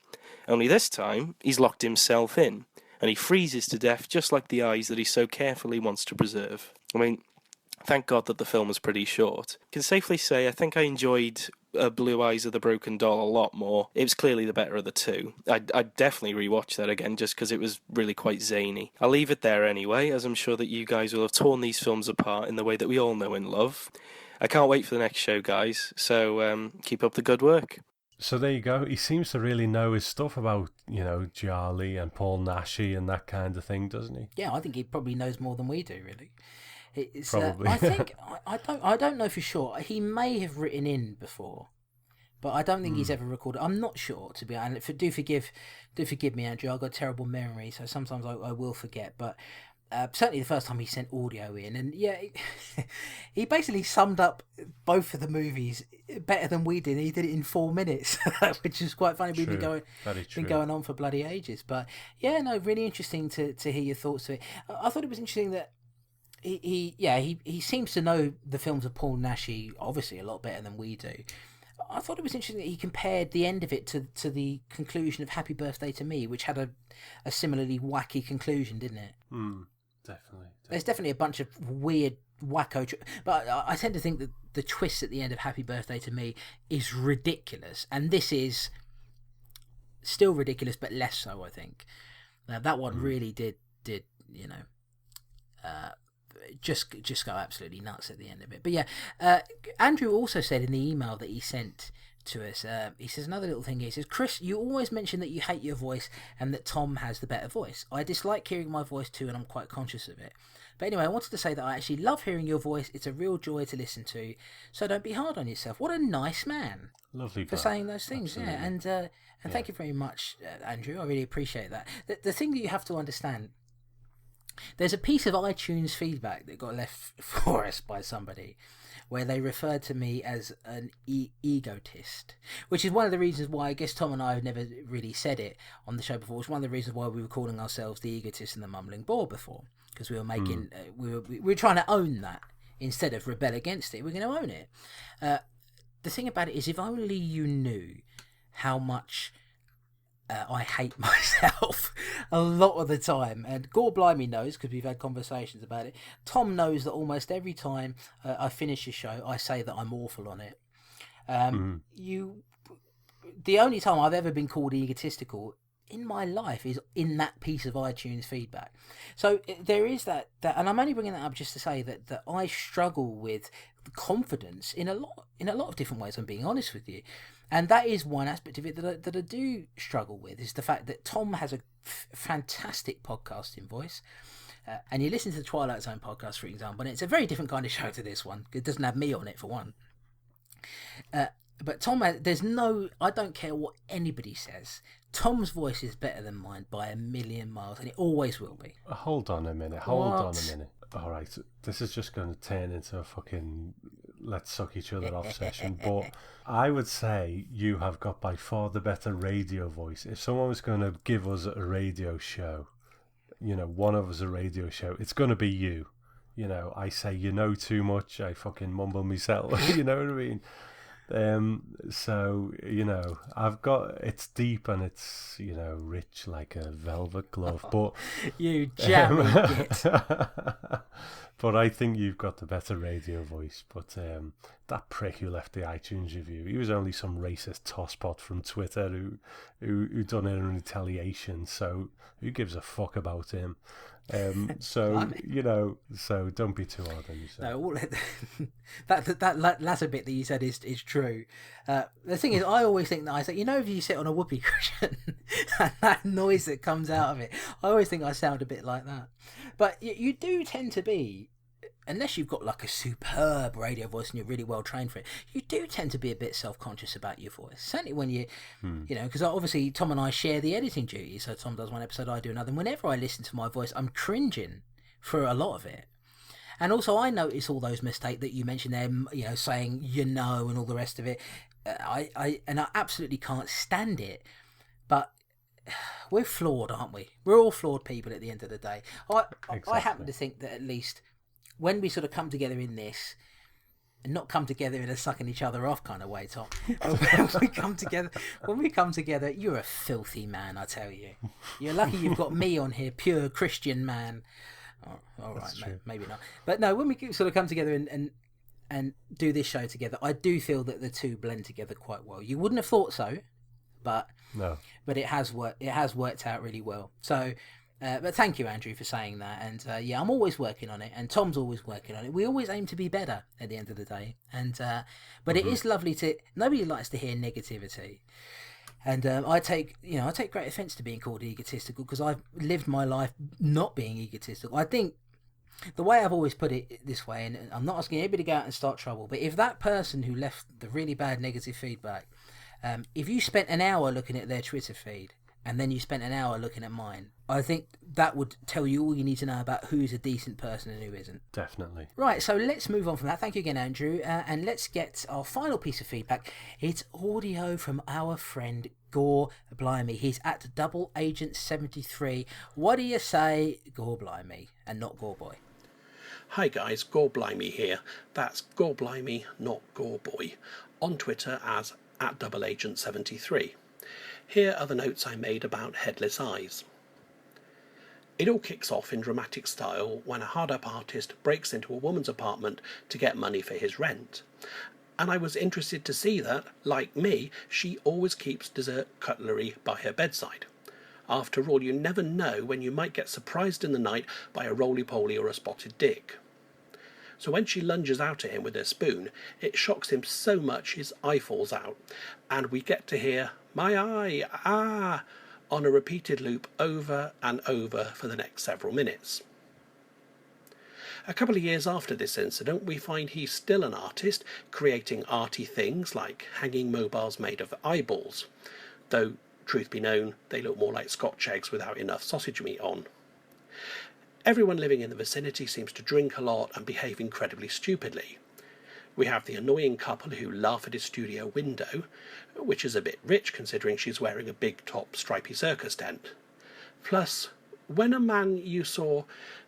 Only this time, he's locked himself in, and he freezes to death just like the eyes that he so carefully wants to preserve. I mean, thank God that the film was pretty short. I can safely say I think I enjoyed Blue Eyes of the Broken Doll a lot more. It was clearly the better of the two. I'd definitely rewatch that again just because it was really quite zany. I'll leave it there anyway, as I'm sure that you guys will have torn these films apart in the way that we all know and love. I can't wait for the next show, guys, so keep up the good work. So there you go. He seems to really know his stuff about, Charlie and Paul Naschy and that kind of thing, doesn't he? Yeah, I think he probably knows more than we do, really. It's, Probably. I think I don't know for sure. He may have written in before, but I don't think he's ever recorded. I'm not sure, to be honest. Do forgive me, Andrew. I've got a terrible memory, so sometimes I will forget. But certainly the first time he sent audio in, and yeah, he basically summed up both of the movies better than we did. He did it in 4 minutes, which is quite funny. We've been going on for bloody ages. But yeah, no, really interesting to hear your thoughts to it. I thought it was interesting that he seems to know the films of Paul Naschy obviously a lot better than we do. I thought it was interesting that he compared the end of it to the conclusion of Happy Birthday to Me, which had a similarly wacky conclusion, didn't it? Definitely. There's definitely a bunch of weird wacko, but I tend to think that the twist at the end of Happy Birthday to Me is ridiculous, and this is still ridiculous, but less so, I think. That one really did just go absolutely nuts at the end of it. But yeah, Andrew also said in the email that he sent to us, he says another little thing. He says, "Chris, you always mention that you hate your voice and that Tom has the better voice. I dislike hearing my voice too, and I'm quite conscious of it. But anyway, I wanted to say that I actually love hearing your voice. It's a real joy to listen to. So don't be hard on yourself." What a nice man. Lovely for saying those things. Absolutely. Yeah, and thank you very much, Andrew. I really appreciate that. The thing that you have to understand, there's a piece of iTunes feedback that got left for us by somebody where they referred to me as an egotist, which is one of the reasons why I guess Tom and I have never really said it on the show before. It's one of the reasons why we were calling ourselves the Egotist and the Mumbling Bore before, because we were making we were trying to own that instead of rebel against it. We're going to own it. The thing about it is, if only you knew how much I hate myself a lot of the time, and Gore Blimey knows because we've had conversations about it. Tom knows that almost every time I finish a show, I say that I'm awful on it. The only time I've ever been called egotistical in my life is in that piece of iTunes feedback. So there is that, and I'm only bringing that up just to say that I struggle with confidence in a lot of different ways. I'm being honest with you, and that is one aspect of it that I do struggle with, is the fact that Tom has a fantastic podcasting voice. And you listen to the Twilight Zone podcast, for example, and it's a very different kind of show to this one. It doesn't have me on it, for one. But Tom, I don't care what anybody says. Tom's voice is better than mine by a million miles, and it always will be. Hold on a minute. All right, this is just going to turn into a fucking let's suck each other off session. But I would say you have got by far the better radio voice. If someone was going to give us a radio show, one of us a radio show, it's going to be you. I say you know too much, I fucking mumble myself. You know what I mean? So I've got, it's deep and it's rich like a velvet glove, but you jammy git. But I think you've got the better radio voice. But that prick who left the iTunes review, he was only some racist tosspot from Twitter who done it in retaliation. So who gives a fuck about him? So don't be too hard on yourself. No, that latter bit that you said is true. The thing is, I always think that I say, if you sit on a whoopee cushion and that noise that comes out of it, I always think I sound a bit like that. But you do tend to be, unless you've got like a superb radio voice and you're really well trained for it, you do tend to be a bit self-conscious about your voice. Certainly when because obviously Tom and I share the editing duties. So Tom does one episode, I do another. And whenever I listen to my voice, I'm cringing for a lot of it. And also I notice all those mistakes that you mentioned there, saying, and all the rest of it. I absolutely can't stand it. But we're flawed, aren't we? We're all flawed people at the end of the day. I happen to think that at least when we sort of come together in this, and not come together in a sucking each other off kind of way, Tom. when we come together, you're a filthy man, I tell you. You're lucky you've got me on here, pure Christian man. Oh, all right, maybe not. But no, when we sort of come together and do this show together, I do feel that the two blend together quite well. You wouldn't have thought so, but it has worked. It has worked out really well. So. But thank you, Andrew, for saying that. And I'm always working on it, and Tom's always working on it. We always aim to be better at the end of the day. And but it is lovely to. Nobody likes to hear negativity, and I take great offence to being called egotistical, because I've lived my life not being egotistical. I think the way I've always put it this way, and I'm not asking anybody to go out and start trouble, but if that person who left the really bad negative feedback, if you spent an hour looking at their Twitter feed, and then you spent an hour looking at mine, I think that would tell you all you need to know about who's a decent person and who isn't. Definitely. Right, so let's move on from that. Thank you again, Andrew. And let's get our final piece of feedback. It's audio from our friend Gore Blimey. He's at Double Agent 73. What do you say, Gore Blimey, and not Gore Boy? Hi guys, Gore Blimey here. That's Gore Blimey, not Gore Boy. On Twitter as at Double Agent 73. Here are the notes I made about Headless Eyes. It all kicks off in dramatic style when a hard-up artist breaks into a woman's apartment to get money for his rent. And I was interested to see that, like me, she always keeps dessert cutlery by her bedside. After all, you never know when you might get surprised in the night by a roly-poly or a spotted dick. So when she lunges out at him with her spoon, it shocks him so much his eye falls out, and we get to hear, "My eye, ah," on a repeated loop over and over for the next several minutes. A couple of years after this incident, we find he's still an artist, creating arty things like hanging mobiles made of eyeballs, though, truth be known, they look more like Scotch eggs without enough sausage meat on. Everyone living in the vicinity seems to drink a lot and behave incredibly stupidly. We have the annoying couple who laugh at his studio window, which is a bit rich considering she's wearing a big top stripy circus tent. Plus, when a man you saw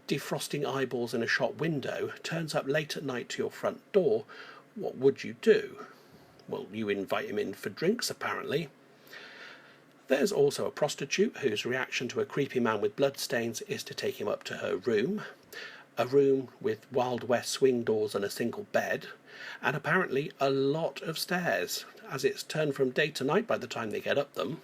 defrosting eyeballs in a shop window turns up late at night to your front door, what would you do? Well, you invite him in for drinks, apparently. There's also a prostitute whose reaction to a creepy man with bloodstains is to take him up to her room, a room with Wild West swing doors and a single bed, and apparently a lot of stairs, as it's turned from day to night by the time they get up them.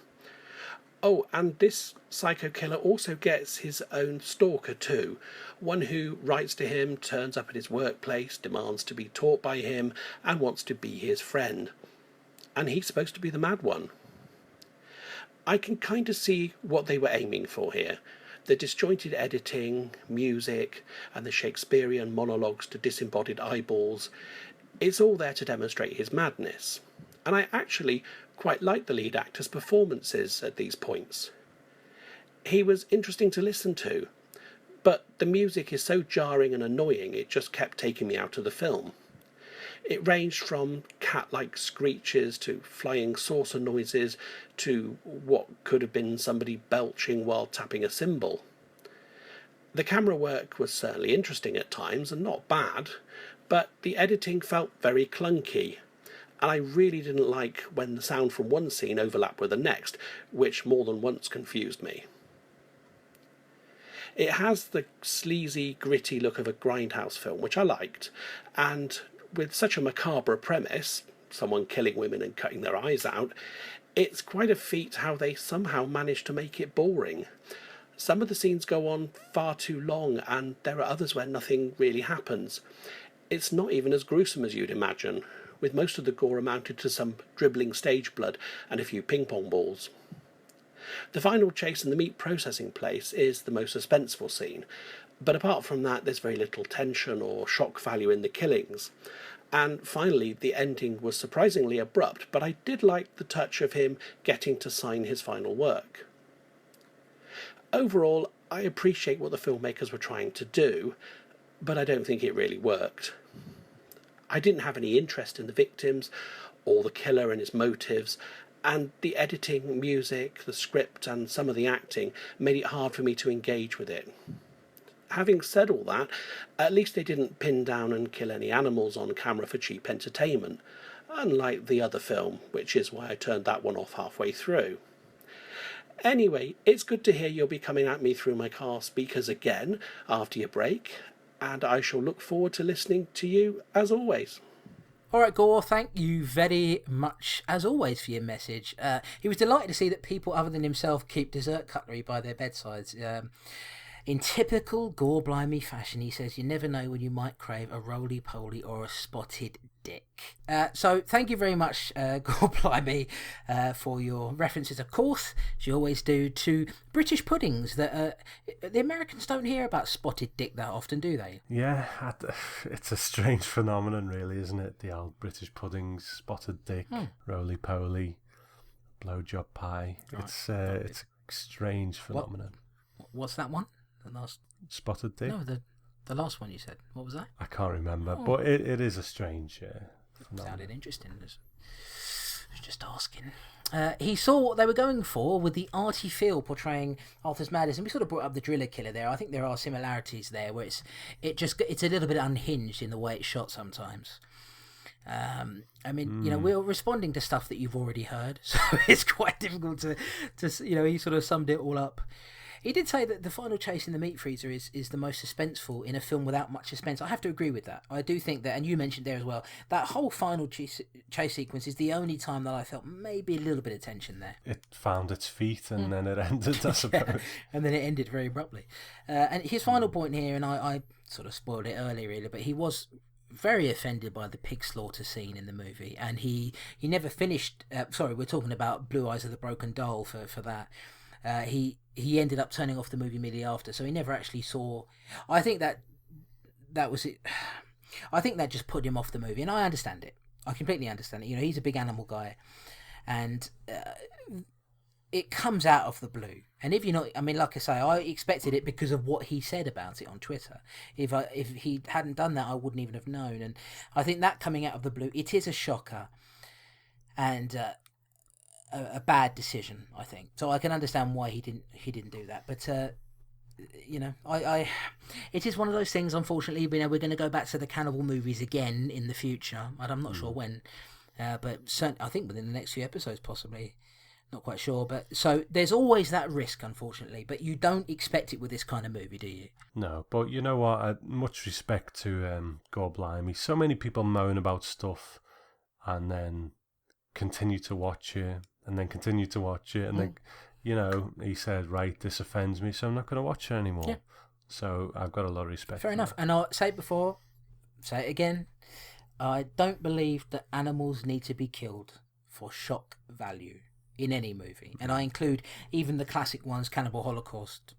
Oh, and this psycho killer also gets his own stalker too. One who writes to him, turns up at his workplace, demands to be taught by him, and wants to be his friend. And he's supposed to be the mad one. I can kind of see what they were aiming for here. The disjointed editing, music, and the Shakespearean monologues to disembodied eyeballs, it's all there to demonstrate his madness. And I actually quite liked the lead actor's performances at these points. He was interesting to listen to, but the music is so jarring and annoying it just kept taking me out of the film. It ranged from cat-like screeches to flying saucer noises to what could have been somebody belching while tapping a cymbal. The camera work was certainly interesting at times and not bad, but the editing felt very clunky, and I really didn't like when the sound from one scene overlapped with the next, which more than once confused me. It has the sleazy, gritty look of a grindhouse film, which I liked, and with such a macabre premise, someone killing women and cutting their eyes out, it's quite a feat how they somehow managed to make it boring. Some of the scenes go on far too long, and there are others where nothing really happens. It's not even as gruesome as you'd imagine, with most of the gore amounted to some dribbling stage blood and a few ping-pong balls. The final chase in the meat processing place is the most suspenseful scene, but apart from that there's very little tension or shock value in the killings. And finally, the ending was surprisingly abrupt, but I did like the touch of him getting to sign his final work. Overall, I appreciate what the filmmakers were trying to do, but I don't think it really worked. I didn't have any interest in the victims, or the killer and his motives, and the editing, music, the script and some of the acting made it hard for me to engage with it. Having said all that, at least they didn't pin down and kill any animals on camera for cheap entertainment, unlike the other film, which is why I turned that one off halfway through. Anyway, it's good to hear you'll be coming at me through my car speakers again after your break, and I shall look forward to listening to you as always. All right, Gore, thank you very much, as always, for your message. He was delighted to see that people other than himself keep dessert cutlery by their bedsides. In typical Gore Blimey fashion, he says, you never know when you might crave a roly-poly or a spotted dick. So thank you very much, Gore Blimey, for your references, of course, as you always do, to British puddings. That the Americans don't hear about spotted dick that often, do they? Yeah, it's a strange phenomenon, really, isn't it? The old British puddings, spotted dick, roly-poly, blowjob pie. Right. It's a strange phenomenon. What's that one? The last spotted dick? No, the last one you said. What was that? I can't remember, but it is a strange phenomenon. Sounded interesting. I was just asking. He saw what they were going for with the arty feel portraying Arthur's madness, and we sort of brought up the driller killer there. I think there are similarities there, where it's a little bit unhinged in the way it's shot sometimes. I mean, we're responding to stuff that you've already heard, so it's quite difficult to he sort of summed it all up. He did say that the final chase in the meat freezer is the most suspenseful in a film without much suspense. I have to agree with that. I do think that, and you mentioned there as well, that whole final chase sequence is the only time that I felt maybe a little bit of tension there. It found its feet and then it ended, I suppose. Yeah, and then it ended very abruptly. And his final point here, and I sort of spoiled it earlier really, but he was very offended by the pig slaughter scene in the movie, and he never finished. We're talking about Blue Eyes of the Broken Doll for that. He ended up turning off the movie immediately after, so he never actually saw. I think that was it. I think that just put him off the movie, and I understand it. I completely understand it. He's a big animal guy, and it comes out of the blue. And if you're not, I mean, like I say, I expected it because of what he said about it on Twitter. If he hadn't done that, I wouldn't even have known. And I think that coming out of the blue, it is a shocker, and a bad decision, I think. So I can understand why he didn't do that. But it is one of those things. Unfortunately, we're going to go back to the cannibal movies again in the future, and I'm not sure when. But certainly, I think within the next few episodes, possibly. Not quite sure, but so there's always that risk, unfortunately. But you don't expect it with this kind of movie, do you? No, but you know what? Much respect to Gore Blimey. So many people moan about stuff, and then continue to watch it, and then continue to watch it, and then you know, he said, right, this offends me, so I'm not going to watch it anymore. Yeah. So I've got a lot of respect. Fair enough. That. And I'll say it before, say it again. I don't believe that animals need to be killed for shock value in any movie, and I include even the classic ones, Cannibal Holocaust.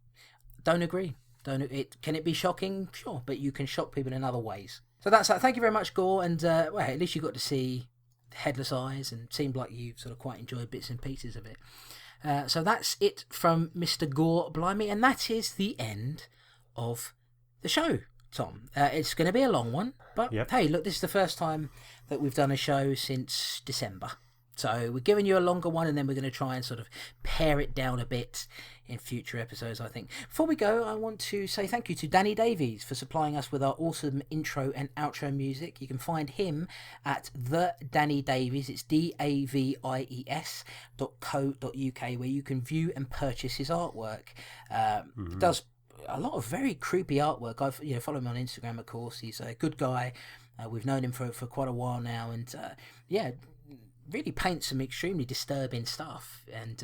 Don't agree. Can it be shocking? Sure, but you can shock people in other ways. So that's that. Thank you very much, Gore, and well, at least you got to see Headless Eyes, and seemed like you sort of quite enjoyed bits and pieces of it. So that's it from Mr. Gore Blimey, and that is the end of the show, Tom. It's going to be a long one, but hey, look, this is the first time that we've done a show since December. So we're giving you a longer one, and then we're going to try and sort of pare it down a bit in future episodes, I think. Before we go, I want to say thank you to Danny Davies for supplying us with our awesome intro and outro music. You can find him at the Danny Davies. It's DAVIES.co.uk, where you can view and purchase his artwork. Does a lot of very creepy artwork. I've follow him on Instagram, of course. He's a good guy. We've known him for quite a while now, and really paints some extremely disturbing stuff, and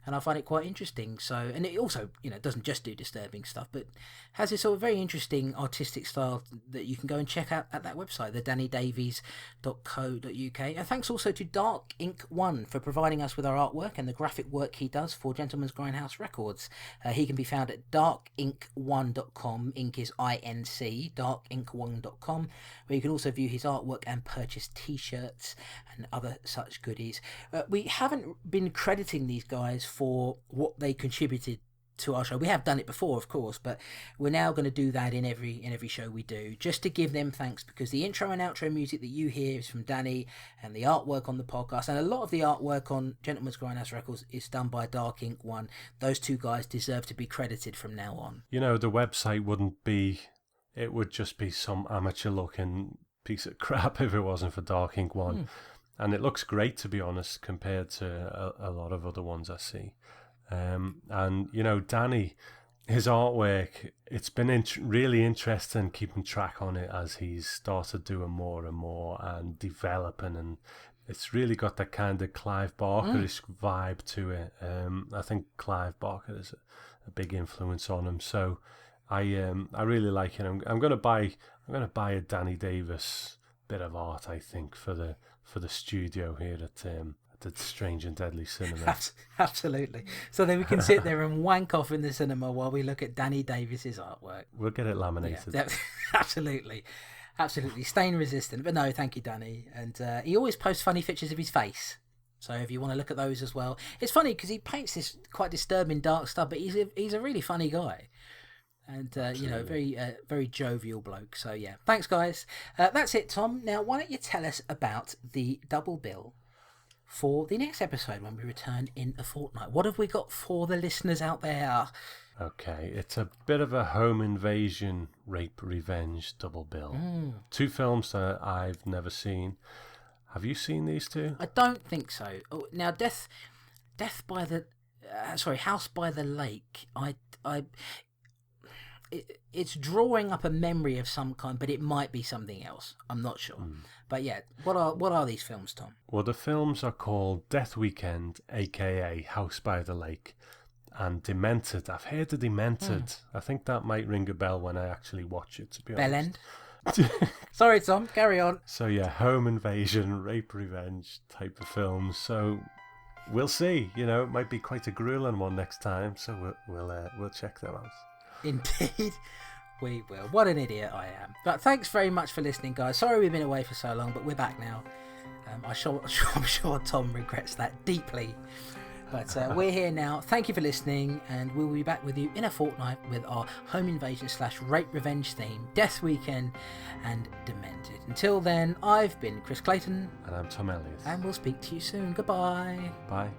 I find it quite interesting. So, and it also doesn't just do disturbing stuff, but has this sort of very interesting artistic style that you can go and check out at that website, thedannydavies.co.uk. And thanks also to Dark Ink 1 for providing us with our artwork and the graphic work he does for Gentleman's Grindhouse Records. He can be found at darkink1.com. Ink is INC, darkink1.com, where you can also view his artwork and purchase t-shirts and other such goodies. We haven't been crediting these guys for what they contributed to our show. We have done it before, of course, but we're now going to do that in every show we do, just to give them thanks, because the intro and outro music that you hear is from Danny, and the artwork on the podcast, and a lot of the artwork on Gentleman's Grindhouse Records is done by Dark Ink 1. Those two guys deserve to be credited from now on. The website it would just be some amateur looking piece of crap if it wasn't for Dark Ink 1. And it looks great, to be honest, compared to a lot of other ones I see. And Danny, his artwork, it's been really interesting keeping track on it as he's started doing more and more and developing, and it's really got that kind of Clive Barker-ish vibe to it. I think Clive Barker is a big influence on him, so I really like it. I'm gonna buy a Danny Davis bit of art, I think, for the studio here at the Strange and Deadly Cinema. Absolutely. So then we can sit there and wank off in the cinema while we look at Danny Davis's artwork. We'll get it laminated. Yeah, absolutely. Stain resistant. But no, thank you, Danny. And he always posts funny pictures of his face. So if you want to look at those as well. It's funny because he paints this quite disturbing dark stuff, but he's a really funny guy. And, very jovial bloke. So, yeah. Thanks, guys. That's it, Tom. Now, why don't you tell us about the double bill for the next episode when we return in a fortnight? What have we got for the listeners out there? Okay, it's a bit of a home invasion, rape, revenge double bill. Two films that I've never seen. Have you seen these two? I don't think so. Oh, now, House by the Lake. It's drawing up a memory of some kind, but it might be something else. I'm not sure. But yeah, what are these films, Tom? Well, the films are called Death Weekend, aka House by the Lake, and Demented. I've heard of Demented. I think that might ring a bell when I actually watch it, to be honest. Bell end. Sorry, Tom, carry on. So yeah, home invasion, rape, revenge type of films. So we'll see. It might be quite a grueling one next time. So we'll check them out. Indeed, we will. What an idiot I am. But thanks very much for listening, guys. Sorry we've been away for so long, but we're back now. I'm sure Tom regrets that deeply. But we're here now. Thank you for listening, and we'll be back with you in a fortnight with our home invasion / rape revenge theme, Death Weekend and Demented. Until then, I've been Chris Clayton. And I'm Tom Elliott. And we'll speak to you soon. Goodbye. Bye.